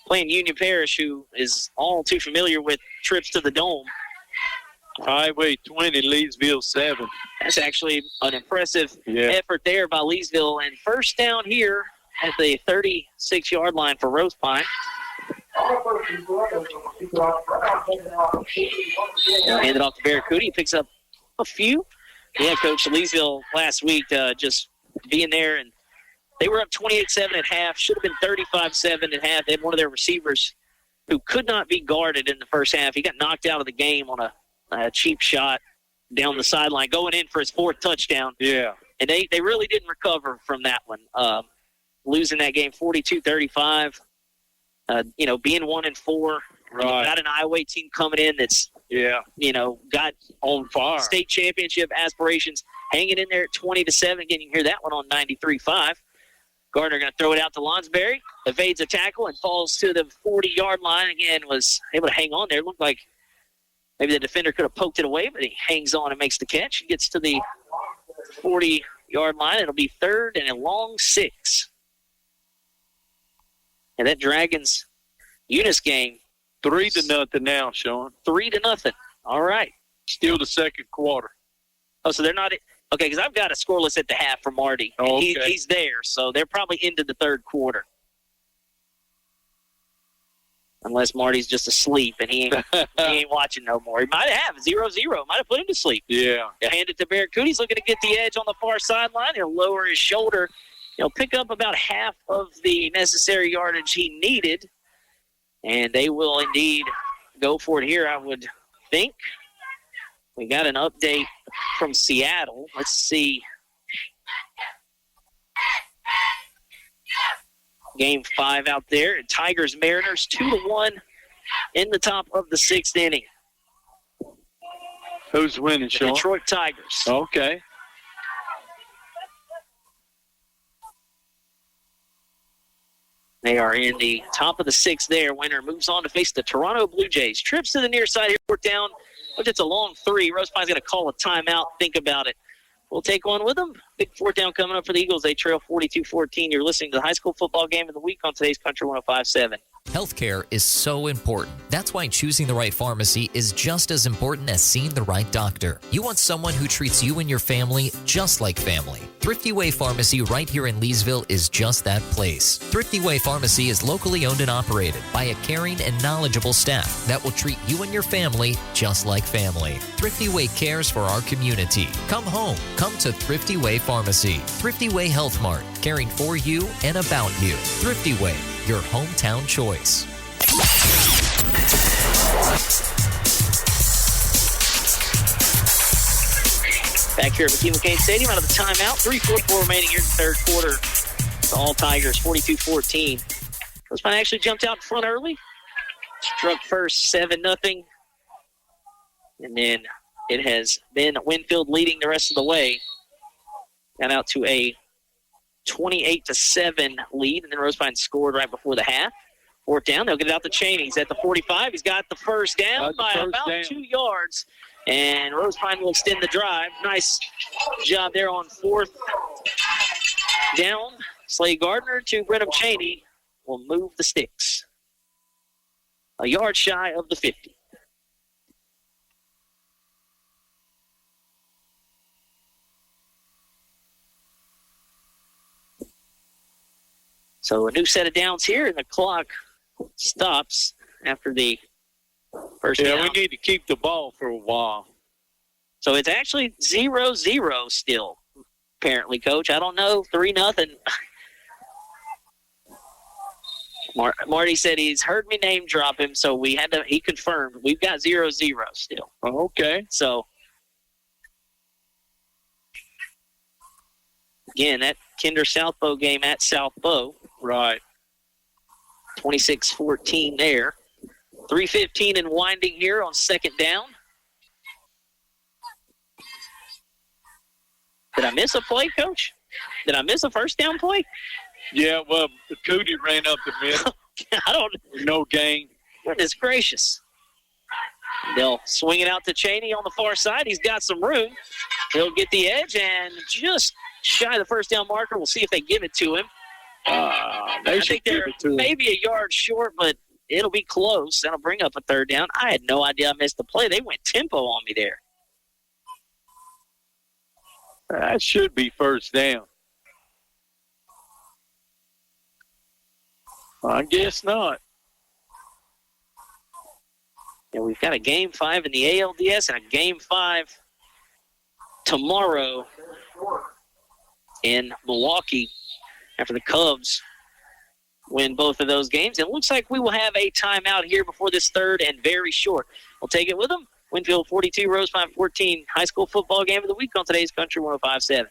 playing Union Parish, who is all too familiar with trips to the Dome. Highway 20, Leesville 7. That's actually an impressive effort there by Leesville. And first down here at the 36-yard line for Rosepine. Hand it off to Barracuda. He picks up a few. Yeah, Coach, Leesville last week just being there, and they were up 28-7 at half. Should have been 35-7 at half. They had one of their receivers who could not be guarded in the first half. He got knocked out of the game on a cheap shot down the sideline, going in for his fourth touchdown. Yeah. And they really didn't recover from that one. Losing that game 42-35, being 1-4. Right. Got an Iowa team coming in that's, got on fire. State championship aspirations, hanging in there at 20-7. Again, you can hear that one on 93.5. Gardner going to throw it out to Lonsberry, evades a tackle and falls to the 40-yard line. Again, was able to hang on there. Looked like maybe the defender could have poked it away, but he hangs on and makes the catch. He gets to the 40-yard line. It'll be third and a long 6. And that Dragons Eunice game, 3-0 now, Sean. 3-0. All right. Still the second quarter. Oh, so they're not – okay, because I've got a scoreless at the half for Marty. Oh, okay. He's there, so they're probably into the third quarter. Unless Marty's just asleep and he ain't watching no more. He might have 0-0. Might have put him to sleep. Yeah. He'll hand it to Barracuda. He's looking to get the edge on the far sideline. He'll lower his shoulder. He'll pick up about half of the necessary yardage he needed. And they will indeed go for it here, I would think. We got an update from Seattle. Let's see. Game 5 out there. Tigers Mariners 2-1 in the top of the 6th inning. Who's winning, Sean? Detroit Tigers. Okay. They are in the top of the 6th there. Winner moves on to face the Toronto Blue Jays. Trips to the near side here. Fourth down. But it's a long 3. Rosepine's going to call a timeout. Think about it. We'll take one with them. Big fourth down coming up for the Eagles. They trail 42-14. You're listening to the high school football game of the week on today's Country 105.7. Healthcare is so important. That's why choosing the right pharmacy is just as important as seeing the right doctor. You want someone who treats you and your family just like family. Thrifty Way Pharmacy right here in Leesville is just that place. Thrifty Way Pharmacy is locally owned and operated by a caring and knowledgeable staff that will treat you and your family just like family. Thrifty Way cares for our community. Come home. Come to Thrifty Way Pharmacy. Thrifty Way Health Mart, caring for you and about you. Thrifty Way, your hometown choice. Back here at McKay Stadium out of the timeout. 3:44 remaining here in the third quarter. It's all Tigers, 42-14. Rosepine actually jumped out in front early. struck first 7-0. And then it has been Winnfield leading the rest of the way. Got out to a 28-7 lead, and then Rosepine scored right before the half. Fourth down, they'll get it out to Cheney. He's at the 45. He's got the first down by about 2 yards. And Rosepine will extend the drive. Nice job there on fourth down. Slade Gardner to Brenham Cheney will move the sticks. A yard shy of the 50. So a new set of downs here, and the clock stops after the first down. Yeah, we need to keep the ball for a while. So it's actually 0-0 still, apparently, Coach. I don't know, 3-0. Marty said he's heard me name drop him, so he confirmed. We've got 0-0 still. Okay. So, again, that Kinder Southbow game at Southbow. Right. 26-14 there. 3:15 and winding here on second down. Did I miss a play, Coach? Did I miss a first down play? Yeah, well, Cootie ran up the middle. No gain. Goodness gracious. They'll swing it out to Cheney on the far side. He's got some room. He'll get the edge and just shy of the first down marker. We'll see if they give it to him. They I should think give they're it to him. maybe a yard short, but it'll be close. That'll bring up a third down. I had no idea I missed the play. They went tempo on me there. That should be first down. I guess not. Yeah, we've got a Game 5 in the ALDS and a Game 5 tomorrow in Milwaukee after the Cubs win both of those games. It looks like we will have a timeout here before this third and very short. We'll take it with them. Winnfield 42, Rosepine 14, high school football game of the week on today's Country 105.7.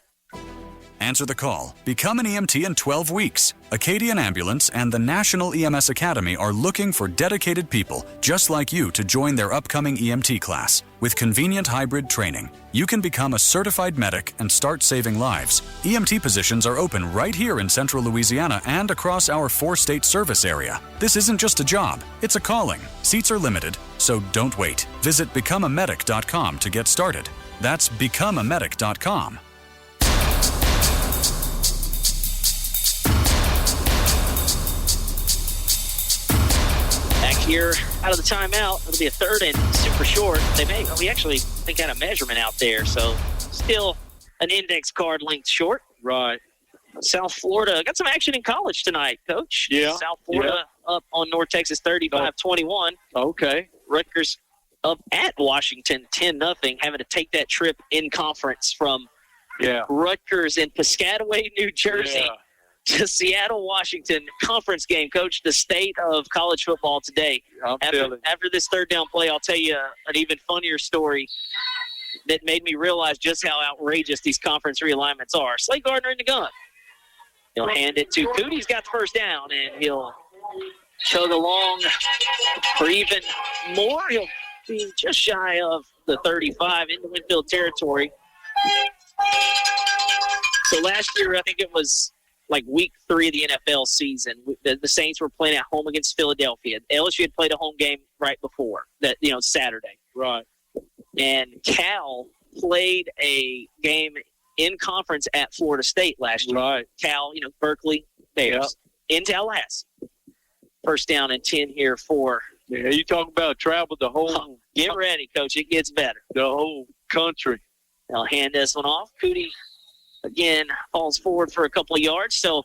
Answer the call. Become an EMT in 12 weeks. Acadian Ambulance and the National EMS Academy are looking for dedicated people just like you to join their upcoming EMT class. With convenient hybrid training, you can become a certified medic and start saving lives. EMT positions are open right here in central Louisiana and across our 4-state service area. This isn't just a job, it's a calling. Seats are limited, so don't wait. Visit becomeamedic.com to get started. That's becomeamedic.com. Here out of the timeout, it'll be a third and super short. We actually think had a measurement out there, so still an index card length short. Right. South Florida got some action in college tonight, Coach. Yeah. South Florida up on North Texas 35-21. Okay. Rutgers up at Washington 10-0, having to take that trip in conference from Rutgers in Piscataway, New Jersey. Yeah. To Seattle, Washington conference game. Coach, the state of college football today. After this third down play, I'll tell you an even funnier story that made me realize just how outrageous these conference realignments are. Slade Gardner in the gun. He'll hand it to Cootie. He's got the first down, and he'll chug along for even more. He'll be just shy of the 35 into Winnfield territory. So last year, I think it was like week 3 of the NFL season. The Saints were playing at home against Philadelphia. LSU had played a home game right before that, Saturday. Right. And Cal played a game in conference at Florida State last year. Right. Cal, Berkeley Bears in Tallahassee. First down and 10 here for. Yeah, you talk about travel the whole. Get ready, Coach. It gets better. The whole country. They'll hand this one off. Cootie, again, falls forward for a couple of yards. So,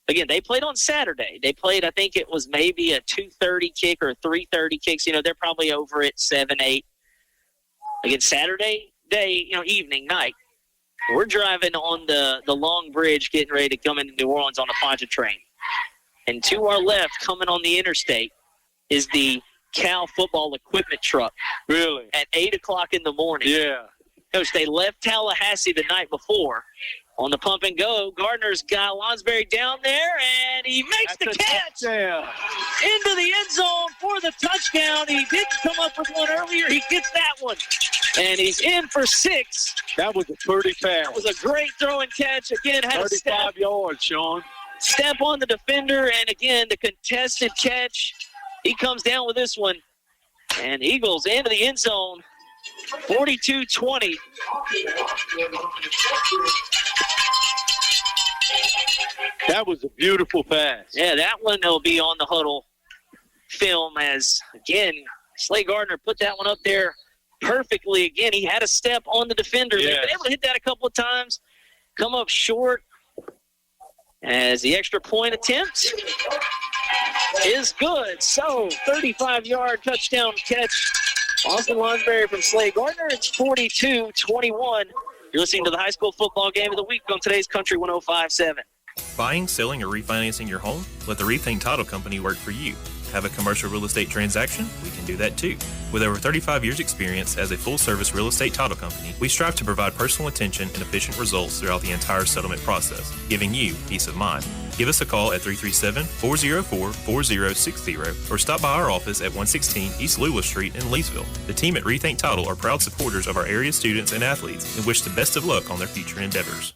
again, they played on Saturday. They played, I think it was maybe a 2:30 kick or a 3:30 kick. So, they're probably over at 7, 8. Again, Saturday day, evening, night. We're driving on the long bridge getting ready to come into New Orleans on a Pontchartrain. And to our left, coming on the interstate, is the Cal football equipment truck. Really? At 8 o'clock in the morning. Yeah. Coach, they left Tallahassee the night before, On the pump and go, Gardner's got Lonsberry down there, and he makes the catch into the end zone for the touchdown. He didn't come up with one earlier. He gets that one, and he's in for 6. That was a pretty pass. That was a great throw and catch. Again, had a 35 yards, Sean. Step on the defender, and again, the contested catch. He comes down with this one, and Eagles into the end zone, 42-20. That was a beautiful pass. Yeah, that one will be on the huddle film as, again, Slay Gardner put that one up there perfectly. Again, he had a step on the defender. Yes. They've been able to hit that a couple of times, come up short as the extra point attempt is good. So, 35-yard touchdown catch. Austin Lonsberry from Slay Gardner. It's 42-21. You're listening to the high school football game of the week on today's Country 105.7. Buying, selling, or refinancing your home? Let the Rethink Title Company work for you. Have a commercial real estate transaction? We can do that too. With over 35 years experience as a full-service real estate title company, we strive to provide personal attention and efficient results throughout the entire settlement process, giving you peace of mind. Give us a call at 337-404-4060 or stop by our office at 116 East Lula Street in Leesville. The team at Rethink Title are proud supporters of our area students and athletes and wish the best of luck on their future endeavors.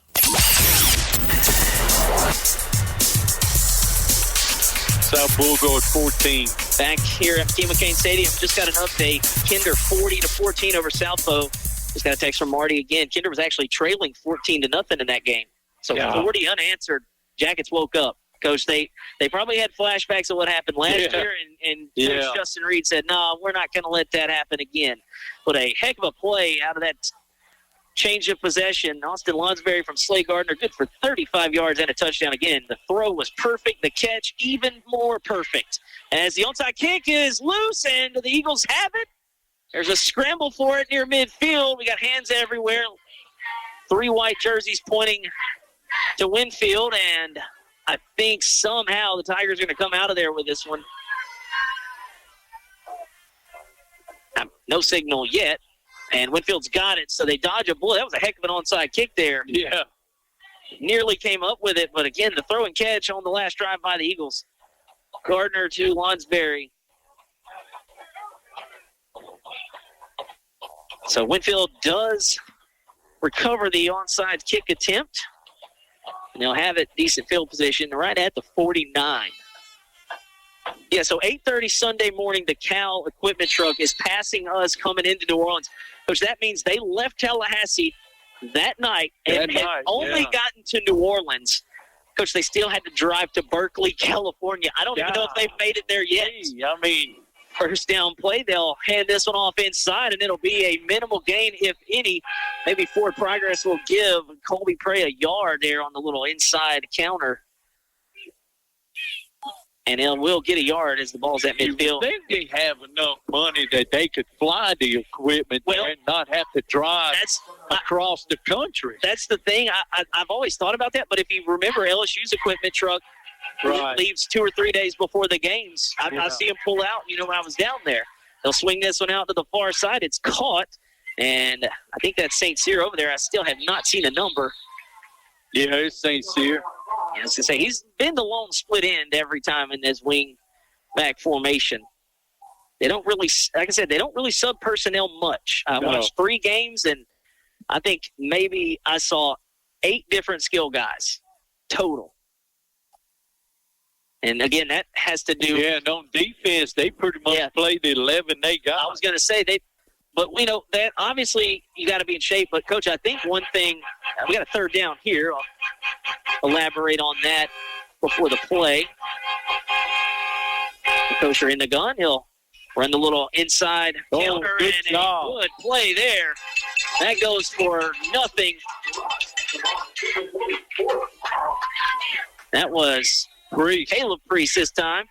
South Boulevard 14. Back here at McKee McCain Stadium, just got an update. Kinder 40-14 over Southbo. Just got a text from Marty again. Kinder was actually trailing 14-0 in that game. So 40 unanswered. Jackets woke up. Coach, they probably had flashbacks of what happened last year, and Coach Justin Reed said, no, we're not going to let that happen again. But a heck of a play out of that change of possession. Austin Lonsberry from Slay Gardner, good for 35 yards and a touchdown again. The throw was perfect. The catch even more perfect. As the onside kick is loose and the Eagles have it. There's a scramble for it near midfield. We got hands everywhere. 3 white jerseys pointing to Winnfield, and I think somehow the Tigers are going to come out of there with this one. No signal yet. And Winfield's got it, so they dodge a bullet. That was a heck of an onside kick there. Yeah. Nearly came up with it, but again, the throw and catch on the last drive by the Eagles. Gardner to Lonsberry. So Winfield does recover the onside kick attempt. And they'll have it decent field position right at the 49. Yeah, so 8:30 Sunday morning, the Cal equipment truck is passing us coming into New Orleans. Coach, that means they left Tallahassee that night and had only gotten to New Orleans. Coach, they still had to drive to Berkeley, California. I don't even know if they've made it there yet. I mean, first down play, they'll hand this one off inside, and it'll be a minimal gain, if any. Maybe Ford Progress will give Colby Prey a yard there on the little inside counter. And it will get a yard as the ball's at midfield. I think they have enough money that they could fly the equipment there and not have to drive across the country. That's the thing. I've always thought about that. But if you remember, LSU's equipment truck leaves 2 or 3 days before the games. I see them pull out, when I was down there. They'll swing this one out to the far side. It's caught. And I think that's St. Cyr over there. I still have not seen a number. Yeah, it's St. Cyr. I was going to say, he's been the lone split end every time in this wing back formation. They don't really, like I said, they don't really sub personnel much. I watched 3 games, and I think maybe I saw 8 different skill guys total. And, again, that has to do. Yeah, and on defense, they pretty much play the 11 they got. I was going to say, but we know that obviously you got to be in shape. But, Coach, I think one thing, we got a third down here. I'll elaborate on that before the play. The coach are in the gun. He'll run the little inside counter, and a good play there. That goes for nothing. That was Caleb Priest this time.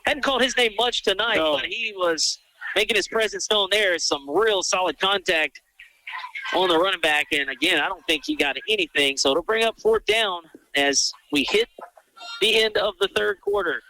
Hadn't called his name much tonight, but he was making his presence known there. Some real solid contact on the running back. And, again, I don't think he got anything. So it'll bring up 4th down as we hit the end of the third quarter.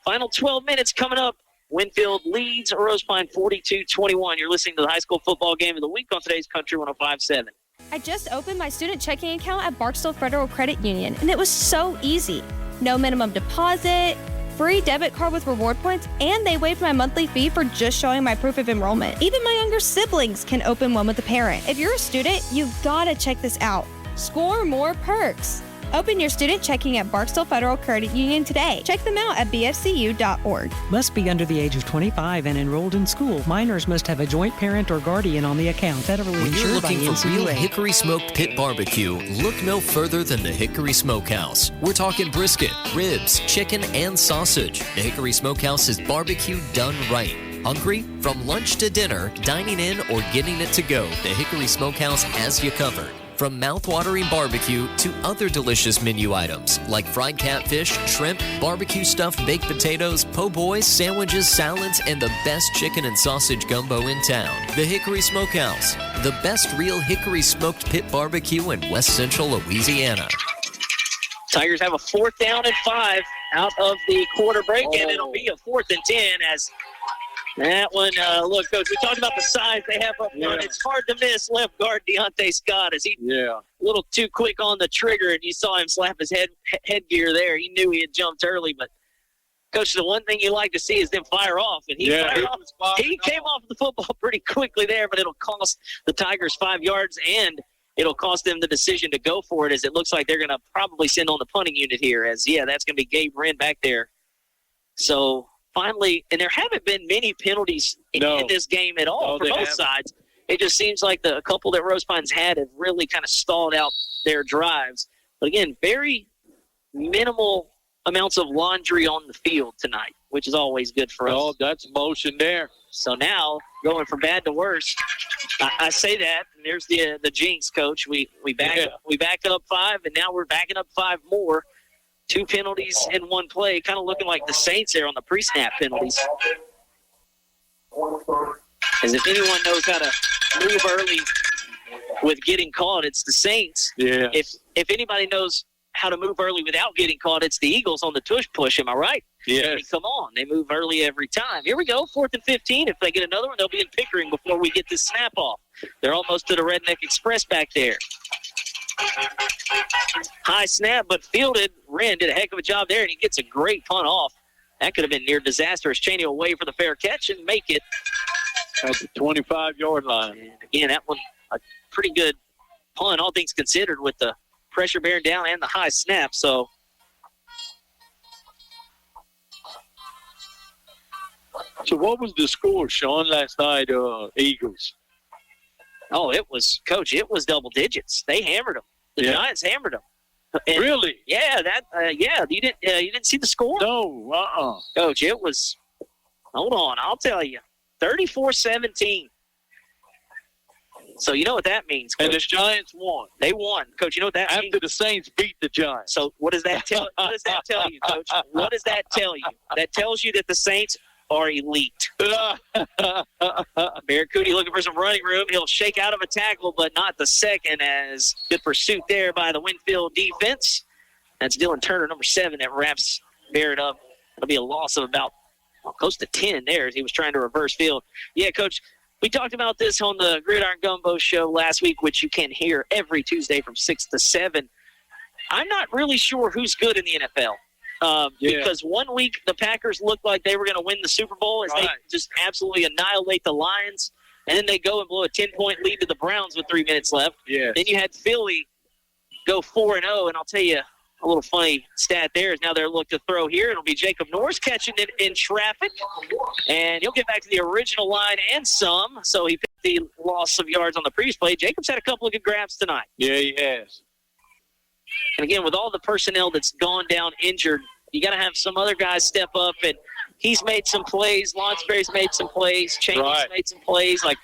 Final 12 minutes coming up. Winnfield leads Rosepine 42-21. You're listening to the high school football game of the week on today's Country 105.7. I just opened my student checking account at Barksdale Federal Credit Union, and it was so easy. No minimum deposit, free debit card with reward points, and they waived my monthly fee for just showing my proof of enrollment. Even my younger siblings can open one with a parent. If you're a student, you've got to check this out. Score more perks. Open your student checking at Barksdale Federal Credit Union today. Check them out at bfcu.org. Must be under the age of 25 and enrolled in school. Minors must have a joint parent or guardian on the account. Federally When you're insured by looking for real NCUA. hickory smoked pit barbecue, look no further than the Hickory Smokehouse. We're talking brisket, ribs, chicken, and sausage. The Hickory Smokehouse is barbecue done right. Hungry? From lunch to dinner, dining in, or getting it to go, the Hickory Smokehouse has you covered. From mouth-watering barbecue to other delicious menu items like fried catfish, shrimp, barbecue stuffed baked potatoes, po' boys, sandwiches, salads, and the best chicken and sausage gumbo in town. The Hickory Smokehouse, the best real hickory smoked pit barbecue in West Central Louisiana. Tigers have a 4th down and 5 out of the quarter break, and it'll be a 4th and 10 as that one, look, Coach, we talked about the size they have up front. It's hard to miss left guard Deontay Scott as he a little too quick on the trigger, and you saw him slap his headgear there. He knew he had jumped early, but, Coach, the one thing you like to see is them fire off, and he fired off. He came off the football pretty quickly there, but it'll cost the Tigers 5 yards, and it'll cost them the decision to go for it, as it looks like they're going to probably send on the punting unit here, as, that's going to be Gabe Wren back there. So, finally, and there haven't been many penalties in this game at all for both sides. It just seems like a couple that Rosepine's had have really kind of stalled out their drives. But again, very minimal amounts of laundry on the field tonight, which is always good for us. Oh, that's motion there. So now, going from bad to worse, I say that, and there's the jinx, Coach. We backed up 5, and now we're backing up 5 more. 2 penalties in 1 play, kind of looking like the Saints there on the pre-snap penalties. As if anyone knows how to move early with getting caught, it's the Saints. Yeah. If anybody knows how to move early without getting caught, it's the Eagles on the tush push. Am I right? Yes. I mean, come on. They move early every time. Here we go, 4th and 15. If they get another one, they'll be in Pickering before we get this snap off. They're almost to the Redneck Express back there. High snap, but fielded. Wren did a heck of a job there, and he gets a great punt off. That could have been near disastrous. Cheney will wait for the fair catch and make it at the 25-yard line. And again, that one, a pretty good punt, all things considered, with the pressure bearing down and the high snap. So, what was the score, Sean, last night, Eagles? Oh, it was double digits. They hammered them. The Giants hammered them. And really? Yeah, you didn't see the score? No, Coach, it was, hold on, I'll tell you, 34-17. So you know what that means, Coach. And the Giants won. They won. Coach, you know what that means? After the Saints beat the Giants. So what does that tell you, Coach? What does that tell you? That tells you that the Saints are elite. Barracuda looking for some running room. He'll shake out of a tackle, but not the second, as good pursuit there by the Winnfield defense. That's Dylan Turner, number 7, that wraps Barrett up. It'll be a loss of about close to 10 there as he was trying to reverse field. Yeah, Coach, we talked about this on the Gridiron Gumbo show last week, which you can hear every Tuesday from 6 to 7. I'm not really sure who's good in the NFL. Because 1 week the Packers looked like they were going to win the Super Bowl as they just absolutely annihilate the Lions, and then they go and blow a 10-point lead to the Browns with 3 minutes left. Yes. Then you had Philly go 4-0, and I'll tell you a little funny stat there is now they're looking to throw here. It'll be Jacob Norris catching it in traffic, and he'll get back to the original line and some. So he picked the loss of yards on the previous play. Jacob's had a couple of good grabs tonight. Yeah, he has. And again, with all the personnel that's gone down injured, you got to have some other guys step up. And he's made some plays. Lonsberry's made some plays. Cheney's made some plays. Like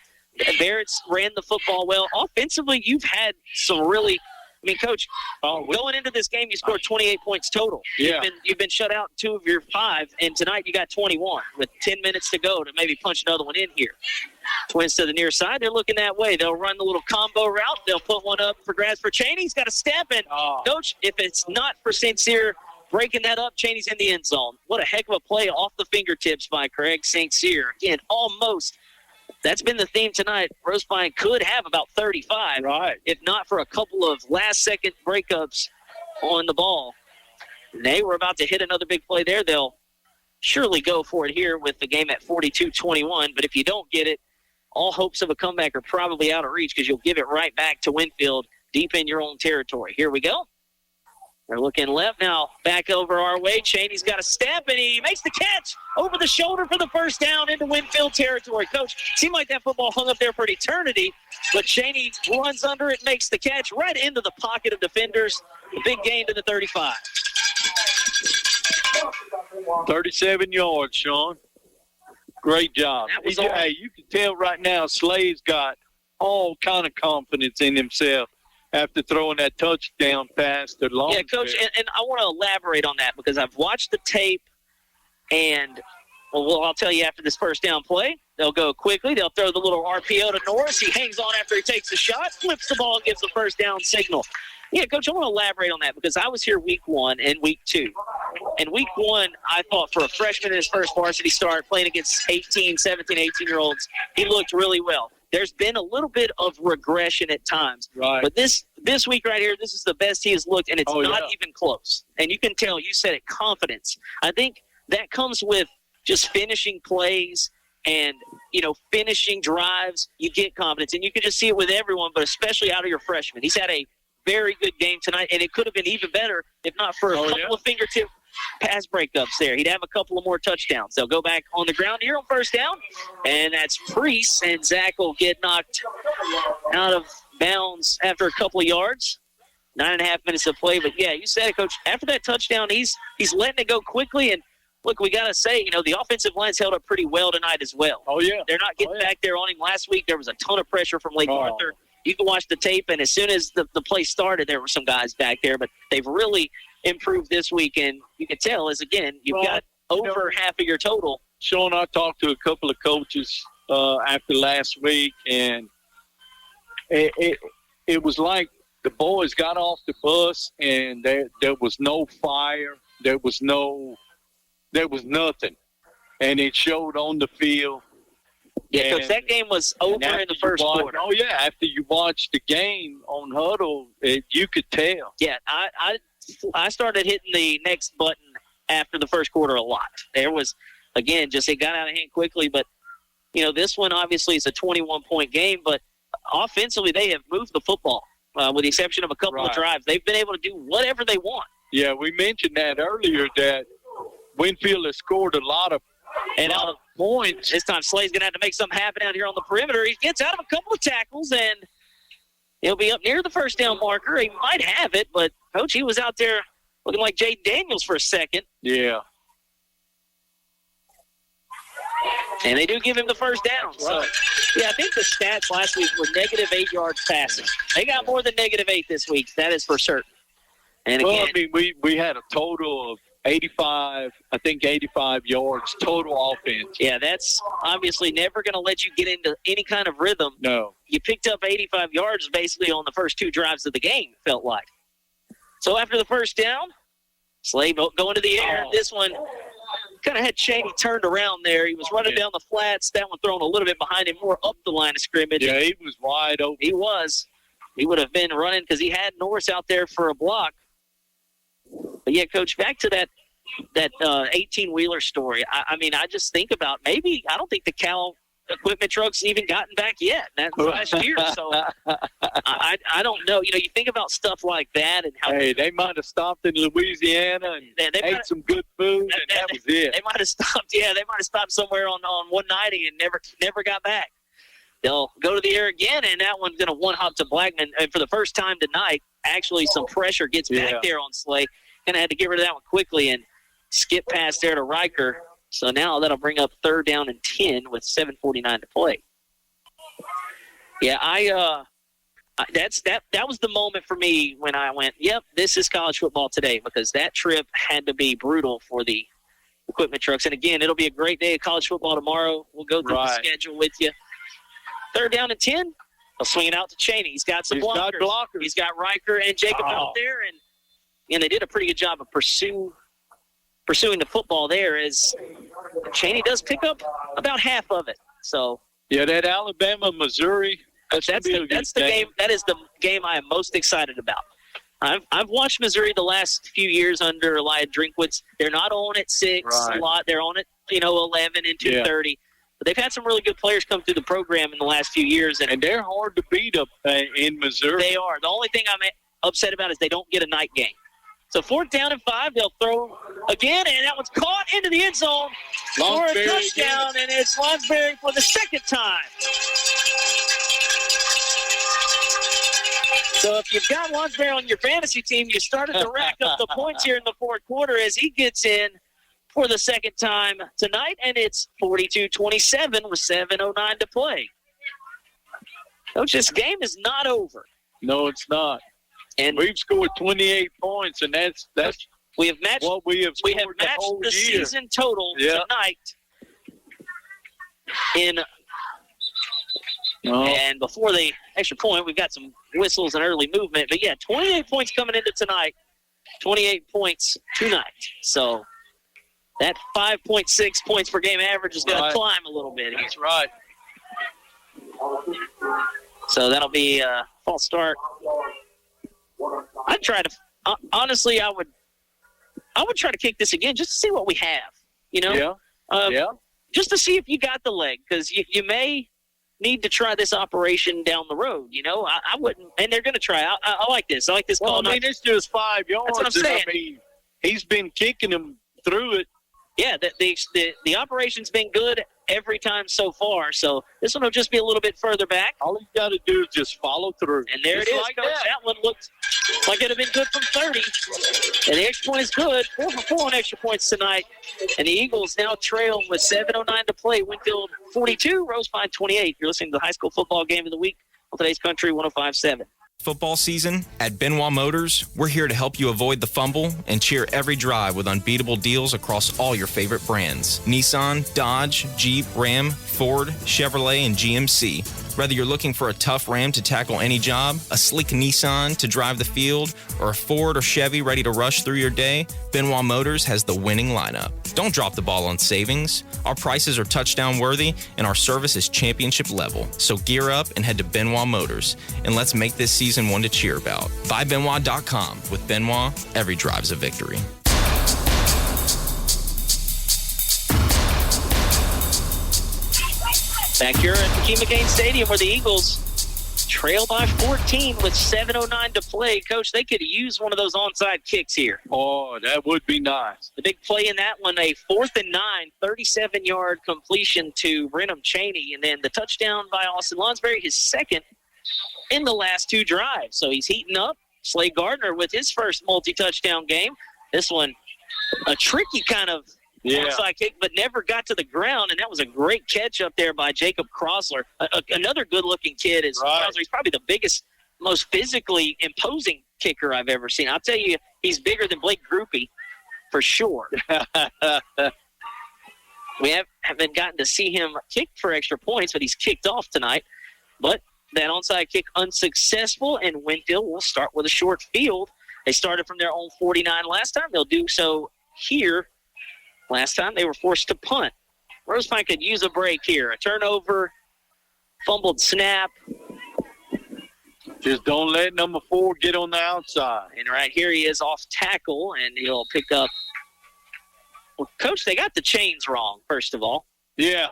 Barrett's ran the football well. Offensively, you've had some really. I mean, Coach, going into this game, you scored 28 points total. Yeah. You've been shut out in 2 of your 5, and tonight you got 21 with 10 minutes to go to maybe punch another one in here. Twins to the near side. They're looking that way. They'll run the little combo route. They'll put one up for grabs for Cheney. He's got a step in. Coach, if it's not for St. Cyr breaking that up, Cheney's in the end zone. What a heck of a play off the fingertips by Craig St. Cyr. Again, almost That's been the theme tonight. Rosepine could have about 35, right, if not for a couple of last-second breakups on the ball. And they were about to hit another big play there. They'll surely go for it here with the game at 42-21. But if you don't get it, all hopes of a comeback are probably out of reach because you'll give it right back to Winnfield deep in your own territory. Here we go. They're looking left now, back over our way. Cheney's got a step, and he makes the catch over the shoulder for the first down into Winnfield territory. Coach, seemed like that football hung up there for an eternity, but Cheney runs under it, makes the catch right into the pocket of defenders. A big gain to the 35. 37 yards, Sean. Great job. Hey, you can tell right now Slade's got all kind of confidence in himself after throwing that touchdown pass to Long. Yeah, Coach, and I want to elaborate on that because I've watched the tape, and I'll tell you after this first down play, they'll go quickly. They'll throw the little RPO to Norris. He hangs on after he takes the shot, flips the ball, and gives the first down signal. Yeah, Coach, I want to elaborate on that because I was here week 1 and week 2. And week 1, I thought for a freshman in his first varsity start, playing against 17, 18-year-olds, he looked really well. There's been a little bit of regression at times. Right. But this week right here, this is the best he has looked, and it's not even close. And you can tell, you said it, confidence. I think that comes with just finishing plays and, finishing drives. You get confidence, and you can just see it with everyone, but especially out of your freshmen. He's had a very good game tonight, and it could have been even better if not for a couple of fingertip pass breakups there. He'd have a couple of more touchdowns. They'll go back on the ground here on first down, and that's Priest, and Zach will get knocked out of bounds after a couple of yards. 9.5 minutes of play, but yeah, you said it, Coach. After that touchdown, he's letting it go quickly, and look, we got to say, the offensive line's held up pretty well tonight as well. Oh, yeah. They're not getting back there on him. Last week, there was a ton of pressure from Lake Arthur. You can watch the tape, and as soon as the play started, there were some guys back there, but they've really improved this week, and you can tell as, again, you've got over half of your total. Sean, I talked to a couple of coaches after last week, and it was like the boys got off the bus, and there was no fire. There was nothing, and it showed on the field. Yeah, Coach, that game was over in the first quarter. Oh, yeah, after you watched the game on Huddle, you could tell. Yeah, I started hitting the next button after the first quarter a lot. There was, again, it got out of hand quickly, but, this one obviously is a 21-point game, but offensively they have moved the football with the exception of a couple of drives. They've been able to do whatever they want. Yeah, we mentioned that earlier that Winnfield has scored a lot of points. This time Slade's going to have to make something happen out here on the perimeter. He gets out of a couple of tackles, and he'll be up near the first down marker. He might have it, but, Coach, he was out there looking like Jay Daniels for a second. Yeah. And they do give him the first down. So, yeah, I think the stats last week were -8 yards passing. They got more than -8 this week. That is for certain. And again, we had a total of 85 yards total offense. Yeah, that's obviously never going to let you get into any kind of rhythm. No. You picked up 85 yards basically on the first 2 drives of the game, it felt like. So after the first down, Slade going to the air. This one kind of had Cheney turned around there. He was running down the flats. That one thrown a little bit behind him, more up the line of scrimmage. Yeah, he was wide open. He was. He would have been running because he had Norris out there for a block. But, yeah, Coach, back to that 18-wheeler story. I mean, I just think about maybe I don't think the Cal equipment truck's even gotten back yet. That's last year. So I don't know. You think about stuff like that and how they might have stopped in Louisiana and ate some good food, and that was it. They might have stopped. Yeah, they might have stopped somewhere on 190 and never got back. They'll go to the air again, and that one's going to one-hop to Blackman. And for the first time tonight, actually some pressure gets back there on Slay. Kind of had to get rid of that one quickly and skip past there to Riker. So now that'll bring up 3rd down and 10 with 7:49 to play. Yeah, that was the moment for me when I went, yep, this is college football today, because that trip had to be brutal for the equipment trucks. And, again, it'll be a great day of college football tomorrow. We'll go through the schedule with you. 3rd down and 10. He'll swing it out to Cheney. He's got some blockers. He's got Riker and Jacob out there. And they did a pretty good job of pursuing the football there, as Cheney does pick up about half of it. So Yeah, that Alabama-Missouri, that's the game. That is the game I am most excited about. I've watched Missouri the last few years under Eli Drinkwitz. They're not on at 6 a lot. They're on at 11 and 2:30. Yeah. But they've had some really good players come through the program in the last few years, and they're hard to beat up in Missouri. They are. The only thing I'm upset about is they don't get a night game. So 4th down and 5, they'll throw again, and that one's caught into the end zone for a touchdown, and it's Lonsberry for the second time. So if you've got Lonsberry on your fantasy team, you started to rack up the points here in the 4th quarter as he gets in for the second time tonight, and it's 42-27 with 7:09 to play. Coach, this game is not over. No, it's not. And we've scored 28 points, and that's we have matched what we have scored matched the whole year. Season total tonight. And before the extra point, we've got some whistles and early movement. But, 28 points coming into tonight, 28 points tonight. So that 5.6 points per game average is going to climb a little bit. That's right. So that'll be a false start. I'd try to honestly, I would try to kick this again just to see what we have. Just to see if you got the leg, because you may need to try this operation down the road. I wouldn't, and they're going to try. I like this. I like this call. It's just 5 yards. That's what I'm saying. He's been kicking them through it. Yeah, the operation's been good every time so far, so this one will just be a little bit further back. All he's got to do is just follow through. And there it is, Coach. That one looked like it would have been good from 30. And the extra point is good. 4 for 4 on extra points tonight. And the Eagles now trail with 7:09 to play. Winnfield 42, Rosepine 28. You're listening to the high school football game of the week on today's Country 105.7. Football season at Benoit Motors, we're here to help you avoid the fumble and cheer every drive with unbeatable deals across all your favorite brands. Nissan, Dodge, Jeep, Ram, Ford, Chevrolet, and GMC. Whether you're looking for a tough Ram to tackle any job, a sleek Nissan to drive the field, or a Ford or Chevy ready to rush through your day, Benoit Motors has the winning lineup. Don't drop the ball on savings. Our prices are touchdown worthy, and our service is championship level. So gear up and head to Benoit Motors, and let's make this season one to cheer about. BuyBenoit.com. With Benoit, every drive's a victory. Back here at McKee McCain Stadium where the Eagles trail by 14 with 7:09 to play. Coach, they could use one of those onside kicks here. Oh, that would be nice. The big play in that one, a 4th and 9, 37-yard completion to Brenham Cheney. And then the touchdown by Austin Lonsberry, his second in the last 2 drives. So he's heating up. Slade Gardner with his first multi-touchdown game. This one, a tricky kind of onside kick, but never got to the ground, and that was a great catch up there by Jacob Crosler. Another good-looking kid is Crosler. He's probably the biggest, most physically imposing kicker I've ever seen. I'll tell you, he's bigger than Blake Groupie for sure. We haven't gotten to see him kick for extra points, but he's kicked off tonight. But that onside kick unsuccessful, and Winnfield will start with a short field. They started from their own 49 last time. They'll do so here. Last time they were forced to punt. Rosepine could use a break here. A turnover, fumbled snap. Just don't let number 4 get on the outside. And right here he is off tackle, and he'll pick up. Well, Coach, they got the chains wrong, first of all. Yeah.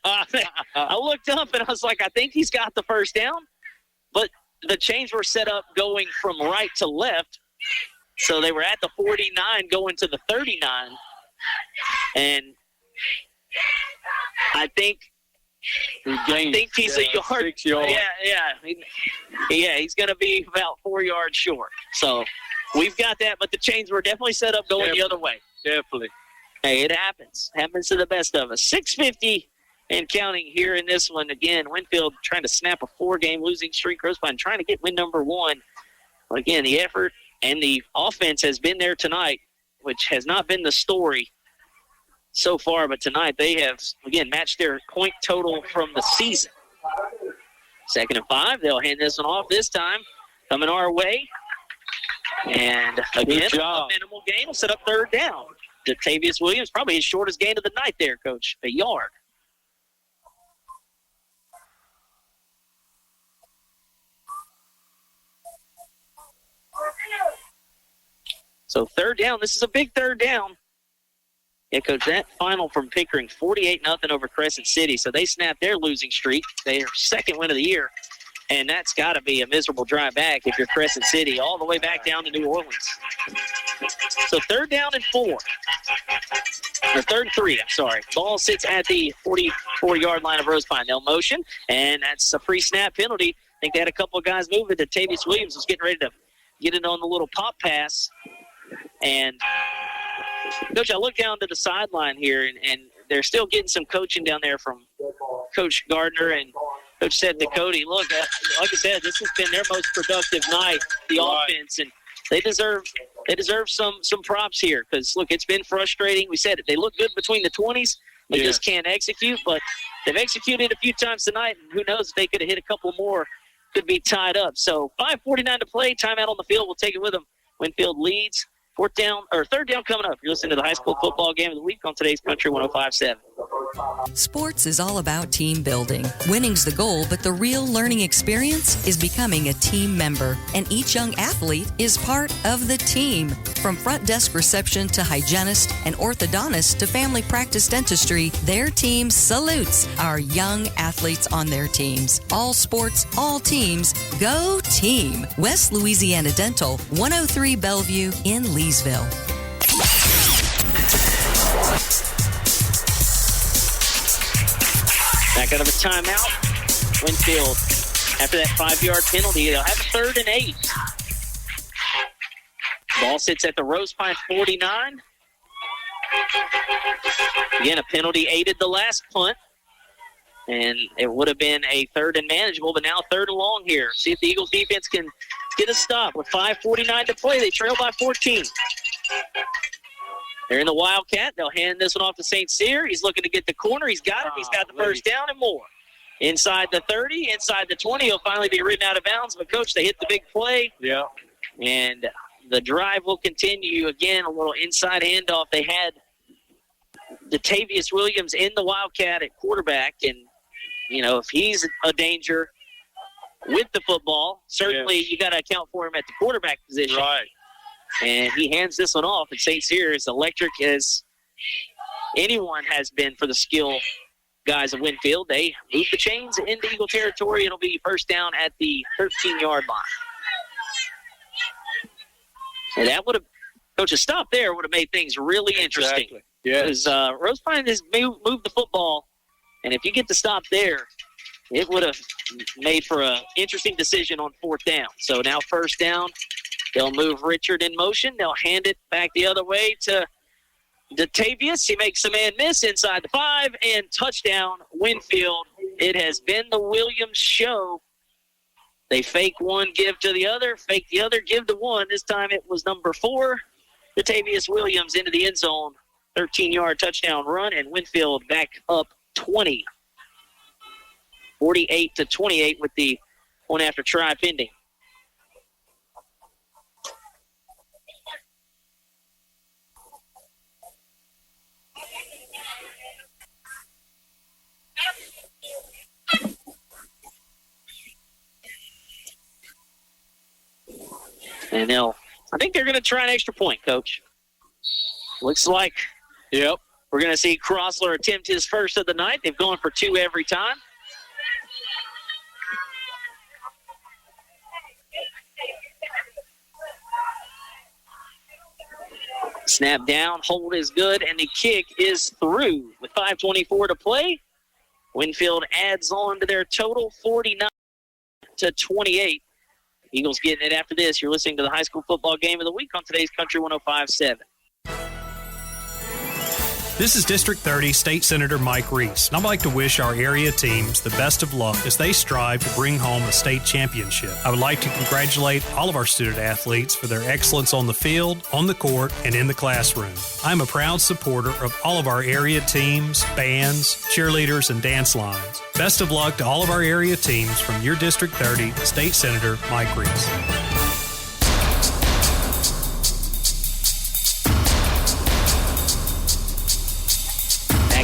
I looked up, and I was like, I think he's got the first down. But the chains were set up going from right to left. So they were at the 49 going to the 39. And I think he's a yard. 6 yards. Yeah, he's going to be about 4 yards short. So we've got that, but the chains were definitely set up going the other way. Definitely. Hey, it happens. Happens to the best of us. 6:50 and counting here in this one. Again, Winnfield trying to snap a 4-game losing streak. Rosepine trying to get win number 1. But again, the effort and the offense has been there tonight, which has not been the story so far. But tonight they have, again, matched their point total from the season. 2nd and 5. They'll hand this one off this time. Coming our way. And again, a minimal gain will set up 3rd down. Octavius Williams, probably his shortest gain of the night there, Coach. A yard. So third down. This is a big third down. Yeah, Coach, that final from Pickering, 48-0 over Crescent City. So they snapped their losing streak, their second win of the year. And that's got to be a miserable drive back if you're Crescent City, all the way back down to New Orleans. So third down and 4. Or third and 3, I'm sorry. Ball sits at the 44-yard line of Rosepine. They'll motion, and that's a pre-snap penalty. I think they had a couple of guys moving. Tavius Williams was getting ready to get it on the little pop pass. And, Coach, I look down to the sideline here, and they're still getting some coaching down there from Coach Gardner. And Coach said to Cody, look, like I said, this has been their most productive night, the offense, and they deserve some props here because, look, it's been frustrating. We said it. They look good between the 20s. They just can't execute, but they've executed a few times tonight, and who knows if they could have hit a couple more, could be tied up. So 5:49 to play, timeout on the field. We'll take it with them. Winnfield leads. Third down coming up. You're listening to the high school football game of the week on today's Country 105.7. Sports is all about team building. Winning's the goal, but the real learning experience is becoming a team member. And each young athlete is part of the team. From front desk reception to hygienist and orthodontist to family practice dentistry, their team salutes our young athletes on their teams. All sports, all teams, go team. West Louisiana Dental, 103 Bellevue in Leesville. Back out of a timeout. Winnfield, after that 5-yard penalty, they'll have a 3rd and 8. Ball sits at the Rosepine 49. Again, a penalty aided the last punt. And it would have been a 3rd and manageable, but now 3rd and long here. See if the Eagles defense can get a stop. With 5:49 to play, they trail by 14. They're in the Wildcat. They'll hand this one off to St. Cyr. He's looking to get the corner. He's got it. He's got the first down and more. Inside the 30, inside the 20. He'll finally be ridden out of bounds. But, Coach, they hit the big play. Yeah. And the drive will continue. Again, a little inside handoff. They had Tavius Williams in the Wildcat at quarterback. And, you know, if he's a danger with the football, certainly you got to account for him at the quarterback position. Right. And he hands this one off, and St. Cyr is electric as anyone has been for the skill guys of Winnfield. They move the chains into Eagle territory. It'll be first down at the 13-yard line. And that would have, Coach, a stop there would have made things really interesting. Exactly. Yes. Because Rosepine has moved the football, and if you get the stop there, it would have made for an interesting decision on 4th down. So now first down. They'll move Richard in motion. They'll hand it back the other way to Tavius. He makes a man miss inside the 5, and touchdown, Winnfield. It has been the Williams show. They fake one, give to the other, fake the other, give to one. This time it was number 4, Tavius Williams into the end zone. 13-yard touchdown run, and Winnfield back up 20. 48-28 with the one after try pending. And I think they're going to try an extra point, Coach. Looks like we're going to see Crossler attempt his first of the night. They've gone for 2 every time. Snap down, hold is good, and the kick is through. With 5:24 to play, Winnfield adds on to their total 49-28. Eagles getting it after this. You're listening to the high school football game of the week on today's Country 105.7. This is District 30 State Senator Mike Reese, and I'd like to wish our area teams the best of luck as they strive to bring home a state championship. I would like to congratulate all of our student athletes for their excellence on the field, on the court, and in the classroom. I'm a proud supporter of all of our area teams, bands, cheerleaders, and dance lines. Best of luck to all of our area teams from your District 30 State Senator Mike Reese.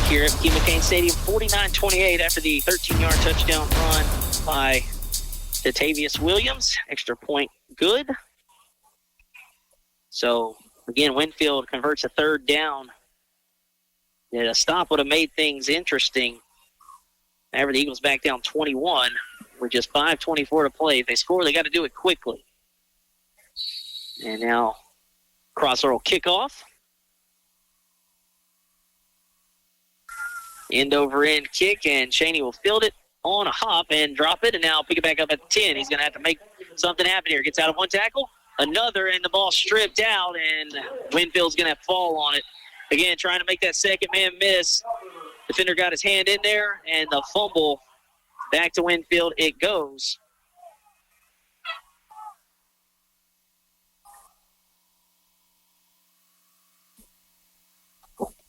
Here at McKee McCain Stadium, 49-28 after the 13-yard touchdown run by Tavius Williams. Extra point good. So Again, Winnfield converts a third down. And a stop would have made things interesting. However, the Eagles back down 21 with just 5:24 to play. If they score, they got to do it quickly. And now, cross-roll kickoff. End-over-end kick, and Cheney will field it on a hop and drop it, and now pick it back up at the 10. He's going to have to make something happen here. Gets out of one tackle, another, and the ball stripped out, and Winnfield's going to have to fall on it. Again, trying to make that second man miss. Defender got his hand in there, and the fumble back to Winnfield it goes.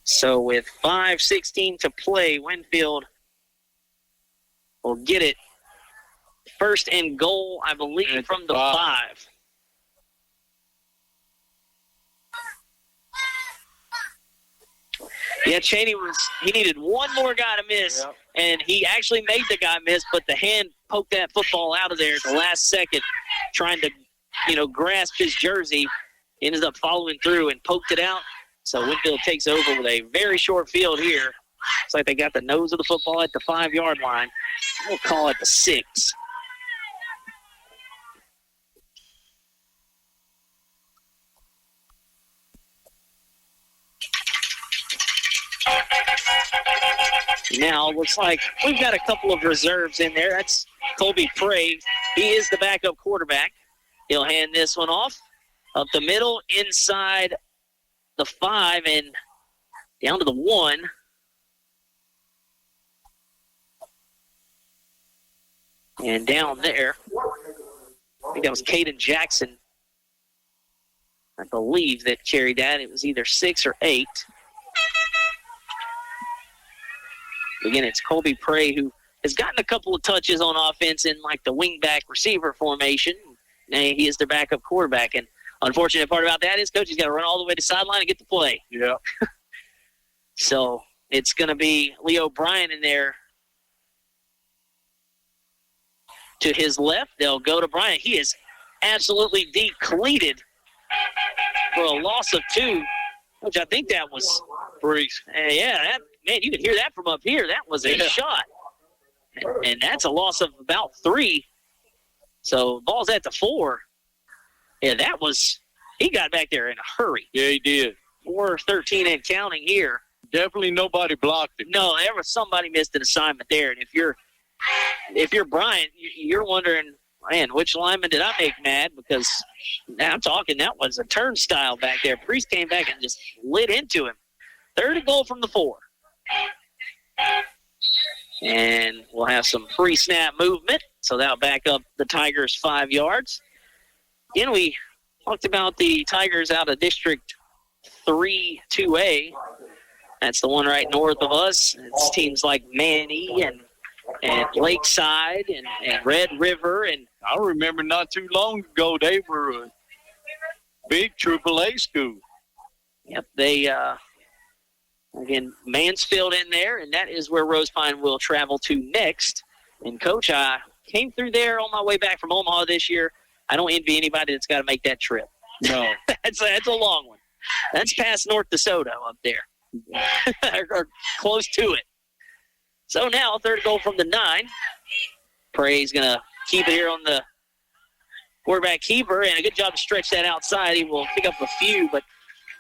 So with 5:16 to play, Winnfield will get it. First and goal, I believe, from the 5. Yeah, Cheney he needed one more guy to miss, and he actually made the guy miss, but the hand poked that football out of there at the last second, trying to, grasp his jersey. He ended up following through and poked it out. So Winnfield takes over with a very short field here. Looks like they got the nose of the football at the 5-yard line. We'll call it the 6. Now, looks like we've got a couple of reserves in there. That's Colby Prey. He is the backup quarterback. He'll hand this one off up the middle, inside the 5, and down to the 1. And down there, I think that was Caden Jackson, I believe, that carried that. It was either 6 or 8. Again, it's Colby Prey, who has gotten a couple of touches on offense in like the wingback receiver formation. He is their backup quarterback. And unfortunate part about that is coach has got to run all the way to the sideline and get the play. Yeah. So it's going to be Leo Bryan in there to his left. They'll go to Bryan. He is absolutely depleted for a loss of 2, which I think that was Breeze. Man, you can hear that from up here. That was a shot. And that's a loss of about 3. So ball's at the 4. Yeah, he got back there in a hurry. Yeah, he did. 4:13 and counting here. Definitely nobody blocked him. No, there was somebody missed an assignment there. And if you're Bryant, you're wondering, man, which lineman did I make mad? Because now I'm talking, that was a turnstile back there. Priest came back and just lit into him. 3rd and goal from the 4. And we'll have some pre-snap movement, so that'll back up the Tigers 5 yards. Again, we talked about the Tigers out of District 3 2A. That's the one right north of us. It's teams like Manny and Lakeside and Red River. And I remember not too long ago they were a big AAA school. Yep, they again, Mansfield in there, and that is where Rosepine will travel to next. And, Coach, I came through there on my way back from Omaha this year. I don't envy anybody that's got to make that trip. No. That's a long one. That's past North DeSoto up there. or close to it. So now, 3rd goal from the 9. Prey's going to keep it here on the quarterback keeper, and a good job to stretch that outside. He will pick up a few, but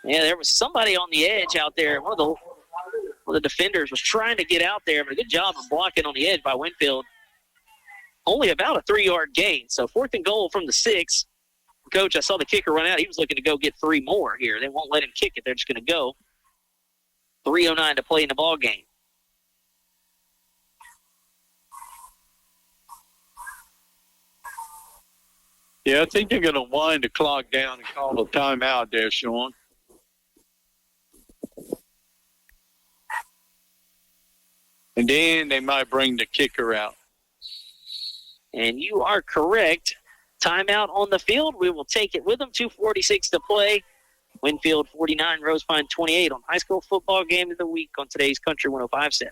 yeah, there was somebody on the edge out there. One of the defenders was trying to get out there, but a good job of blocking on the edge by Winnfield. Only about a 3-yard gain. So 4th and goal from the 6. Coach, I saw the kicker run out. He was looking to go get 3 more here. They won't let him kick it. They're just going to go. 3:09 to play in the ball game. Yeah, I think they're going to wind the clock down and call a timeout there, Sean. And then they might bring the kicker out. And you are correct. Timeout on the field. We will take it with them. 2:46 to play. Winnfield 49, Rosepine 28 on high school football game of the week on today's Country 105.7.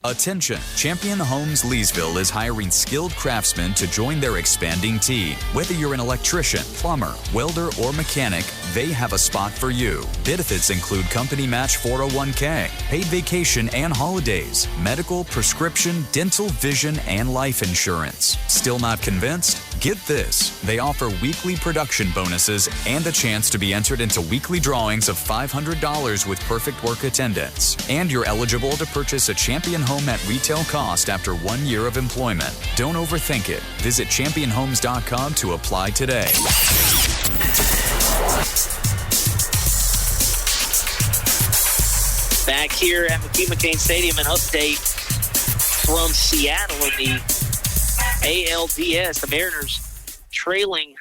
Attention! Champion Homes Leesville is hiring skilled craftsmen to join their expanding team. Whether you're an electrician, plumber, welder, or mechanic, they have a spot for you. Benefits include company match 401k, paid vacation and holidays, medical, prescription, dental, vision, and life insurance. Still not convinced? Get this. They offer weekly production bonuses and a chance to be entered into weekly drawings of $500 with perfect work attendance. And you're eligible to purchase a Champion home at retail cost after 1 year of employment. Don't overthink it. Visit championhomes.com to apply today. Back here at McKee-McCain Stadium, an update from Seattle in the ALDS. The Mariners trailing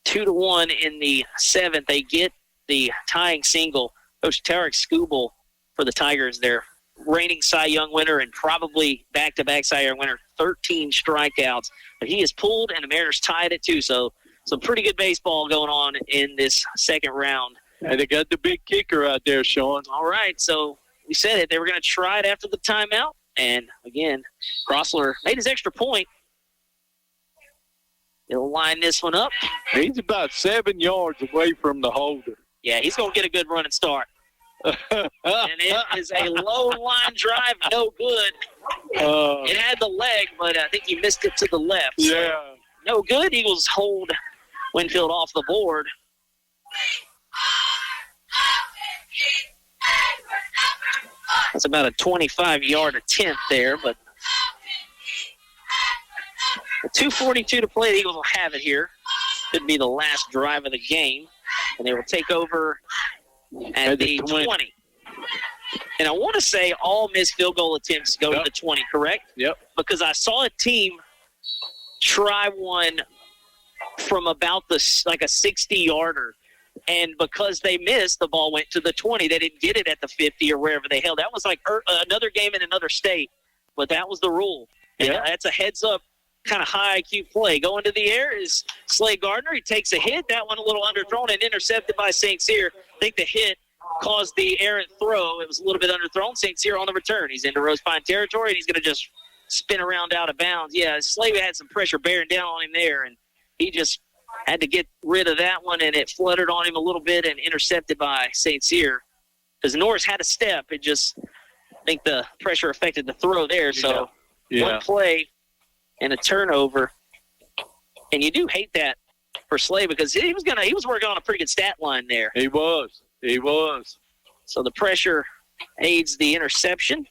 2-1 in the 7th. They get the tying single. Coach Tarek Skubal for the Tigers, their reigning Cy Young winner and probably back-to-back Cy Young winner, 13 strikeouts. But he is pulled, and the Mariners tied it too. So some pretty good baseball going on in this second round. And they got the big kicker out there, Sean. All right, so we said it. They were going to try it after the timeout. And, again, Crossler made his extra point. He'll line this one up. He's about 7 yards away from the holder. Yeah, he's going to get a good running start. And it is a low line drive, no good. It had the leg, but I think he missed it to the left. Yeah. So no good. Eagles hold Winnfield off the board. That's about a 25-yard attempt there, but 2:42 to play. The Eagles will have it here. Could be the last drive of the game, and they will take over at the 20. And I want to say all missed field goal attempts go to the 20, correct? Yep. Because I saw a team try one from about a 60-yarder. And because they missed, the ball went to the 20. They didn't get it at the 50 or wherever they held. That was like another game in another state, but that was the rule. And that's a heads-up kind of high IQ play. Going to the air is Slade Gardner. He takes a hit. That one a little underthrown and intercepted by St. Cyr. I think the hit caused the errant throw. It was a little bit underthrown. St. Cyr on the return. He's into Rosepine territory, and he's going to just spin around out of bounds. Yeah, Slade had some pressure bearing down on him there, and he just had to get rid of that one, and it fluttered on him a little bit and intercepted by St. Cyr. Because Norris had a step. It just, I think the pressure affected the throw there. So one play and a turnover. And you do hate that for Slade because he was working on a pretty good stat line there. He was. So the pressure aids the interception.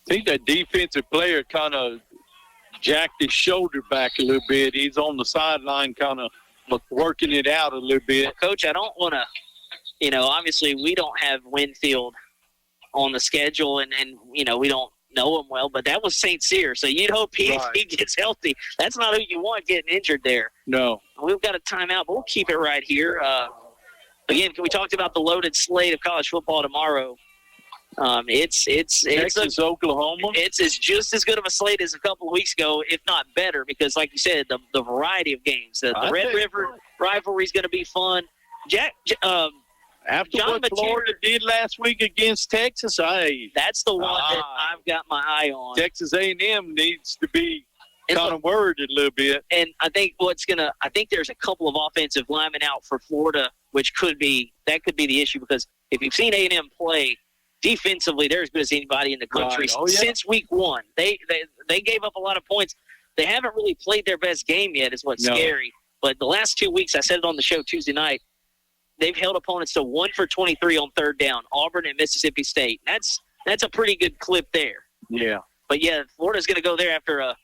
I think that defensive player kind of jacked his shoulder back a little bit. He's on the sideline kind of working it out a little bit. Well, Coach, I don't want to, obviously we don't have Winnfield on the schedule and we don't know him well, but that was St. Cyr, so you'd hope he gets healthy. That's not who you want getting injured there. No. We've got a timeout, but we'll keep it right here. Again, we talked about the loaded slate of college football tomorrow. It's Texas, Oklahoma. It's just as good of a slate as a couple of weeks ago, if not better, because like you said, the variety of games, the Red River rivalry is going to be fun. After John what Florida did last week against Texas, that's the one that I've got my eye on. Texas A&M needs to be kind of worried a little bit. And I think I think there's a couple of offensive linemen out for Florida, which could be the issue, because if you've seen A&M play defensively, they're as good as anybody in the country since week one. They gave up a lot of points. They haven't really played their best game yet, is what's scary. But the last 2 weeks, I said it on the show Tuesday night, they've held opponents to 1 for 23 on third down, Auburn and Mississippi State. That's a pretty good clip there. Yeah. But, Florida's going to go there after a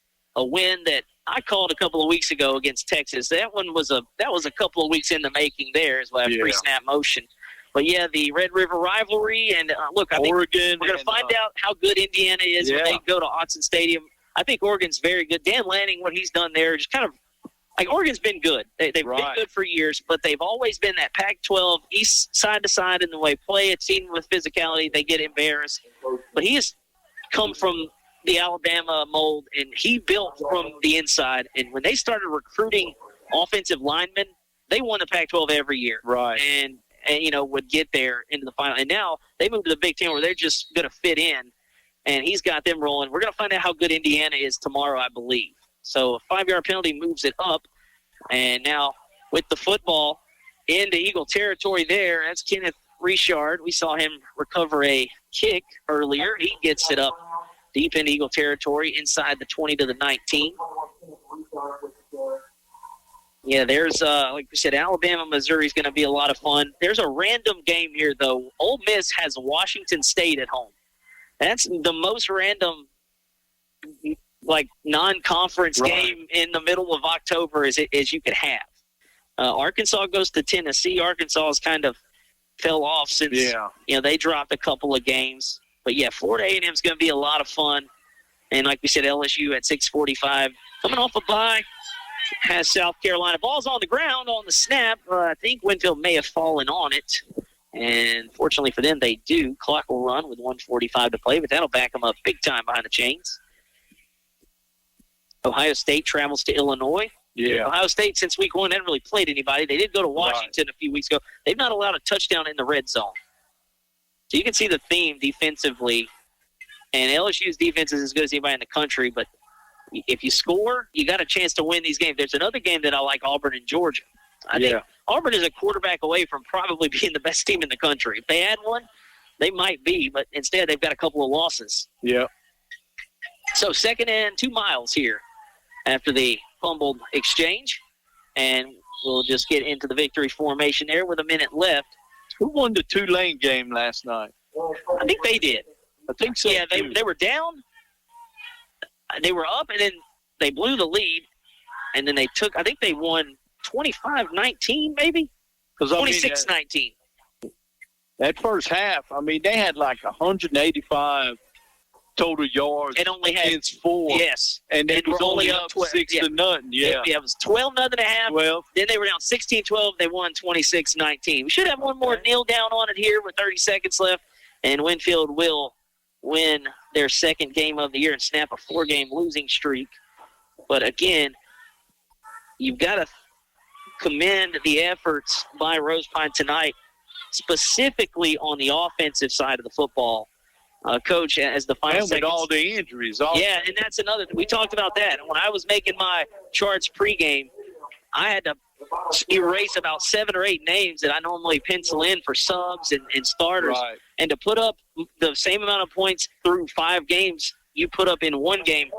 win that I called a couple of weeks ago against Texas. That was a couple of weeks in the making there as well, pre-snap motion. But, the Red River rivalry, and look, I think Oregon, we're going to find out how good Indiana is when they go to Autzen Stadium. I think Oregon's very good. Dan Lanning, what he's done there, just kind of like Oregon's been good. They've been good for years, but they've always been that Pac-12 east side to side in the way play. It's seen with physicality, they get embarrassed. But he has come from the Alabama mold, and he built from the inside. And when they started recruiting offensive linemen, they won the Pac-12 every year. Right. And would get there into the final. And now they moved to the Big Ten where they're just going to fit in. and he's got them rolling. We're going to find out how good Indiana is tomorrow, I believe. So a 5-yard penalty moves it up, and now with the football into Eagle territory there, that's Kenneth Richard. We saw him recover a kick earlier. He gets it up deep into Eagle territory inside the 20 to the 19. Yeah, there's, like we said, Alabama, Missouri is going to be a lot of fun. There's a random game here, though. Ole Miss has Washington State at home. That's the most random, like, non-conference game in the middle of October as you could have. Arkansas goes to Tennessee. Arkansas has kind of fell off since they dropped a couple of games. But, yeah, Florida A&M is going to be a lot of fun. And like we said, LSU at 6:45. Coming off a bye, has South Carolina. Ball's on the ground on the snap. I think Winnfield may have fallen on it. And fortunately for them, they do. Clock will run with 1:45 to play, but that'll back them up big time behind the chains. Ohio State travels to Illinois. Yeah. Ohio State, since week 1, hadn't really played anybody. They did go to Washington a few weeks ago. They've not allowed a touchdown in the red zone. So you can see the theme defensively. And LSU's defense is as good as anybody in the country, but if you score, you got a chance to win these games. There's another game that I like, Auburn and Georgia. I think Auburn is a quarterback away from probably being the best team in the country. If they had one, they might be, but instead they've got a couple of losses. Yeah. So 2nd and 2 miles here after the fumbled exchange, and we'll just get into the victory formation there with a minute left. Who won the Tulane game last night? I think they did. I think so. Yeah, they were down. They were up, and then they blew the lead, and then I think they won 25-19 maybe? 26-19. That first half, they had like 185 total yards. It only had against 4. Yes. And it was only up 6-0. Yeah. It was 12-0 at half. 12. Then they were down 16-12. They won 26-19. We should have one more kneel down on it here with 30 seconds left, and Winnfield will win their 2nd game of the year and snap a 4-game losing streak. But again, you've got to commend the efforts by Rosepine tonight, specifically on the offensive side of the football. Coach, as the final seconds. And with all the injuries. Yeah, and that's another. We talked about that. When I was making my charts pregame, I had to erase about 7 or 8 names that I normally pencil in for subs and starters. Right. And to put up the same amount of points through 5 games you put up in 1 game,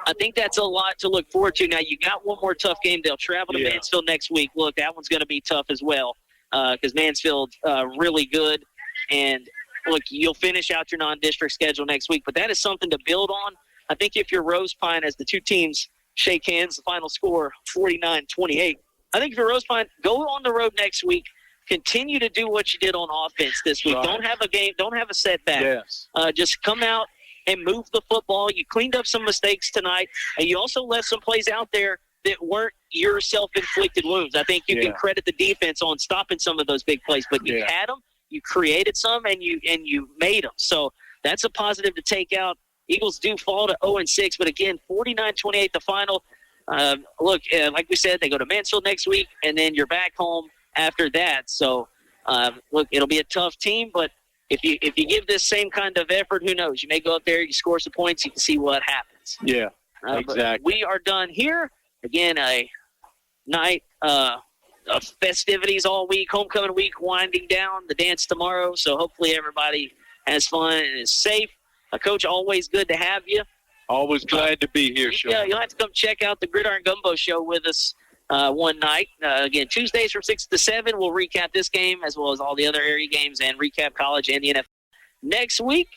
I think that's a lot to look forward to. Now, you got one more tough game. They'll travel to Mansfield next week. Look, that one's going to be tough as well because Mansfield's really good. And, look, you'll finish out your non-district schedule next week. But that is something to build on. I think if you're Rosepine, as the two teams shake hands, the final score 49-28. I think if you're Rosepine, go on the road next week. Continue to do what you did on offense this week. Right. Don't have a game. Don't have a setback. Yes. Just come out and move the football. You cleaned up some mistakes tonight, and you also left some plays out there that weren't your self-inflicted wounds. I think you can credit the defense on stopping some of those big plays, but you had them, you created some, and you made them. So that's a positive to take out. Eagles do fall to 0-6, but again, 49-28 the final. Look, like we said, they go to Mansfield next week, and then you're back home after that. So, look, it'll be a tough team, but if you give this same kind of effort, who knows? You may go up there, you score some points, you can see what happens. Yeah, exactly. We are done here. Again, a night of festivities all week, homecoming week winding down, the dance tomorrow. So hopefully everybody has fun and is safe. Coach, always good to have you. Always glad to be here, Sean. Yeah, you'll have to come check out the Gridiron Gumbo Show with us one night. Again, Tuesdays from 6 to 7, we'll recap this game as well as all the other area games and recap college and the NFL. Next week,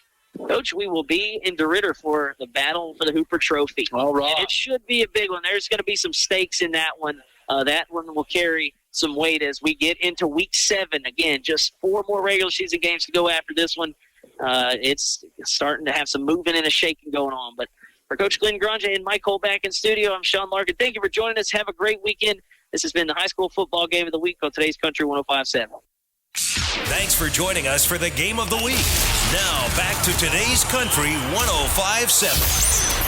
Coach, we will be in DeRidder for the battle for the Hooper Trophy. All right. And it should be a big one. There's going to be some stakes in that one. That one will carry some weight as we get into Week 7. Again, just 4 more regular season games to go after this one. It's starting to have some moving and a shaking going on. But for Coach Glen Granger and Mike Cole back in studio, I'm Sean Larken. Thank you for joining us. Have a great weekend. This has been the High School Football Game of the Week on today's Country 105.7. Thanks for joining us for the Game of the Week. Now back to today's Country 105.7.